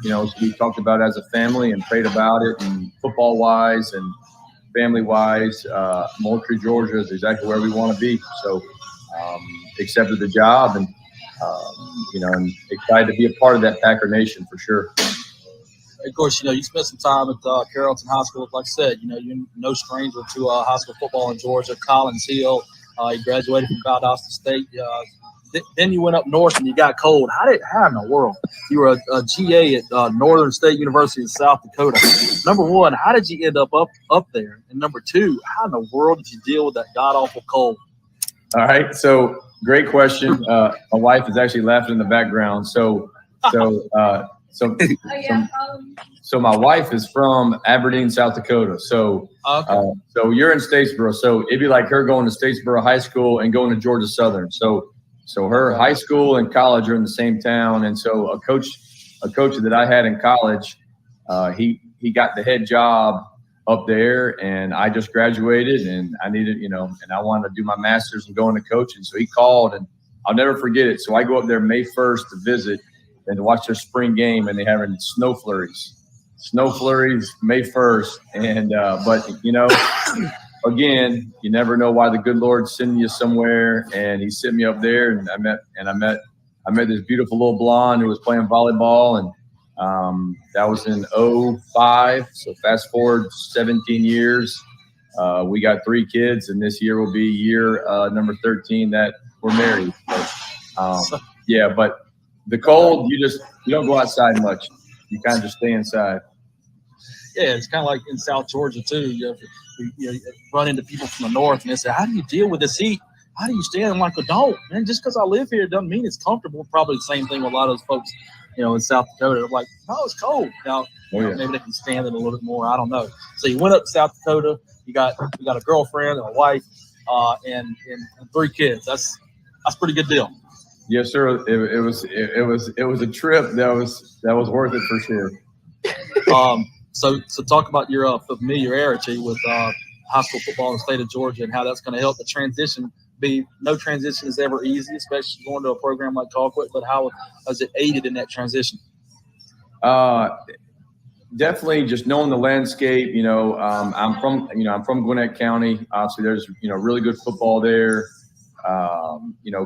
so we talked about it as a family and prayed about it, and football-wise and family-wise, Moultrie, Georgia is exactly where we want to be. So accepted the job, and, I'm excited to be a part of that Packer Nation for sure. Of course, you spent some time at Carrollton High School. Like I said, you're no stranger to high school football in Georgia. Collins Hill, you graduated from Valdosta State. Then you went up north and you got cold. How in the world? You were a GA at Northern State University in South Dakota. Number one, how did you end up there? And number two, how in the world did you deal with that god-awful cold? All right. So great question. My wife is actually laughing in the background. So my wife is from Aberdeen, South Dakota. So you're in Statesboro. So it'd be like her going to Statesboro High School and going to Georgia Southern. So her high school and college are in the same town. And so a coach that I had in college, he got the head job up there, and I just graduated, and I needed, and I wanted to do my master's and go into coaching. So he called, and I'll never forget it. So I go up there May 1st to visit and to watch their spring game, and they having snow flurries May 1st. And, but, again, you never know why the good Lord's sending you somewhere. And he sent me up there, and I met this beautiful little blonde who was playing volleyball, and that was in 2005. So fast forward 17 years. We got 3 kids, and this year will be year number 13 that we're married. So, but the cold, you don't go outside much. You kind of just stay inside. Yeah, it's kind of like in South Georgia too. You run into people from the north, and they say, "How do you deal with this heat? How do you stand?" I'm like, "Well, don't, man. Just because I live here doesn't mean it's comfortable." Probably the same thing with a lot of those folks, in South Dakota. They're like, "No, it's cold." Now, maybe they can stand it a little bit more. I don't know. So you went up to South Dakota. You got a girlfriend and a wife, and 3 kids. That's a pretty good deal. Yes, sir. It was a trip that was worth it for sure. So talk about your familiarity with high school football in the state of Georgia and how that's going to help the transition. No transition is ever easy, especially going to a program like Colquitt. But how has it aided in that transition? Definitely, just knowing the landscape. I'm from Gwinnett County. Obviously, there's really good football there.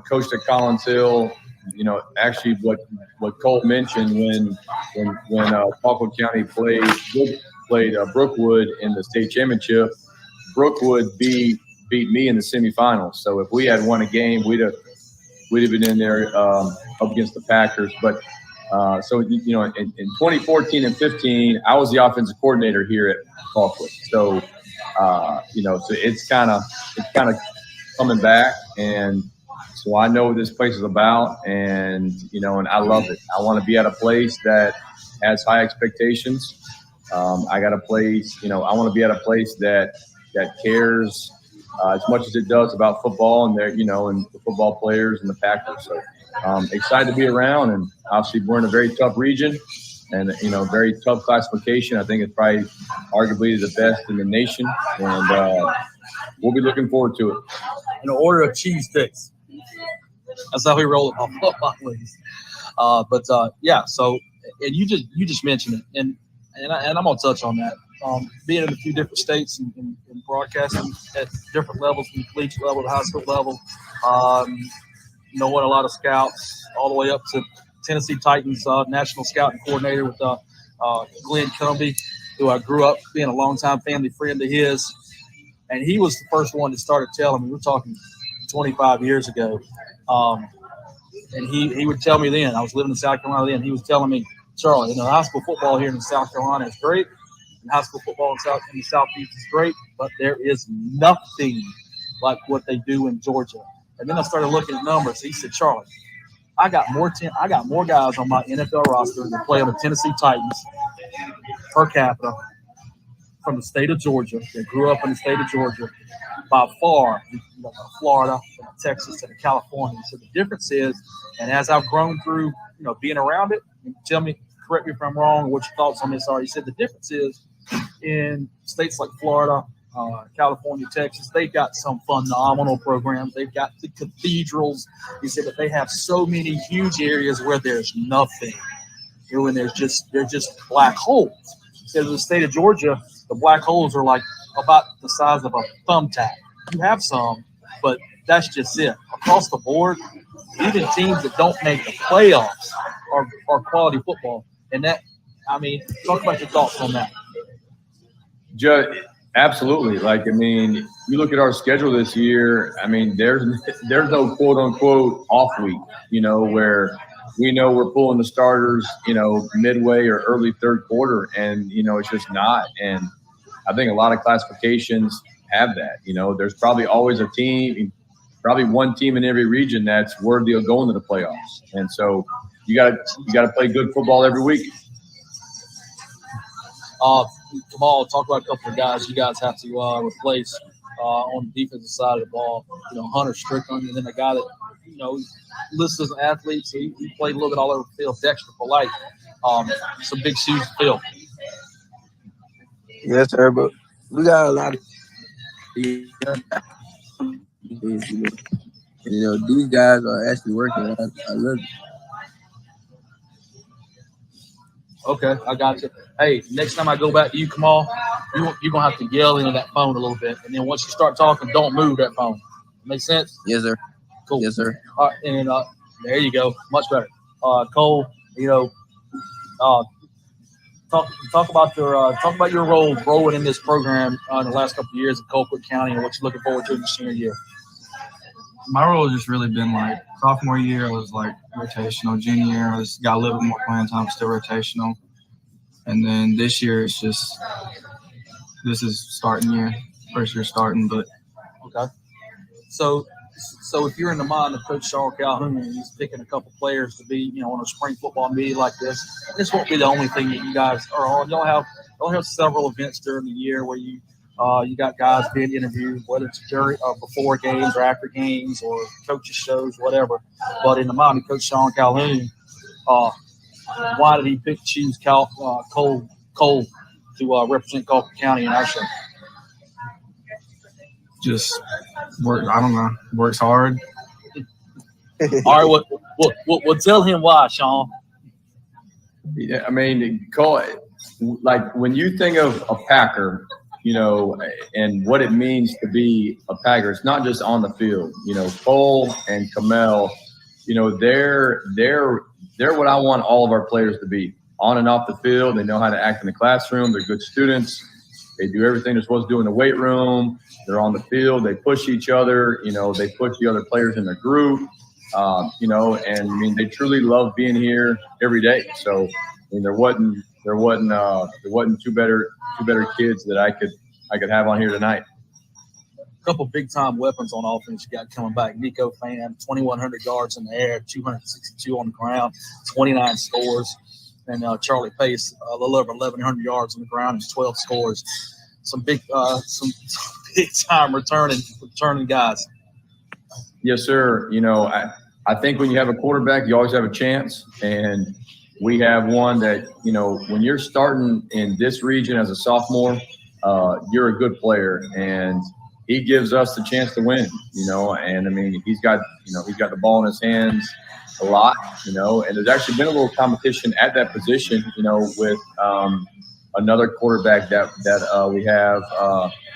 Coached at Collins Hill. Actually, what Cole mentioned when Colquitt County played Brookwood in the state championship, Brookwood beat me in the semifinals. So if we had won a game, we'd have been in there up against the Packers. But in 2014 and 15, I was the offensive coordinator here at Colquitt. So so it's kind of coming back, and so I know what this place is about, and and I love it. I want to be at a place that has high expectations. I want to be at a place that cares as much as it does about football and and the football players and the Packers. So excited to be around, and obviously we're in a very tough region. and very tough classification. I think it's probably arguably the best in the nation, and we'll be looking forward to it. In order of cheese sticks. That's how we roll it on football leagues. Yeah. So, and you just mentioned it, and I'm gonna touch on that. Being in a few different states and broadcasting at different levels, from the collegiate level to high school level, knowing a lot of scouts all the way up to Tennessee Titans national scouting coordinator with Glenn Cumby, who I grew up being a longtime family friend of his, and he was the first one that started telling me. We're talking 25 years ago, and he would tell me then. I was living in South Carolina then. He was telling me, Charlie, high school football here in South Carolina is great. High school football in the Southeast is great, but there is nothing like what they do in Georgia. And then I started looking at numbers. He said, Charlie, I got more guys on my NFL roster that play on the Tennessee Titans per capita from the state of Georgia that grew up in the state of Georgia by far, Florida, Texas, and California. So the difference is, and as I've grown through, being around it, correct me if I'm wrong, or what your thoughts on this are. You said the difference is in states like Florida, California, Texas, they've got some phenomenal programs. They've got the cathedrals. He said that they have so many huge areas where there's nothing. And they're just black holes. He said in the state of Georgia, the black holes are like about the size of a thumbtack. You have some, but that's just it. Across the board, even teams that don't make the playoffs are quality football. And that, talk about your thoughts on that. Absolutely. You look at our schedule this year. There's no quote unquote off week, where we know we're pulling the starters, midway or early third quarter, and it's just not. And I think a lot of classifications have that. There's probably always a team, probably one team in every region that's worthy of going to the playoffs. And so you got to play good football every week. Kamal, talk about a couple of guys you guys have to replace on the defensive side of the ball. Hunter Strickland, and then a guy that listed as an athlete, so he played a little bit all over the field. Dexter Polite, some big shoes to fill. Yes, sir. But we got a lot of these guys are actually working. I love it. Okay, I got you. Hey, next time I go back to you, Kamal, you're going to have to yell into that phone a little bit. And then once you start talking, don't move that phone. Make sense? Yes, sir. Cool. Yes, sir. All right, and there you go. Much better. Cole, talk about your role growing in this program in the last couple of years in Colquitt County and what you're looking forward to in the senior year. My role has just really been sophomore year, I was rotational. Junior year, I got a little bit more playing time, still rotational. And then this year, this is starting year, first year starting. But okay. So if you're in the mind of Coach Sean Calhoun and he's picking a couple players to be, on a spring football meeting like this won't be the only thing that you guys are on. You'll have several events during the year where you got guys being interviewed, whether it's before games or after games or coaches shows, whatever. But in the mind of Coach Sean Calhoun, why did he choose Cole to represent Colquitt County in our show? Just work. I don't know. Works hard. All right. Well, tell him why, Sean. Yeah, Cole. When you think of a Packer, and what it means to be a Packer, it's not just on the field. Cole and Kamel, they're what I want all of our players to be. On and off the field, they know how to act in the classroom. They're good students. They do everything they're supposed to do in the weight room. They're on the field. They push each other. They push the other players in the group. And they truly love being here every day. So there wasn't two better kids that I could have on here tonight. A couple big time weapons on offense you got coming back. Nico Pham, 2,100 yards in the air, 262 on the ground, 29 scores. And Charlie Pace, a little over 1,100 yards on the ground and 12 scores. Some big time returning guys. Yes, sir. I think when you have a quarterback, you always have a chance. And we have one that, you know, when you're starting in this region as a sophomore, you're a good player, and he gives us the chance to win, you know. And I mean, he's got the ball in his hands a lot, you know, and there's actually been a little competition at that position, you know, with another quarterback that we have,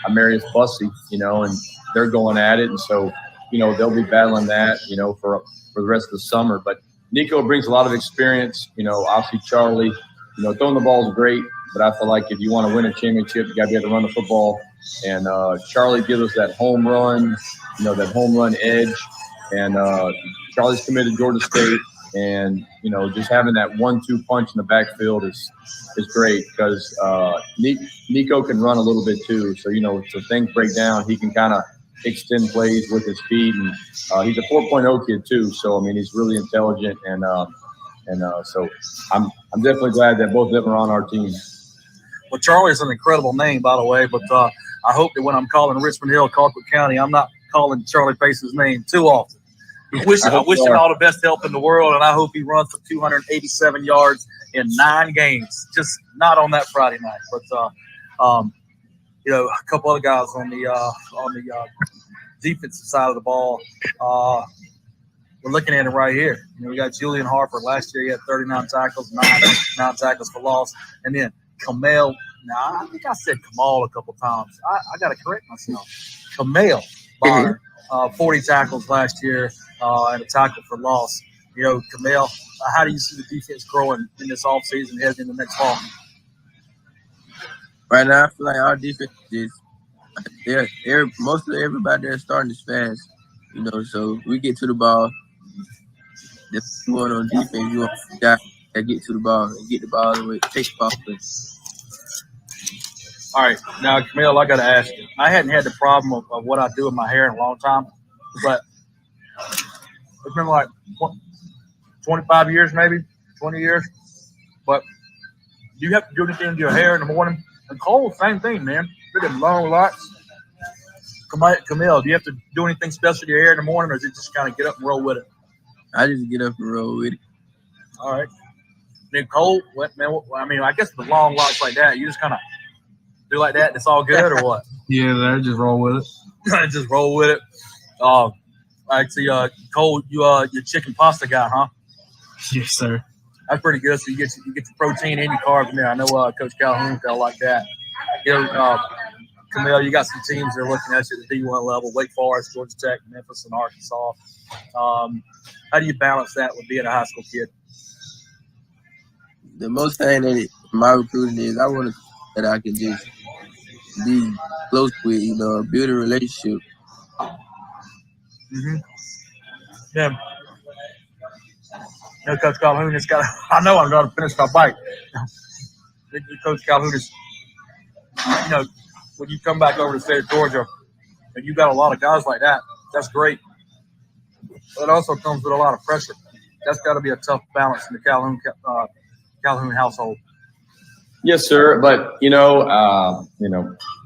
Amarius Bussey, you know, and they're going at it. And so, you know, they'll be battling that, you know, for the rest of the summer. But Nico brings a lot of experience, you know. Obviously Charlie, you know, throwing the ball is great, but I feel like if you want to win a championship, you got to be able to run the football. And Charlie gives us that home run, you know, that home run edge. And Charlie's committed to Georgia State, and, you know, just having that 1-2 punch in the backfield is great, because Nico can run a little bit too. So, you know, so things break down, he can kind of extend plays with his feet, and he's a 4.0 kid too. So I mean, he's really intelligent, and so I'm definitely glad that both of them are on our team. Well, Charlie is an incredible name, by the way, but I hope that when I'm calling Richmond Hill, Colquitt County, I'm not calling Charlie Pace's name too often. I wish him all the best help in the world, and I hope he runs for 287 yards in 9 games. Just not on that Friday night, but you know, a couple other guys on the defensive side of the ball. We're looking at it right here. You know, we got Julian Harper. Last year he had 39 tackles, 9 tackles for loss, and then Kamel. Now I think I said Kamal a couple times. I got to correct myself. Kamel Byron, 40 tackles last year and a tackle for loss. You know, Kamel, how do you see the defense growing in this offseason heading into next fall? Right now, I feel like our defense is most of everybody there starting is fast, you know. So we get to the ball. That's what you want on defense. You want guys that get to the ball and get the ball the way, take the ball. All right, now Camille, I got to ask you. I hadn't had the problem of what I do with my hair in a long time, but it's been like 25 years, maybe 20 years. But do you have to do anything to your hair in the morning? And Cole, same thing, man. Look at long locks. Camille, do you have to do anything special to your hair in the morning, or is it just kind of get up and roll with it? I just get up and roll with it. All right. Then Cole, man, I mean, I guess the long locks like that, you just kind of do like that, and it's all good, or what? Yeah, just roll with it. Just roll with it. I see, Cole, you're chicken pasta guy, huh? Yes, sir. That's pretty good. So you get your protein and your carbs in there. I know Coach Calhoun felt like that. You know, Camille, you got some teams that are looking at you at the D1 level: Wake Forest, Georgia Tech, Memphis, and Arkansas. How do you balance that with being a high school kid? The most thing that my recruiting is, I want to that I can just be close with, you know, build a relationship. Mm-hmm. Yeah. You know, Coach Calhoun has got. I know I'm going to finish my bite. Coach Calhoun is. You know, when you come back over to the state of Georgia, and you got a lot of guys like that, that's great. But it also comes with a lot of pressure. That's got to be a tough balance in the Calhoun household. Yes, sir. But you know,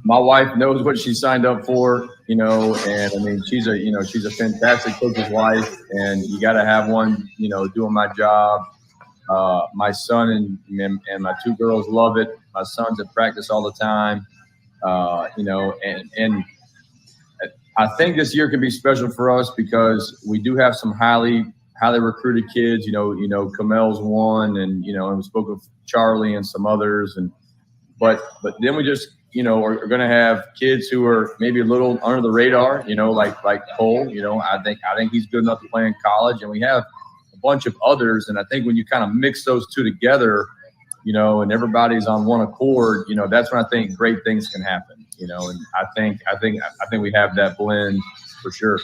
my wife knows what she signed up for. You know, and I mean, she's a fantastic coach's wife, and you got to have one. You know, doing my job. My son and my 2 girls love it. My son's at practice all the time. You know, and I think this year can be special for us because we do have some highly recruited kids. You know, Kamel's one, and we spoke of Charlie and some others, but then we just are going to have kids who are maybe a little under the radar. You know, like Cole. You know, I think he's good enough to play in college, and we have a bunch of others. And I think when you kind of mix those two together, and everybody's on one accord, that's when I think great things can happen. And I think we have that blend for sure.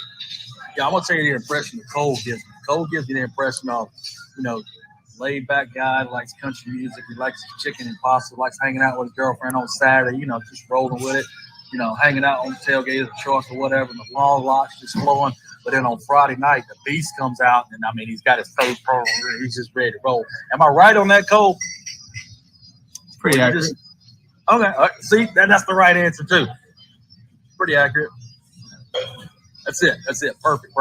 Yeah, I'm gonna tell you the impression that Cole gives me. Cole gives me the impression of, laid back guy, likes country music, he likes chicken and pasta, likes hanging out with his girlfriend on Saturday, just rolling with it, hanging out on the tailgate of the truck or whatever, and the long locks just flowing. But then on Friday night, the beast comes out, and I mean, he's got his toes curled, he's just ready to roll. Am I right on that, Cole? Pretty accurate. Okay, see, that's the right answer too. Pretty accurate. That's it. Perfect.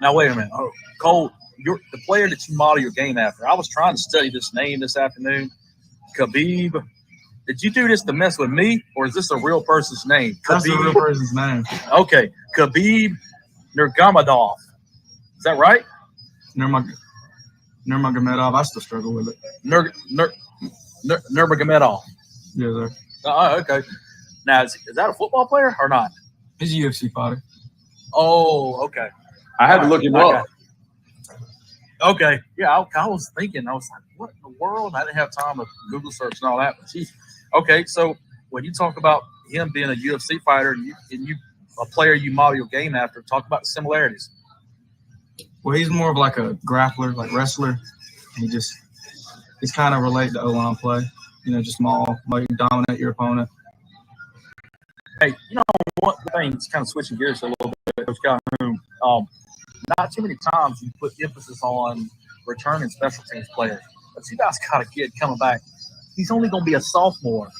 Now wait a minute. Cole, the player that you model your game after. I was trying to study this name this afternoon, Khabib. Did you do this to mess with me, or is this a real person's name? That's the real person's name. Okay, Khabib Nurmagomedov. Is that right? Nurmagomedov. I still struggle with it. Nurmagomedov. Yeah, sir. Okay. Now, is that a football player or not? He's a UFC fighter. Oh, okay. I had to look him up. Okay. Yeah, I was thinking. I was like, what in the world? I didn't have time to Google search and all that. But geez. Okay, so when you talk about him being a UFC fighter and you a player you model your game after, talk about the similarities. Well, he's more of like a grappler, like wrestler. He's kind of relate to O-line play. Just small, like dominate your opponent. Hey, one thing, it's kind of switching gears a little bit, Coach Calhoun. Not too many times you put emphasis on returning special teams players. But you guys got a kid coming back. He's only going to be a sophomore.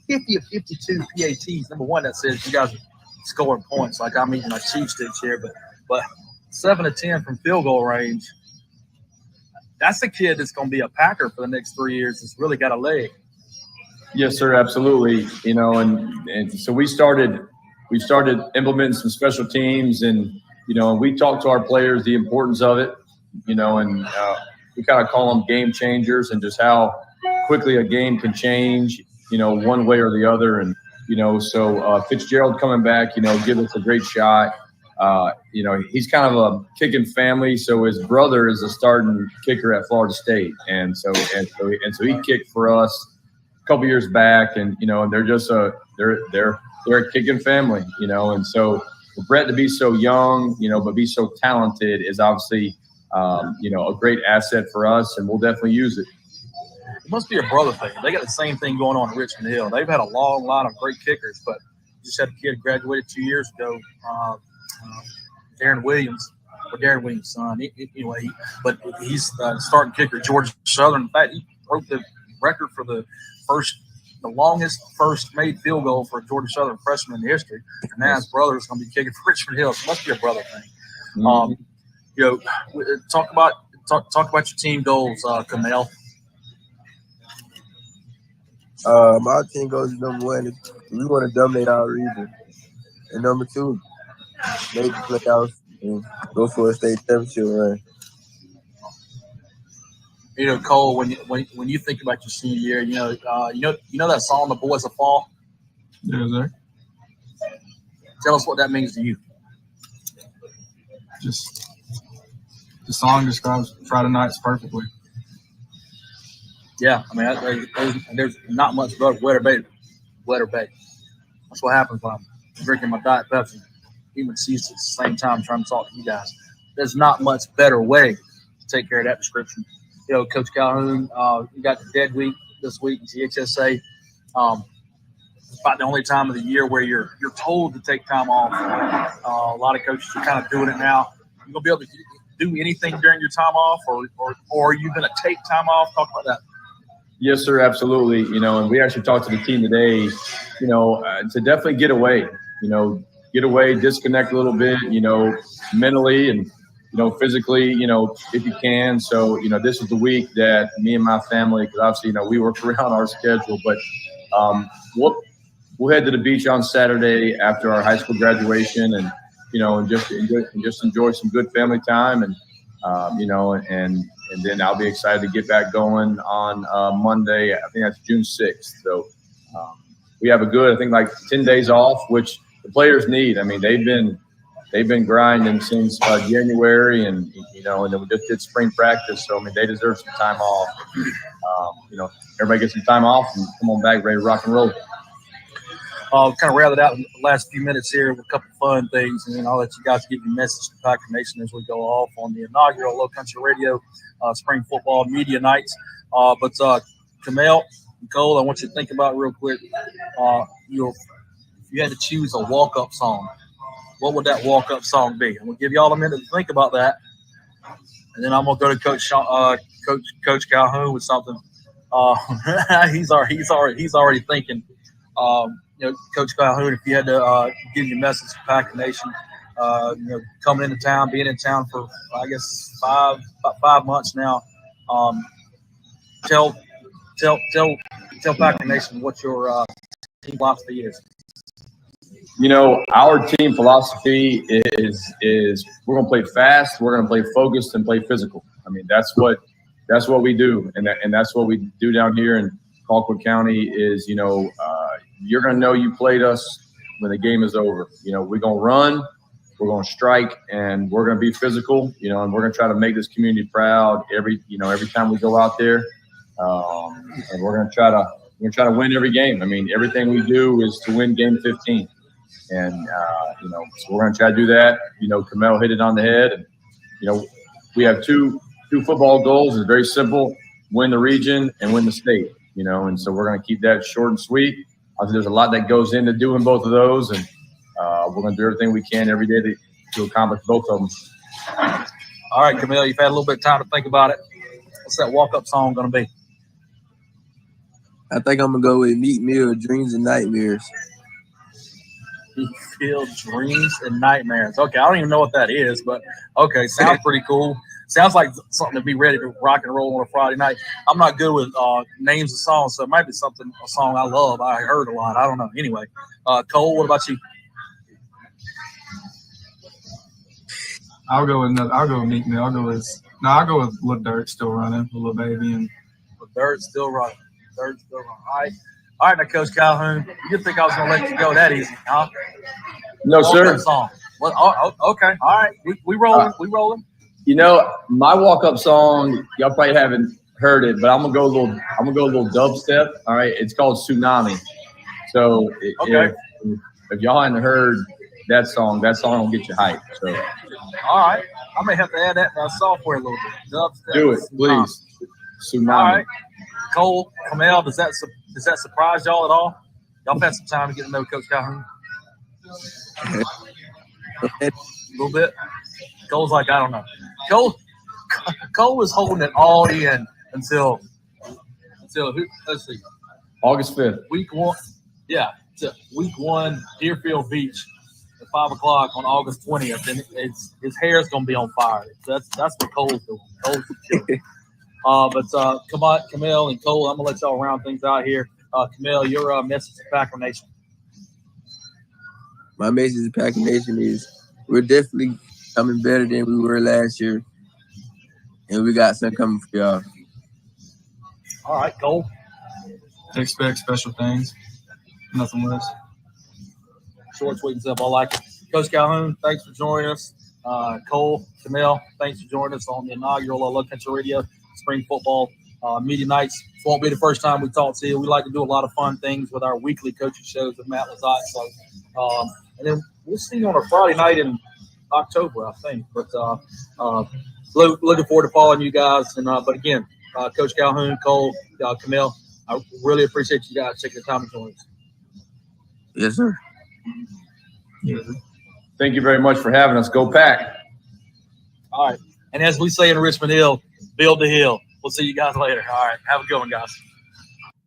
50 of 52 PATs. Number one, that says you guys are scoring points. Like I'm eating my cheese sticks here, but 7 of 10 from field goal range. That's a kid that's going to be a Packer for the next 3 years. That's really got a leg. Yes, sir, absolutely. And so we started implementing some special teams, and we talked to our players the importance of it. And we kind of call them game changers, and just how quickly a game can change, one way or the other. And so Fitzgerald coming back, give us a great shot. He's kind of a kicking family, so his brother is a starting kicker at Florida State, and so he kicked for us a couple years back, and they're just they're a kicking family, and so for Brett to be so young, but be so talented is obviously a great asset for us, and we'll definitely use it. It must be a brother thing. They got the same thing going on in Richmond Hill. They've had a long line of great kickers, but just had a kid graduated 2 years ago, Darren Williams' son. But he's starting kicker at Georgia Southern. In fact, he broke the record for the longest first made field goal for a Georgia Southern freshman in history. And now his brother is going to be kicking for Richmond Hill. So it must be a brother thing. Mm-hmm. Talk about your team goals, Kamel. My team goes number one. We want to dominate our region, and number two, make the playoffs and go for a state championship run. Cole, when you think about your senior year, you know that song, "The Boys of Fall." Yeah, sir. Tell us what that means to you. Just the song describes Friday nights perfectly. Yeah, I mean, there's not much better wetter bait. That's what happens when I'm drinking my Diet Pepsi, even seeds at the same time trying to talk to you guys. There's not much better way to take care of that description. Coach Calhoun, you got the dead week this week in GHSA. It's about the only time of the year where you're told to take time off. A lot of coaches are kind of doing it now. You gonna be able to do anything during your time off, or are you gonna take time off? Talk about that. Yes, sir, absolutely. And we actually talked to the team today, to definitely get away, disconnect a little bit, mentally and, physically, if you can. So, this is the week that me and my family, because obviously, we work around our schedule, but we'll head to the beach on Saturday after our high school graduation, and, and just enjoy some good family time, and, and then I'll be excited to get back going on Monday. I think that's June 6th. So we have I think like 10 days off, which the players need. I mean, they've been grinding since January, and and then we just did spring practice. So I mean, they deserve some time off. Everybody gets some time off and come on back ready to rock and roll. Kind of round it out in the last few minutes here with a couple fun things, and then I'll let you guys give your message to Packer Nation as we go off on the inaugural Low Country Radio Spring Football Media Nights. But Kamel, Nicole, I want you to think about it real quick. If you had to choose a walk-up song, what would that walk-up song be? I'm gonna give y'all a minute to think about that, and then I'm gonna go to Coach Calhoun with something. He's already thinking. Coach Calhoun, if you had to give your message to Packer Nation Coming into town, being in town for I guess about 5 months now. Tell Packer Nation what your team philosophy is. Our team philosophy is we're going to play fast, we're going to play focused, and play physical. I mean, that's what we do, and that's what we do down here in Colquitt County. Is you're going to know you played us when the game is over. We're going to run, we're going to strike, and we're going to be physical. And we're going to try to make this community proud every time we go out there, and we're going to try to win every game. I mean, everything we do is to win game 15. And, so we're going to try to do that. Kamel hit it on the head. And, we have two football goals. It's very simple: win the region and win the state, and so we're going to keep that short and sweet. I think there's a lot that goes into doing both of those. And we're going to do everything we can every day to accomplish both of them. All right, Kamel, you've had a little bit of time to think about it. What's that walk-up song going to be? I think I'm going to go with Meek Mill, Dreams and Nightmares. Field Dreams and Nightmares. Okay, I don't even know what that is, but okay, sounds pretty cool. Sounds like something to be ready to rock and roll on a Friday night. I'm not good with names of songs, so it might be a song I love. I heard a lot. I don't know. Anyway, Cole, what about you? I'll go with Meek Mill. I'll go with Lil Dirt, Still Running, Lil Baby, and Lil Dirt, Still Running. All right, now, Coach Calhoun, you didn't think I was going to let you go that easy, huh? No, sir. Song. Well, okay. All right. We rolling. We rolling. My walk-up song, y'all probably haven't heard it, but I'm gonna go a little dubstep. All right, it's called Tsunami. So if y'all hadn't heard that song will get you hyped. So all right, I may have to add that to our software a little bit. Dubstep. Do it, please. Tsunami. All right, Cole, Kamel, does that surprise y'all at all? Y'all had some time to get to know Coach Calhoun. A little bit. Cole's like, I don't know. Cole was holding it all in until let's see, August 5th. Week 1. Yeah, week 1, Deerfield Beach at 5 o'clock on August 20th, and his hair's gonna be on fire. That's what Cole's doing. Cole's killing. But come on, Kamel and Cole, I'm gonna let y'all round things out here. Kamel, your message to Packer Nation. My message to Packer Nation is we're definitely coming better than we were last year, and we got something coming for y'all. All right, Cole. Expect special things. Nothing less. Short, sweet, and simple. I like it. Coach Calhoun, thanks for joining us. Cole, Kamel, thanks for joining us on the inaugural Low Country Radio Spring Football Media Nights. This won't be the first time we talk to you. We like to do a lot of fun things with our weekly coaching shows with Matt Lazat. So, and then we'll see you on a Friday night in October, I think. But looking forward to following you guys. And but again, Coach Calhoun, Cole, Kamel, I really appreciate you guys taking the time to join us. Yes, sir. Thank you very much for having us. Go Pack. All right. And as we say in Richmond Hill, build the hill. We'll see you guys later. All right. Have a good one, guys.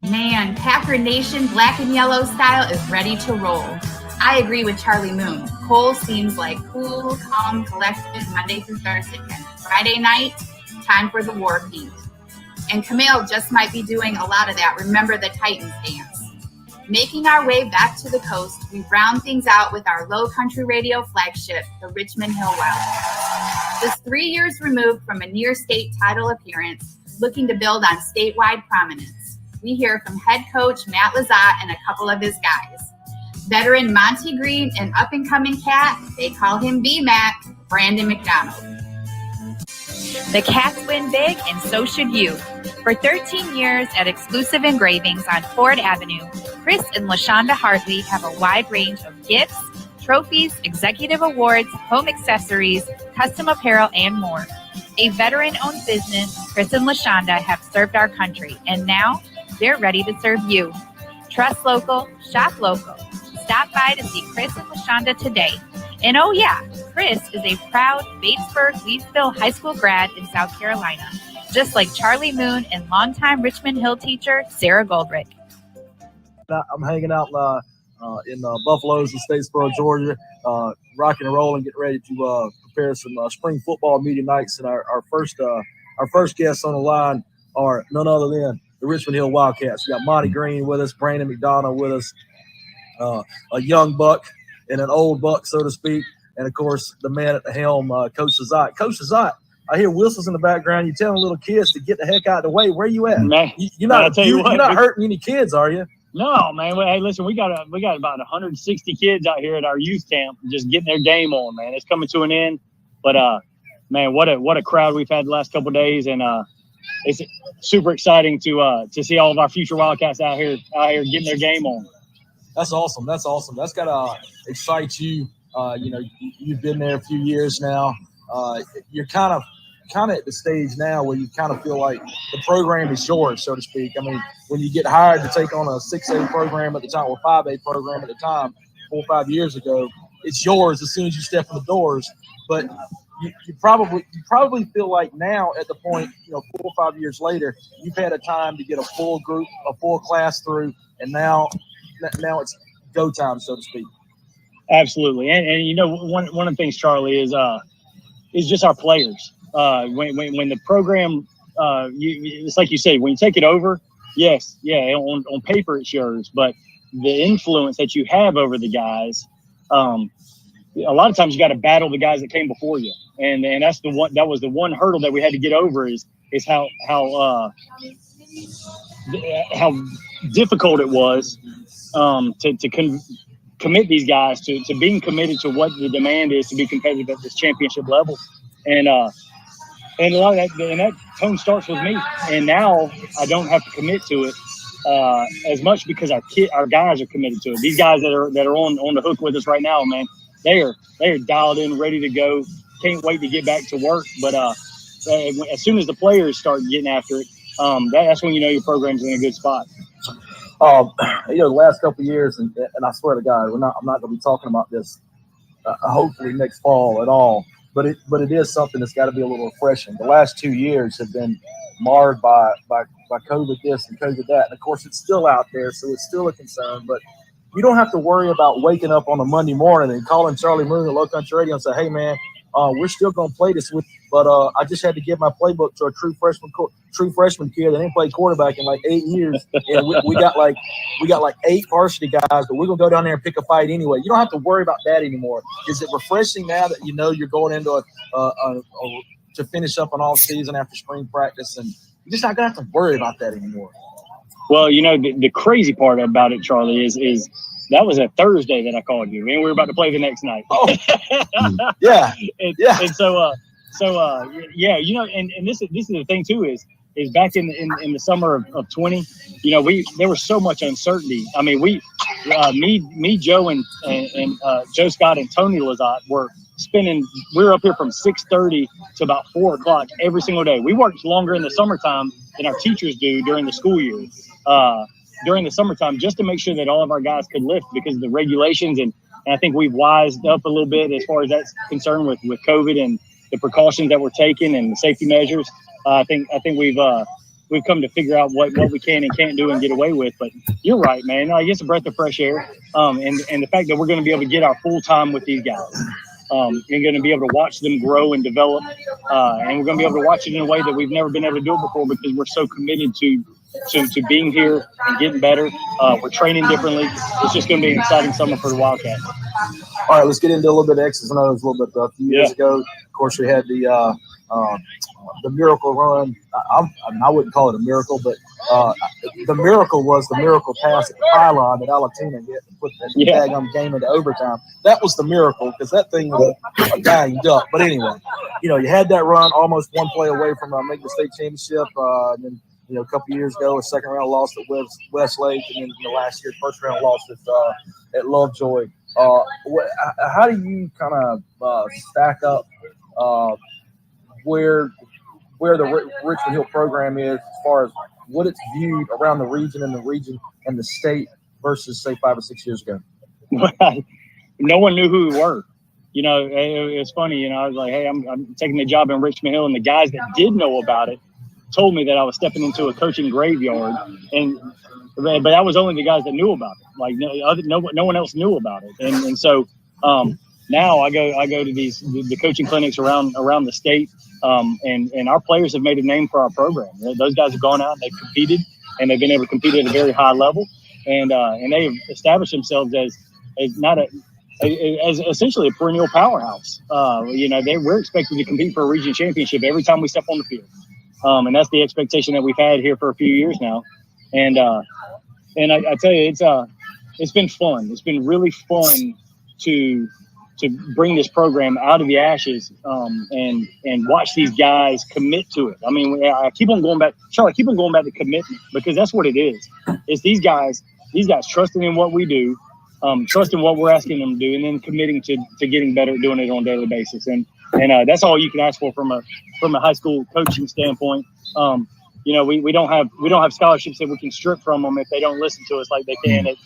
Man, Packer Nation black and yellow style is ready to roll. I agree with Charlie Moon. Cole seems like cool, calm, collected Monday through Thursday. And Friday night, time for the war paint. And Kamel just might be doing a lot of that Remember the Titans dance. Making our way back to the coast, we round things out with our Low Country Radio flagship, the Richmond Hill Wild. Just 3 years removed from a near-state title appearance, looking to build on statewide prominence. We hear from head coach Matt Lazat and a couple of his guys. Veteran Monty Green and up-and-coming cat, they call him B-Mac, Brandon McDonald. The Cats win big, and so should you. For 13 years at Exclusive Engravings on Ford Avenue, Chris and LaShonda Hartley have a wide range of gifts, trophies, executive awards, home accessories, custom apparel, and more. A veteran-owned business, Chris and LaShonda have served our country, and now they're ready to serve you. Trust local, shop local. Stop by to see Chris and LaShonda today. And oh yeah, Chris is a proud Batesburg-Leesville High School grad in South Carolina, just like Charlie Moon and longtime Richmond Hill teacher Sarah Goldrick. I'm hanging out in Buffalo's in Statesboro, Georgia, rocking and rolling, getting ready to prepare some spring football media nights. And our first guests on the line are none other than the Richmond Hill Wildcats. We got Monty Green with us, Brandon McDonough with us, a young buck and an old buck, so to speak, and of course the man at the helm, Coach Zazat. Coach Zazat, I hear whistles in the background. You're telling little kids to get the heck out of the way. Where you at? Man, you're not you're not hurting any kids, are you? No, man. Hey, listen, we got about 160 kids out here at our youth camp, just getting their game on, man. It's coming to an end, but man, what a crowd we've had the last couple of days, and it's super exciting to see all of our future Wildcats out here getting their game on. That's awesome. That's gotta excite you. You've been there a few years now. You're kind of at the stage now where you kind of feel like the program is yours, so to speak. I mean, when you get hired to take on a 6A program at the time or 5A program at the time, 4 or 5 years ago, it's yours as soon as you step in the doors. But you probably feel like now at the point, 4 or 5 years later, you've had a time to get a full group, a full class through, and now it's go time, so to speak. Absolutely, and one of the things, Charlie, is just our players. When the program, it's like you say, when you take it over, yes, on paper it's yours, but the influence that you have over the guys, a lot of times you got to battle the guys that came before you, and that was the one hurdle that we had to get over is how difficult it was to commit these guys to being committed to what the demand is to be competitive at this championship level, and a lot of that tone starts with me. And now I don't have to commit to it as much because our guys are committed to it. These guys that are on the hook with us right now, man, they are dialed in, ready to go. Can't wait to get back to work. But as soon as the players start getting after it, that's when your program's in a good spot. The last couple of years, and I swear to God, I'm not going to be talking about this hopefully next fall at all. But it is something that's got to be a little refreshing. The last 2 years have been marred by COVID this and COVID that, and of course it's still out there, so it's still a concern. But you don't have to worry about waking up on a Monday morning and calling Charlie Moon at Low Country Radio and say, "Hey man, we're still going to play this with." But I just had to give my playbook to a true freshman kid that ain't played quarterback in like 8 years, and we got like 8 varsity guys, but we're gonna go down there and pick a fight anyway. You don't have to worry about that anymore. Is it refreshing now that you're going into to finish up an off season after spring practice, and you're just not gonna have to worry about that anymore? Well, the crazy part about it, Charlie, is that was a Thursday that I called you, and we were about to play the next night. Oh, yeah. And so and this is the thing too is back in the summer of 20, there was so much uncertainty. I mean, me, Joe, and Joe Scott and Tony Lazat were we were up here from 6:30 to about 4 o'clock every single day. We worked longer in the summertime than our teachers do during the school year. During the summertime, just to make sure that all of our guys could lift because of the regulations, and I think we've wised up a little bit as far as that's concerned with COVID and the precautions that we're taking and the safety measures. I think we've come to figure out what we can and can't do and get away with. But you're right, man. It's a breath of fresh air, and the fact that we're going to be able to get our full time with these guys. You're going to be able to watch them grow and develop, and we're going to be able to watch it in a way that we've never been able to do it before because we're so committed to being here and getting better. We're training differently. It's just going to be an exciting summer for the Wildcats. All right, let's get into a little bit of X's and O's a little bit. A few years ago, of course, we had the miracle run. I wouldn't call it a miracle, but the miracle was the miracle pass at the pylon that Alatina hit and put the daggum game into overtime. That was the miracle because that thing was a dying duck. But anyway, you had that run almost one play away from making the state championship. And then, a couple years ago, a second round loss at Westlake, and then last year, first round loss at Lovejoy. How do you kind of stack up where the Richmond Hill program is as far as what it's viewed around the region and the state versus, say, 5 or 6 years ago? No one knew who we were. It's funny. I was like, hey, I'm taking the job in Richmond Hill, and the guys that did know about it told me that I was stepping into a coaching graveyard, but that was only the guys that knew about it. Like no one else knew about it, and so now I go to the coaching clinics around the state, and our players have made a name for our program. Those guys have gone out, they've competed, and they've been able to compete at a very high level, and they have established themselves as essentially a perennial powerhouse. We're expected to compete for a region championship every time we step on the field. And that's the expectation that we've had here for a few years now. And I tell you, it's been fun. It's been really fun to bring this program out of the ashes and watch these guys commit to it. I mean, I keep on going back, Charlie, I keep on going back to commitment, because that's what it is. It's these guys trusting in what we do, trusting what we're asking them to do, and then committing to getting better at doing it on a daily basis. And that's all you can ask for from a high school coaching standpoint. We don't have scholarships that we can strip from them if they don't listen to us like they can at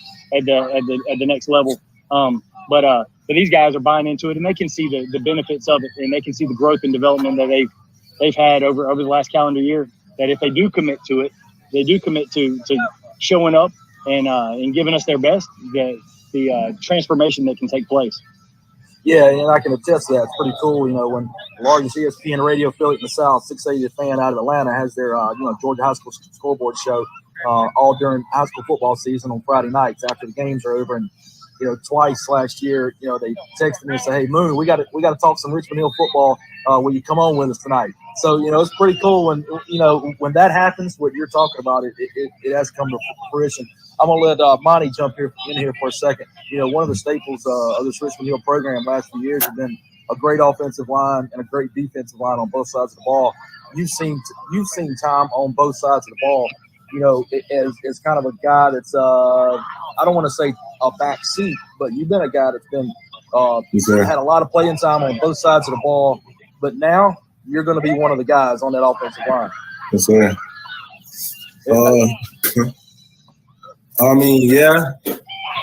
the next level. But these guys are buying into it, and they can see the benefits of it, and they can see the growth and development that they've had over the last calendar year. That if they do commit to it, they do commit to showing up and giving us their best. The transformation that can take place. Yeah, and I can attest to that. It's pretty cool. When the largest ESPN radio affiliate in the South, 680 Fan out of Atlanta, has their Georgia High School scoreboard show all during high school football season on Friday nights after the games are over. And twice last year, they texted me and said, "Hey, Moon, we got to talk some Richmond Hill football. Will you come on with us tonight?" So it's pretty cool. And when that happens, what you're talking about, it has come to fruition. I'm gonna let Monty jump in here for a second. One of the staples of this Richmond Hill program last few years have been a great offensive line and a great defensive line on both sides of the ball. You've seen time on both sides of the ball. As kind of a guy that's I don't want to say a back seat, but you've been a guy that's been had a lot of playing time on both sides of the ball. But now you're going to be one of the guys on that offensive line. Yes, sir. I mean, yeah.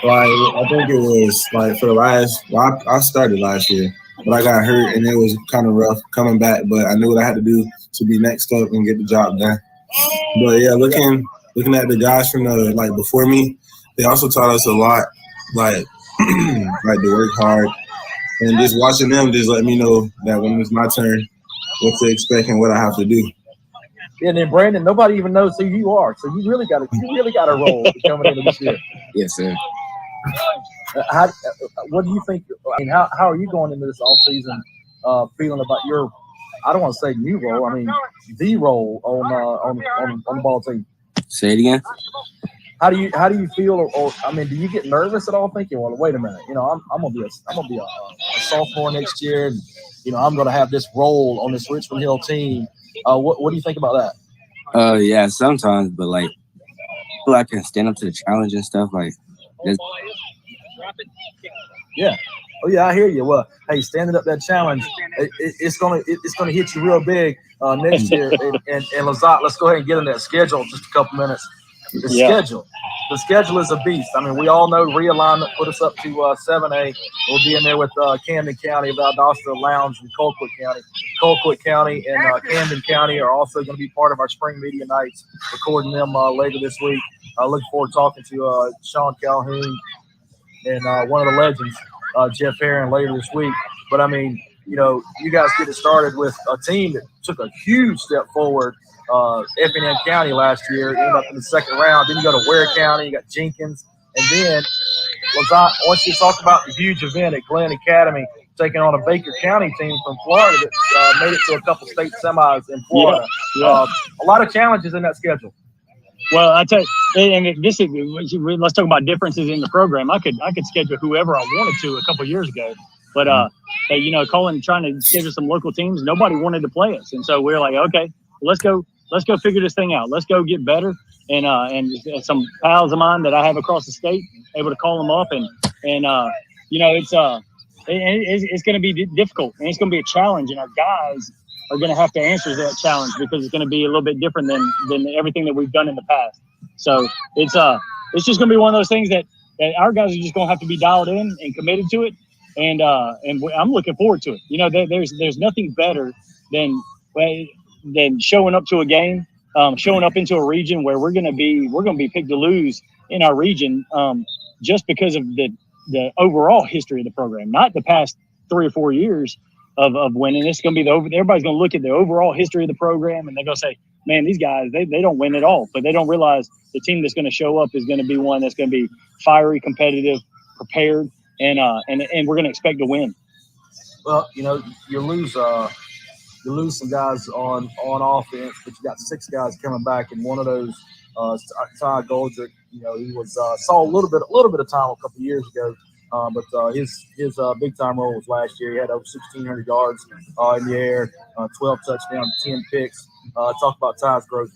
I think it was for the last. Well, I started last year, but I got hurt and it was kind of rough coming back. But I knew what I had to do to be next up and get the job done. But yeah, looking at the guys from before me, they also taught us a lot, like to work hard, and just watching them just let me know that when it's my turn, what to expect and what I have to do. Yeah, and then Brandon, nobody even knows who you are, so you really got a role coming into this year. Yes, sir. What do you think? I mean, how are you going into this offseason feeling about your? I don't want to say new role. I mean, the role on the ball team. Say it again. How do you feel? Or I mean, do you get nervous at all? Thinking, well, wait a minute. I'm gonna be a sophomore next year, and I'm gonna have this role on this Richmond Hill team. What do you think about that? Yeah, sometimes, but I feel I can stand up to the challenge and stuff. Yeah. Oh yeah, I hear you. Well, hey, standing up that challenge, it's gonna hit you real big next year. And Lazat, let's go ahead and get in that schedule in just a couple minutes. The schedule is a beast. I mean, we all know realignment put us up to 7A. We'll be in there with Camden County, Valdosta, Lowndes, and Colquitt County. Colquitt County and Camden County are also going to be part of our spring media nights, recording them later this week. I look forward to talking to Sean Calhoun and one of the legends, Jeff Herron, later this week. But, I mean, you guys get it started with a team that took a huge step forward. Effingham County last year, ended up in the second round. Then you go to Ware County, you got Jenkins. And then, once you talk about the huge event at Glenn Academy, taking on a Baker County team from Florida that made it to a couple state semis in Florida. Yeah. A lot of challenges in that schedule. Well, I tell you, and this is, let's talk about differences in the program. I could schedule whoever I wanted to a couple of years ago, but trying to schedule some local teams, nobody wanted to play us, and so we're like, okay, let's go figure this thing out. Let's go get better. And some pals of mine that I have across the state, able to call them up, and it's going to be difficult, and it's going to be a challenge, and our guys are going to have to answer that challenge because it's going to be a little bit different than everything that we've done in the past. So it's just going to be one of those things that our guys are just going to have to be dialed in and committed to it. And I'm looking forward to it. There's nothing better than than showing up to a game, showing up into a region where we're gonna be picked to lose in our region, just because of the overall history of the program, not the past 3 or 4 years of winning. It's gonna be everybody's gonna look at the overall history of the program and they're gonna say, man, these guys they don't win at all, but they don't realize the team that's gonna show up is gonna be one that's gonna be fiery, competitive, prepared, and we're gonna expect to win. Well, you lose some guys on offense, but you got 6 guys coming back, and one of those, Ty Goldrick, he was saw a little bit of time a couple of years ago, but his big time role was last year. He had over 1,600 yards in the air, 12 touchdowns, 10 picks. Talk about Ty's growth.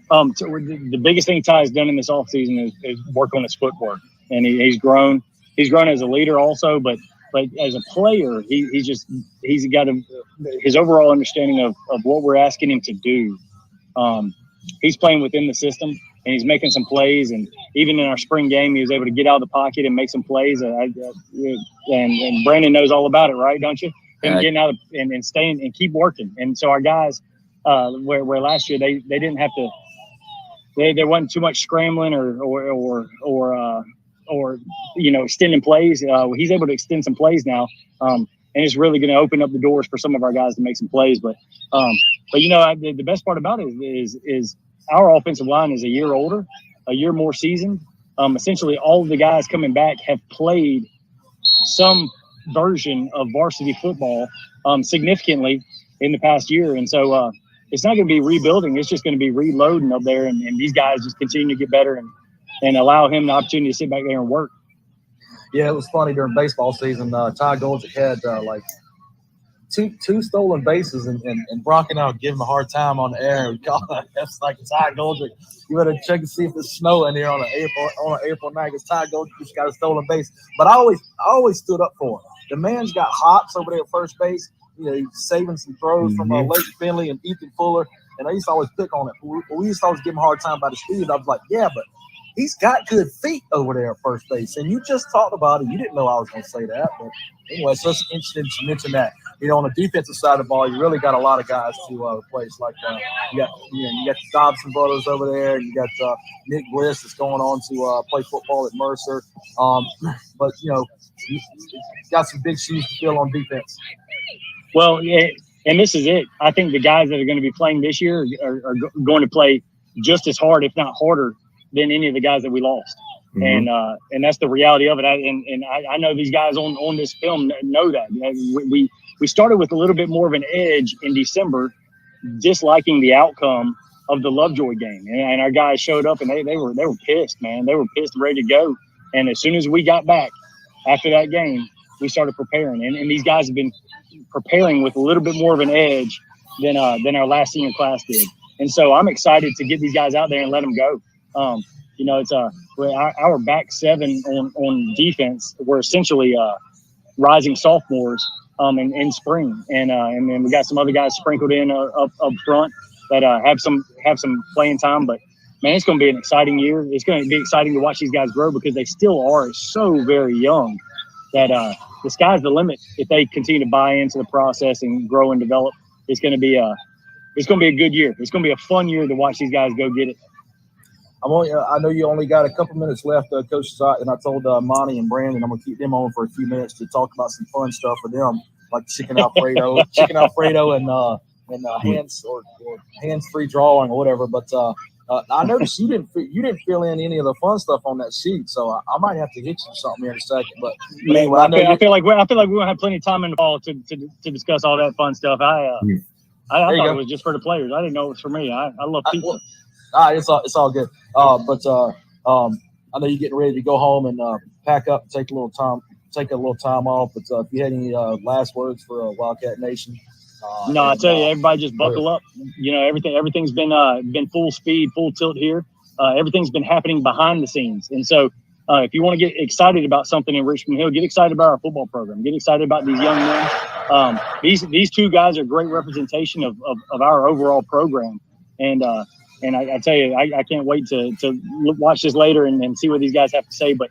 The biggest thing Ty's done in this offseason is work on his footwork, and he's grown. He's grown as a leader also, but as a player, he's got his overall understanding of what we're asking him to do. He's playing within the system, and he's making some plays. And even in our spring game, he was able to get out of the pocket and make some plays. And Brandon knows all about it, right? Don't you? Him getting out and staying and keep working. And so our guys, where last year they didn't have to, there wasn't too much scrambling or extending plays. He's able to extend some plays now, and it's really going to open up the doors for some of our guys to make some plays. But the best part about it is our offensive line is a year older, a year more seasoned. Essentially, all of the guys coming back have played some version of varsity football significantly in the past year, and so it's not going to be rebuilding. It's just going to be reloading up there, and these guys just continue to get better and allow him the opportunity to sit back there and work. Yeah, it was funny during baseball season. Ty Goldrick had two stolen bases, and Brock and I would give him a hard time on the air. We call it, that's like Ty Goldrick. You better check to see if it's snowing here on an April night. Because Ty Goldrick just got a stolen base. But I always stood up for him. The man's got hops over there at first base. He's saving some throws from Lake Finley and Ethan Fuller. And I used to always pick on it. We used to always give him a hard time by the speed. I was like, yeah, but he's got good feet over there at first base. And you just talked about it. You didn't know I was going to say that. But anyway, so it's interesting to mention that. On the defensive side of the ball, you really got a lot of guys to replace. Like you got the Dobson brothers over there. And you got Nick Bliss that's going on to play football at Mercer. But you got some big shoes to fill on defense. Well, yeah, and this is it. I think the guys that are going to be playing this year are going to play just as hard, if not harder, than any of the guys that we lost. And that's the reality of it. I know these guys on this film know that. We started with a little bit more of an edge in December, disliking the outcome of the Lovejoy game, and our guys showed up and they were pissed, man. They were pissed and ready to go. And as soon as we got back after that game, we started preparing, and these guys have been preparing with a little bit more of an edge than our last senior class did. And so I'm excited to get these guys out there and let them go. It's our back seven on defense. We're essentially rising sophomores in spring, and then we got some other guys sprinkled in up front that have some playing time. But man, it's going to be an exciting year. It's going to be exciting to watch these guys grow because they still are so very young. That the sky's the limit if they continue to buy into the process and grow and develop. It's going to be a good year. It's going to be a fun year to watch these guys go get it. I know you only got a couple minutes left, Coach, and I told Monty and Brandon I'm going to keep them on for a few minutes to talk about some fun stuff for them, like chicken Alfredo, and hands-free drawing or whatever. But I noticed you didn't fill in any of the fun stuff on that sheet, so I might have to hit you something here in a second. But anyway, I feel like we're going to have plenty of time in the fall to discuss all that fun stuff. I thought it was just for the players. I didn't know it was for me. I love pizza. It's all good. But I know you're getting ready to go home and pack up, and take a little time off. But if you had any last words for Wildcat Nation. No, I tell you, everybody just buckle up. Everything's been full speed, full tilt here. Everything's been happening behind the scenes. And so if you want to get excited about something in Richmond Hill, get excited about our football program. Get excited about these young men. These two guys are great representation of our overall program. And I tell you, I can't wait to watch this later and see what these guys have to say. But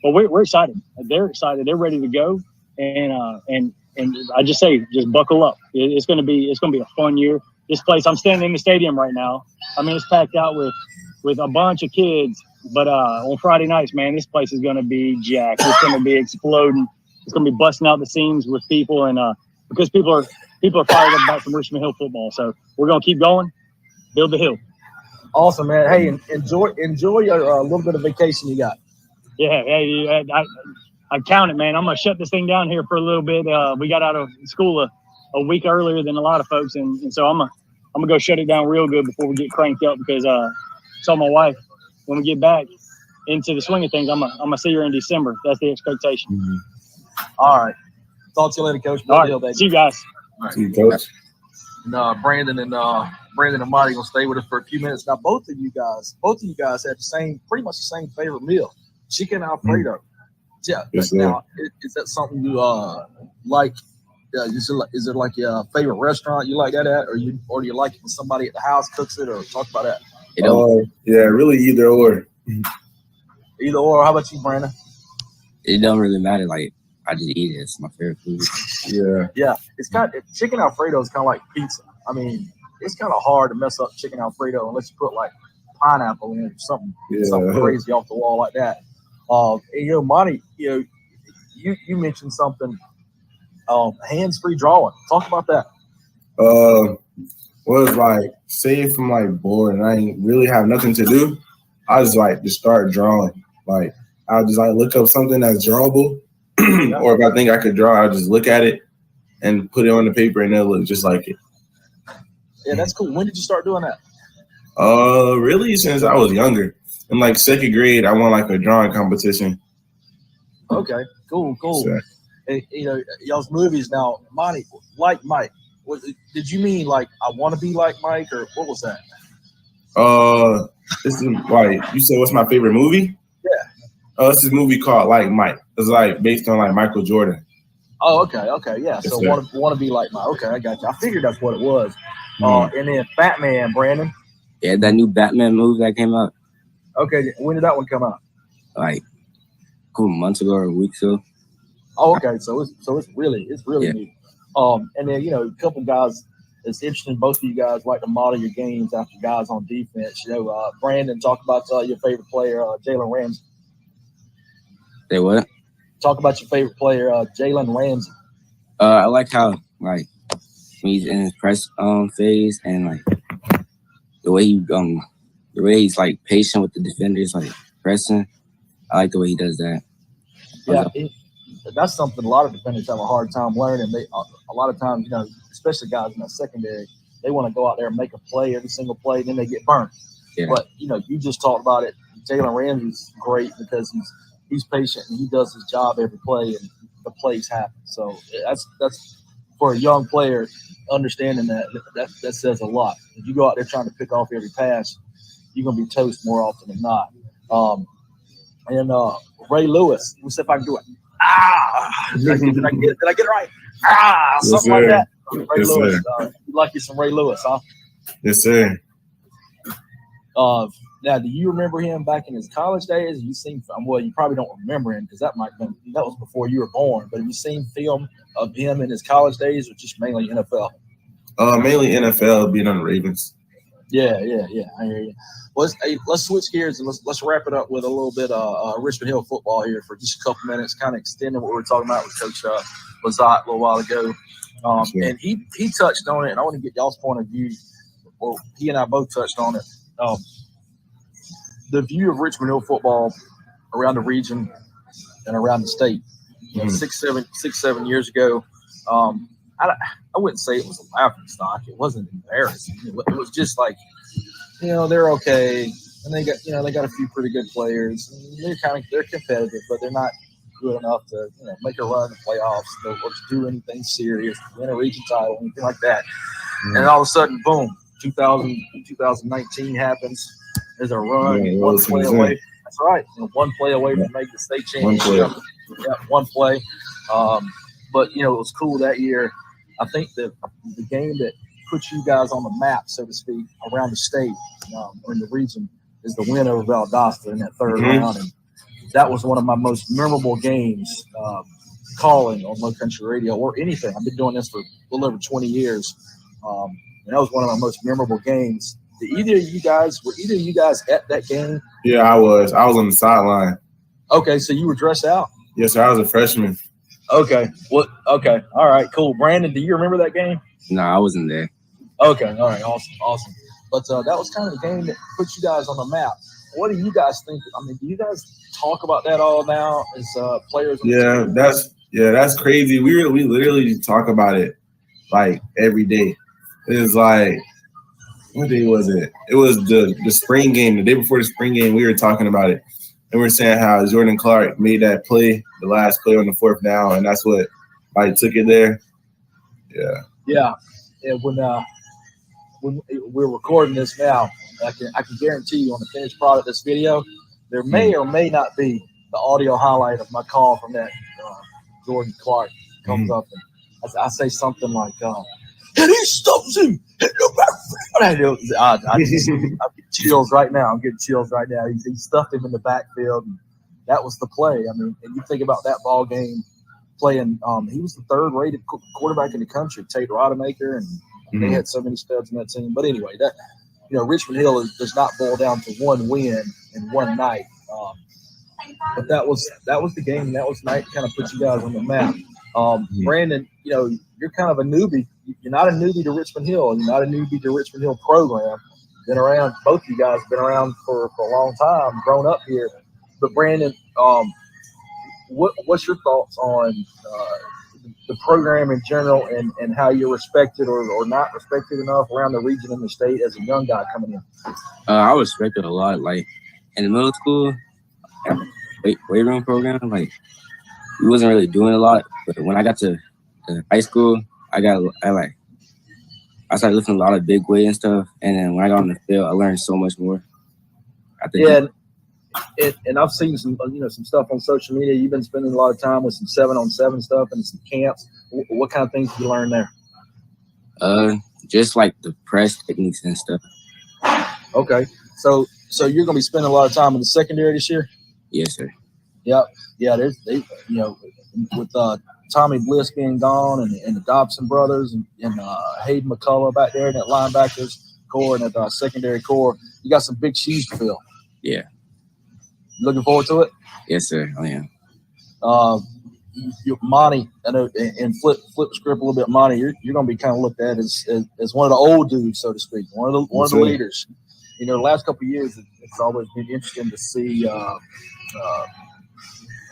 we're excited. They're excited. They're ready to go. And and I just say, just buckle up. It's gonna be a fun year. This place, I'm standing in the stadium right now. I mean, it's packed out with a bunch of kids. But on Friday nights, man, this place is gonna be jacked. It's gonna be exploding. It's gonna be busting out the seams with people, and because people are fired up about some Richmond Hill football. So we're gonna keep going, build the hill. Awesome, man. Hey, enjoy your little bit of vacation you got. Yeah, hey, I count it, man. I'm gonna shut this thing down here for a little bit. We got out of school a week earlier than a lot of folks, and so I'm gonna go shut it down real good before we get cranked up, because told my wife when we get back into the swing of things, I'm gonna see her in December. That's the expectation. Mm-hmm. All right. Talk to you later, Coach. All right. See you guys. All right. See you, Coach. And Brandon and Marty gonna stay with us for a few minutes. Now, both of you guys had pretty much the same favorite meal, chicken Alfredo. Yeah. Yes, now, is that something you like? Is it like your favorite restaurant you like that at, or do you like it when somebody at the house cooks it, or talk about that? Yeah, really either or. Either or. How about you, Brandon? It don't really matter. Like, I just eat it. It's my favorite food. Yeah. It's chicken Alfredo is kind of like pizza. I mean, it's kind of hard to mess up chicken Alfredo unless you put like pineapple in it or something crazy off the wall like that. And Monty, you mentioned something. Hands-free drawing. Talk about that. Was like, say if I'm like bored and I ain't really have nothing to do, I just start drawing. Like, I'll just like look up something that's drawable, or if I think I could draw, I'll just look at it and put it on the paper, and it'll look just like it. Yeah, that's cool. When did you start doing that? Really since I was younger. In like second grade, I won like a drawing competition. Okay, cool. So, And, y'all's movies now, Monty, like Mike. Did you mean like I want to be like Mike, or what was that? This is like, you said what's my favorite movie? Yeah. This is a movie called Like Mike. It's like based on like Michael Jordan. Oh, okay, yeah. So Yes, want to be like Mike. Okay, I got you. I figured that's what it was. And then Batman, Brandon. Yeah, that new Batman movie that came out. Okay, when did that one come out? Like a couple months ago or a week ago. Oh, okay. So it's really neat. And then a couple guys. It's interesting. Both of you guys like to model your games after guys on defense. Brandon, talk about your favorite player, Jalen Ramsey. Say what? Talk about your favorite player, Jalen Ramsey. I like how like when he's in his press phase, and like the way he's like patient with the defenders, like pressing. I like the way he does that. Yeah, that's something a lot of defenders have a hard time learning. They a lot of times, especially guys in the secondary, they want to go out there and make a play every single play, and then they get burnt. Yeah. But you just talked about it. Jalen Ramsey's great because he's patient and he does his job every play, and the plays happen. So that's for a young player, understanding that says a lot. If you go out there trying to pick off every pass, you're gonna be toast more often than not. And Ray Lewis, let's see if I can do it. Did I get it right? Something like that. Ray Lewis. You like you some Ray Lewis, huh? Yes, sir. Now, do you remember him back in his college days? You probably don't remember him because that was before you were born. But have you seen film of him in his college days, or just mainly NFL? Mainly NFL, being on the Ravens. Yeah. I hear you. Well, let's switch gears and let's wrap it up with a little bit of Richmond Hill football here for just a couple minutes, kind of extending what we were talking about with Coach Lazat a little while ago. Sure. And he touched on it, and I want to get y'all's point of view. Well, he and I both touched on it. The view of Richmond Hill football around the region and around the state. 6-7 years ago, I wouldn't say it was a laughing stock. It wasn't embarrassing. It was just like, they're okay, and they got a few pretty good players. They're competitive, but they're not good enough to make a run in the playoffs or to do anything serious, win a region title, anything like that. And all of a sudden, boom, 2019 happens. There's a run, one play away. That's right, one play away from making the state championship. One play. But it was cool that year. I think that the game that put you guys on the map, so to speak, around the state in the region is the win over Valdosta in that third round. And that was one of my most memorable games calling on Low Country Radio or anything. I've been doing this for a little over 20 years. And that was one of my most memorable games. Were either of you guys at that game? Yeah, I was. I was on the sideline. Okay, so you were dressed out? Yes, sir. I was a freshman. Okay. What? Okay. All right. Cool. Brandon, do you remember that game? No, I wasn't there. Okay. All right. Awesome. But that was kind of the game that put you guys on the map. What do you guys think? I mean, do you guys talk about that all now as players? Yeah, that's crazy. We literally talk about it like every day. It was like, what day was it? It was the spring game. The day before the spring game, we were talking about it. And we were saying how Jordan Clark made that play, the last play on the 4th down, and that's what took it there. Yeah. Yeah. When we're recording this now, I can guarantee you on the finished product of this video, there may or may not be the audio highlight of my call from that Jordan Clark comes up and I say something like, and he stops him. I get chills right now. I'm getting chills right now. He stuffed him in the backfield. And that was the play. I mean, and you think about that ball game playing. He was the 3rd rated quarterback in the country, Tate Rodemaker, and they had so many studs in that team. But anyway, that Richmond Hill does not boil down to one win in one night. But that was the game. That was the night kind of put you guys on the map. Brandon, you're kind of a newbie. You're not a newbie to Richmond Hill. You're not a newbie to Richmond Hill program. Been around, both of you guys have been around for a long time, grown up here. But Brandon, what's your thoughts on the program in general and how you're respected or not respected enough around the region and the state as a young guy coming in? I respect it a lot. Like in the middle school, weight room program, like we wasn't really doing a lot. But when I got to high school, I started lifting a lot of big weight and stuff. And then when I got on the field, I learned so much more. And I've seen some stuff on social media. You've been spending a lot of time with some 7-on-7 stuff and some camps. What kind of things did you learn there? Just like the press techniques and stuff. Okay, so you're gonna be spending a lot of time in the secondary this year? Yes, sir. Yep. Yeah. With Tommy Bliss being gone and the Dobson brothers and Hayden McCullough back there in that linebackers core and that secondary core, you got some big shoes to fill. Yeah. Looking forward to it? Yes, sir. I am. Monty, I know, and flip the script a little bit. Monty, you're going to be kind of looked at as one of the old dudes, so to speak, one of the leaders. The last couple of years, it's always been interesting to see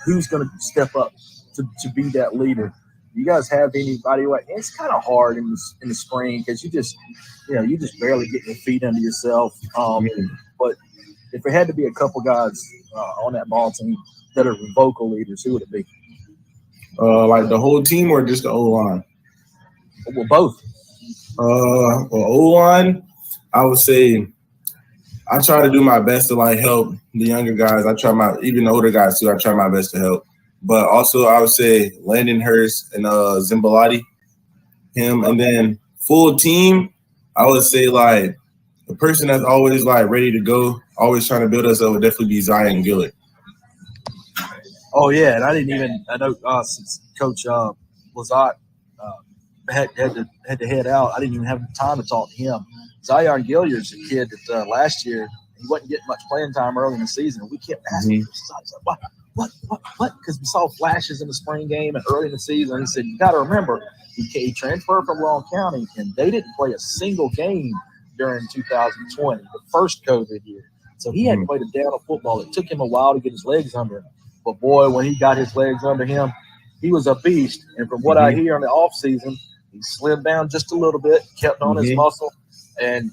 who's going to step up to be that leader. You guys have anybody? It's kind of hard in the spring because you just barely get your feet under yourself. But if it had to be a couple guys on that ball team that are vocal leaders, who would it be? Like the whole team or just the O-line? Well, both. O-line, I would say I try to do my best to help the younger guys. Even the older guys too, I try my best to help. But also I would say Landon Hurst and Zimbalati, him. And then full team, I would say the person that's always ready to go, always trying to build us up would definitely be Zion Gillett. Oh yeah, and I know since Coach Lazat had to head out, I didn't even have time to talk to him. Zion Gilliard's a kid that last year he wasn't getting much playing time early in the season. We kept asking him, what? Because we saw flashes in the spring game and early in the season. He said, you got to remember, he transferred from Long County, and they didn't play a single game during 2020, the first COVID year. So he hadn't played a down of football. It took him a while to get his legs under him. But, boy, when he got his legs under him, he was a beast. And from what I hear in the offseason, he slimmed down just a little bit, kept on his muscle, and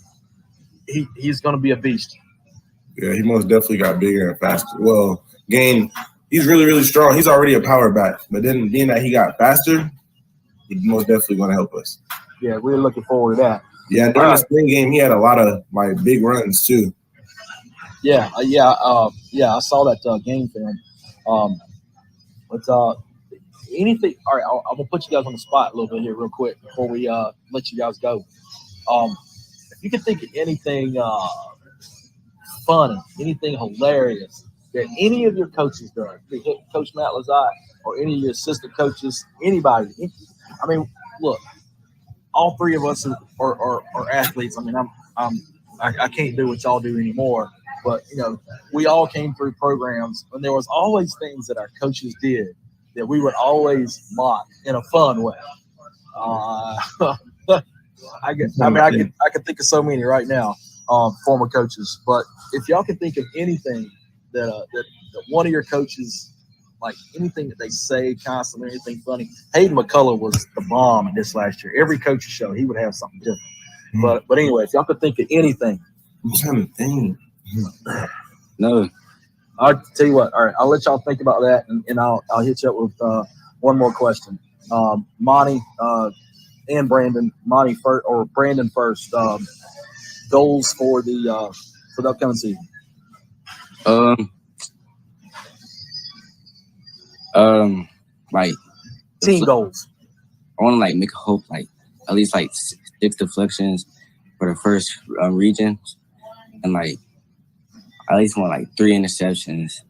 he's going to be a beast. Yeah, he most definitely got bigger and faster. Well, he's really, really strong. He's already a power back. But then being that he got faster, he's most definitely going to help us. Yeah, we're looking forward to that. Yeah, during the spring game, he had a lot of big runs too. Yeah, I saw that game film. Anything? All right, I'm gonna put you guys on the spot a little bit here, real quick, before we let you guys go. If you could think of anything funny, anything hilarious that any of your coaches done, be it Coach Matt Lazat or any of your assistant coaches, anybody. I mean, look, all three of us are athletes. I mean, I can't do what y'all do anymore, but we all came through programs, and there was always things that our coaches did that we would always mock in a fun way. I could think of so many right now, former coaches. But if y'all can think of anything that one of your coaches, like anything that they say constantly, anything funny. Hayden McCullough was the bomb this last year. Every coach's show, he would have something different. But anyway, if y'all could think of anything, I'm trying to think. No. I'll tell you what. All right, I'll let y'all think about that, and I'll hit you up with one more question. Monty and Brandon. Monty first or Brandon first. Goals for the upcoming season. Like team goals. I want to make a hope at least 6 deflections for the first region, and at least want 3 interceptions.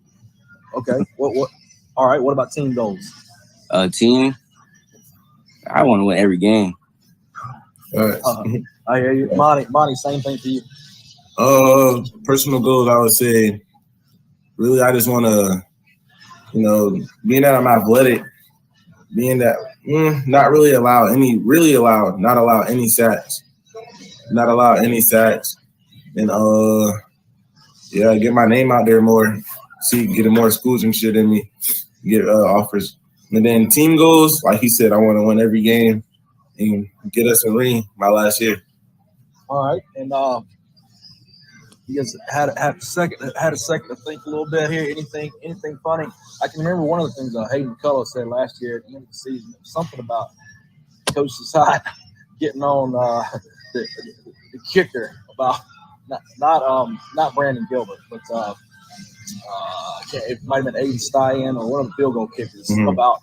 Okay. What? All right. What about team goals? Team. I want to win every game. All right. I hear you, Monty. Same thing for you. Personal goals, I would say. Really, I just want to. Being that I'm athletic, being that not allow any sacks, and get my name out there more, getting more schools and shit in me, get offers, and then team goals, like he said, I want to win every game and get us a ring my last year. All right, and you guys had a second to think a little bit here. Anything funny? I can remember one of the things Hayden McCullough said last year at the end of the season. Something about Coach Desai getting on the kicker about not Brandon Gilbert, but it might have been Aiden Stein or one of the field goal kickers. About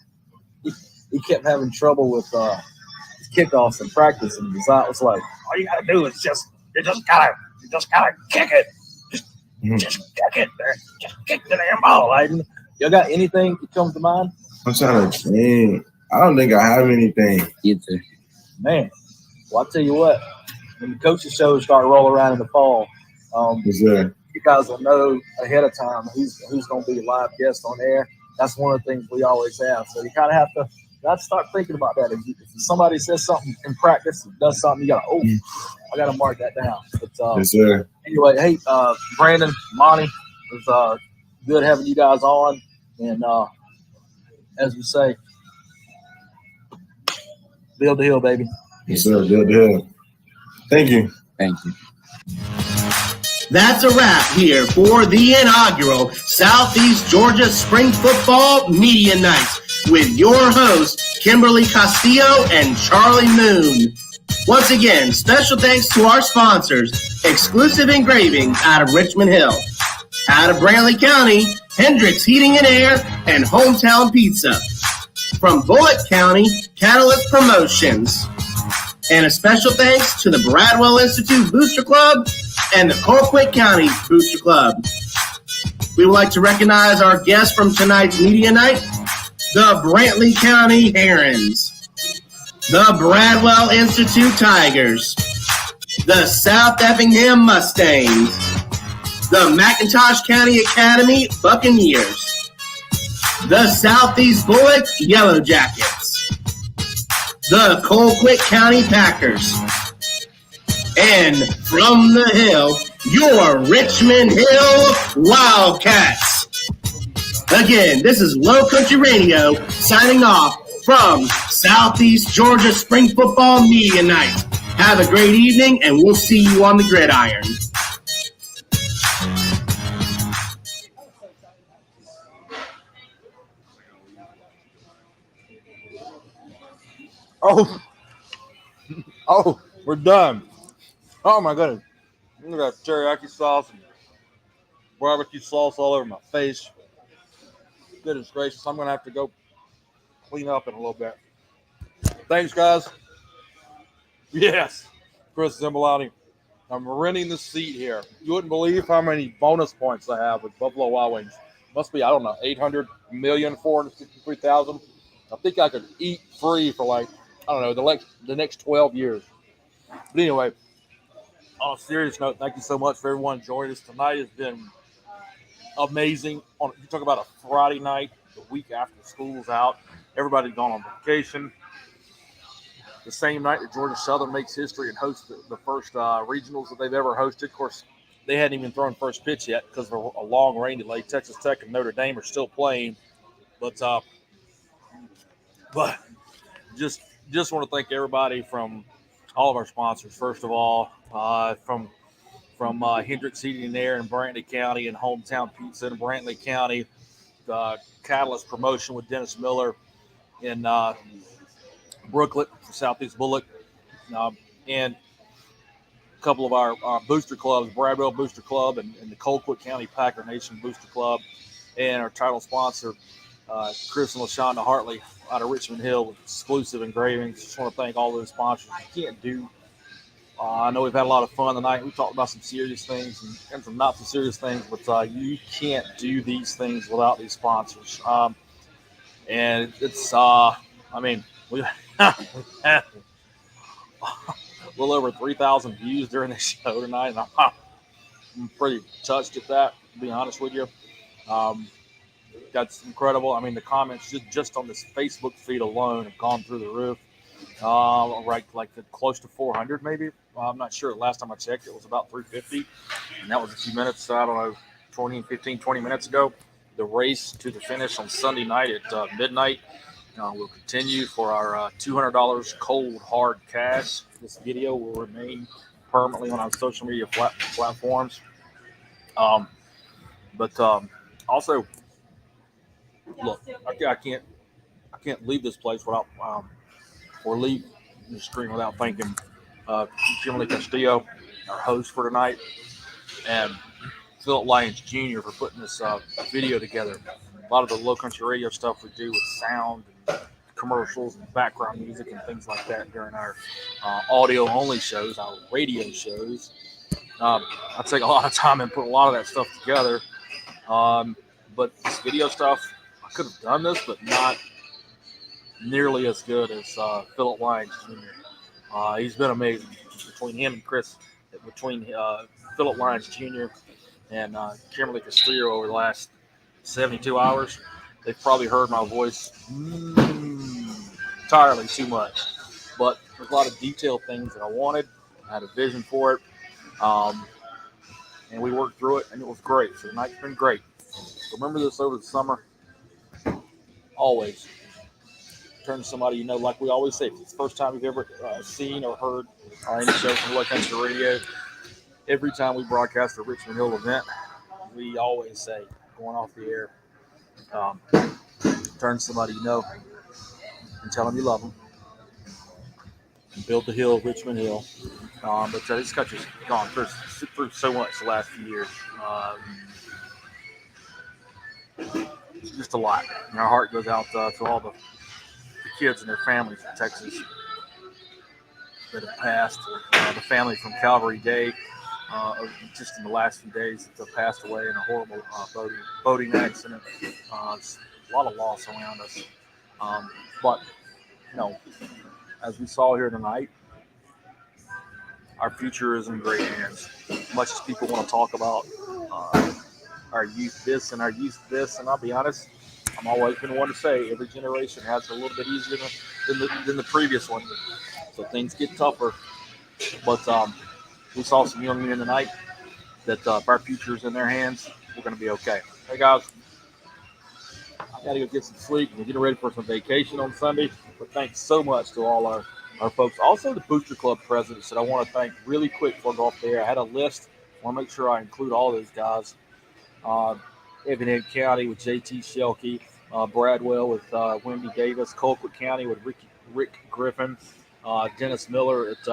he kept having trouble with his kickoffs in practice, and Desai was like, "All you gotta do is you just gotta kick it. Just kick it there. Just kick the damn ball." Y'all got anything that comes to mind? I'm trying to think. I don't think I have anything. Either. Man, well, I'll tell you what. When the coaches shows start rolling around in the fall, you guys will know ahead of time who's going to be a live guest on air. That's one of the things we always have. So you kind of have to start thinking about that. If somebody says something in practice, does something, you got to, I got to mark that down. But, yes, sir. Anyway, hey, Brandon, Monty, it was good having you guys on. And as we say, build the hill, baby. Yes, sir. Build the hill. Thank you. Thank you. That's a wrap here for the inaugural Southeast Georgia Spring Football Media Night with your hosts, Kimberly Castillo and Charlie Moon. Once again, special thanks to our sponsors, Exclusive Engravings out of Richmond Hill. Out of Brantley County, Hendricks Heating and Air and Hometown Pizza. From Bullitt County, Catalyst Promotions. And a special thanks to the Bradwell Institute Booster Club and the Colquitt County Booster Club. We would like to recognize our guests from tonight's media night, the Brantley County Herons, the Bradwell Institute Tigers, the South Effingham Mustangs, the McIntosh County Academy Buccaneers, the Southeast Bullock Yellow Jackets, the Colquitt County Packers, and from the Hill, your Richmond Hill Wildcats. Again, this is Low Country Radio signing off from Southeast Georgia Spring Football Media Night. Have a great evening, and we'll see you on the gridiron. Oh, we're done. Oh my goodness. I got teriyaki sauce and barbecue sauce all over my face. Goodness gracious, I'm going to have to go clean up in a little bit. Thanks, guys. Yes, Chris Zimbalani. I'm renting the seat here. You wouldn't believe how many bonus points I have with Buffalo Wild Wings. must be, I don't know, 800,463,000. I think I could eat free for like, I don't know, the next 12 years. But anyway, on a serious note, thank you so much for everyone joining us tonight. It's been amazing. You talk about a Friday night, the week after school's out. Everybody's gone on vacation. The same night that Georgia Southern makes history and hosts the first regionals that they've ever hosted. Of course, they hadn't even thrown first pitch yet because of a long rain delay. Texas Tech and Notre Dame are still playing. But just want to thank everybody from all of our sponsors. First of all, from Hendricks Heating and Air in Brantley County and Hometown Pizza in Brantley County, Catalyst Promotion with Dennis Miller in Brooklet for Southeast Bullock, and a couple of our booster clubs, Bradwell Booster Club and the Colquitt County Packer Nation Booster Club, and our title sponsor, Chris and LaShonda Hartley out of Richmond Hill with exclusive engravings. Just want to thank all those sponsors. You can't do. I know we've had a lot of fun tonight. We talked about some serious things and some not so serious things, but you can't do these things without these sponsors. And it's, we had a little over 3,000 views during the show tonight, and I'm pretty touched at that, to be honest with you. That's incredible. I mean, the comments just on this Facebook feed alone have gone through the roof. Close to 400 maybe. I'm not sure. Last time I checked, it was about 350, and that was a few minutes, I don't know, 20 minutes ago. The race to the finish on Sunday night at midnight will continue for our $200 cold hard cash. This video will remain permanently on our social media platforms. Also, look, I can't leave this place without or leave the screen without thanking Kimberly Castillo, our host for tonight, and Philip Lyons Jr. for putting this video together. A lot of the low country radio stuff we do with sound and commercials and background music and things like that during our audio only shows, our radio shows. I take a lot of time and put a lot of that stuff together. But this video stuff, I could have done this, but not nearly as good as Philip Lyons Jr. He's been amazing between him and Philip Lyons Jr. and Kimberly Castillo over the last 72 hours. They've probably heard my voice entirely too much, but there's a lot of detailed things that I wanted. I had a vision for it, and we worked through it, and it was great. So tonight's been great. Remember this over the summer. Always turn to somebody you know, like we always say. If it's the first time you've ever seen or heard any show from Low Country Radio, every time we broadcast a Richmond Hill event, we always say, going off the air, turn to somebody you know and tell them you love them. And build the hill, Richmond Hill. But this country's gone through so much the last few years. It's just a lot. And our heart goes out to all the kids and their families in Texas that have passed. The family from Calvary Day, just in the last few days, that have passed away in a horrible boating accident. It's a lot of loss around us. But, as we saw here tonight, our future is in great hands. As much as people want to talk about our youth this and our youth this, and I'll be honest, I'm always going to want to say every generation has it a little bit easier than the previous one. So things get tougher. But we saw some young men tonight that if our future is in their hands, we're going to be okay. Hey, guys, I got to go get some sleep. We're getting ready for some vacation on Sunday. But thanks so much to all our folks. Also, the Booster Club presidents that I want to thank really quick before I go off there. I had a list. I want to make sure I include all those guys. Evan County with JT Shelkey, Bradwell with Wendy Davis, Colquitt County with Rick Griffin, Dennis Miller at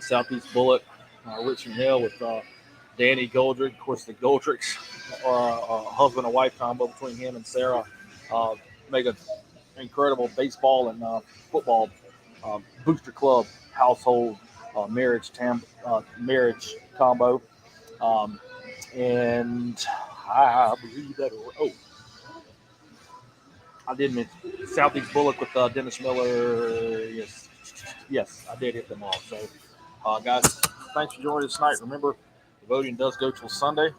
Southeast Bullock, Richmond Hill with Danny Goldrick. Of course, the Goldricks are a husband and wife combo between him and Sarah. Make an incredible baseball and football Booster Club household marriage combo. And I believe that. Oh, I did mention Southeast Bullock with Dennis Miller. Yes, I did hit them all. So, guys, thanks for joining us tonight. Remember, the voting does go till Sunday,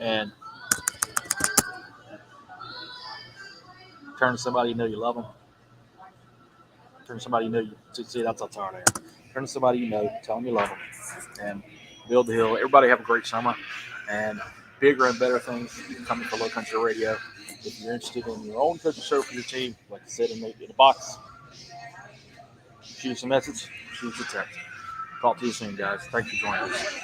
and turn to somebody you know you love them. Turn to somebody you know you see. That's how tired I am. Turn to somebody you know, tell them you love them, and build the hill. Everybody have a great summer, and bigger and better things coming for Low Country Radio. If you're interested in your own coaching show for your team, like I said in the box, shoot us a message, shoot us a text. Talk to you soon, guys. Thanks for joining us.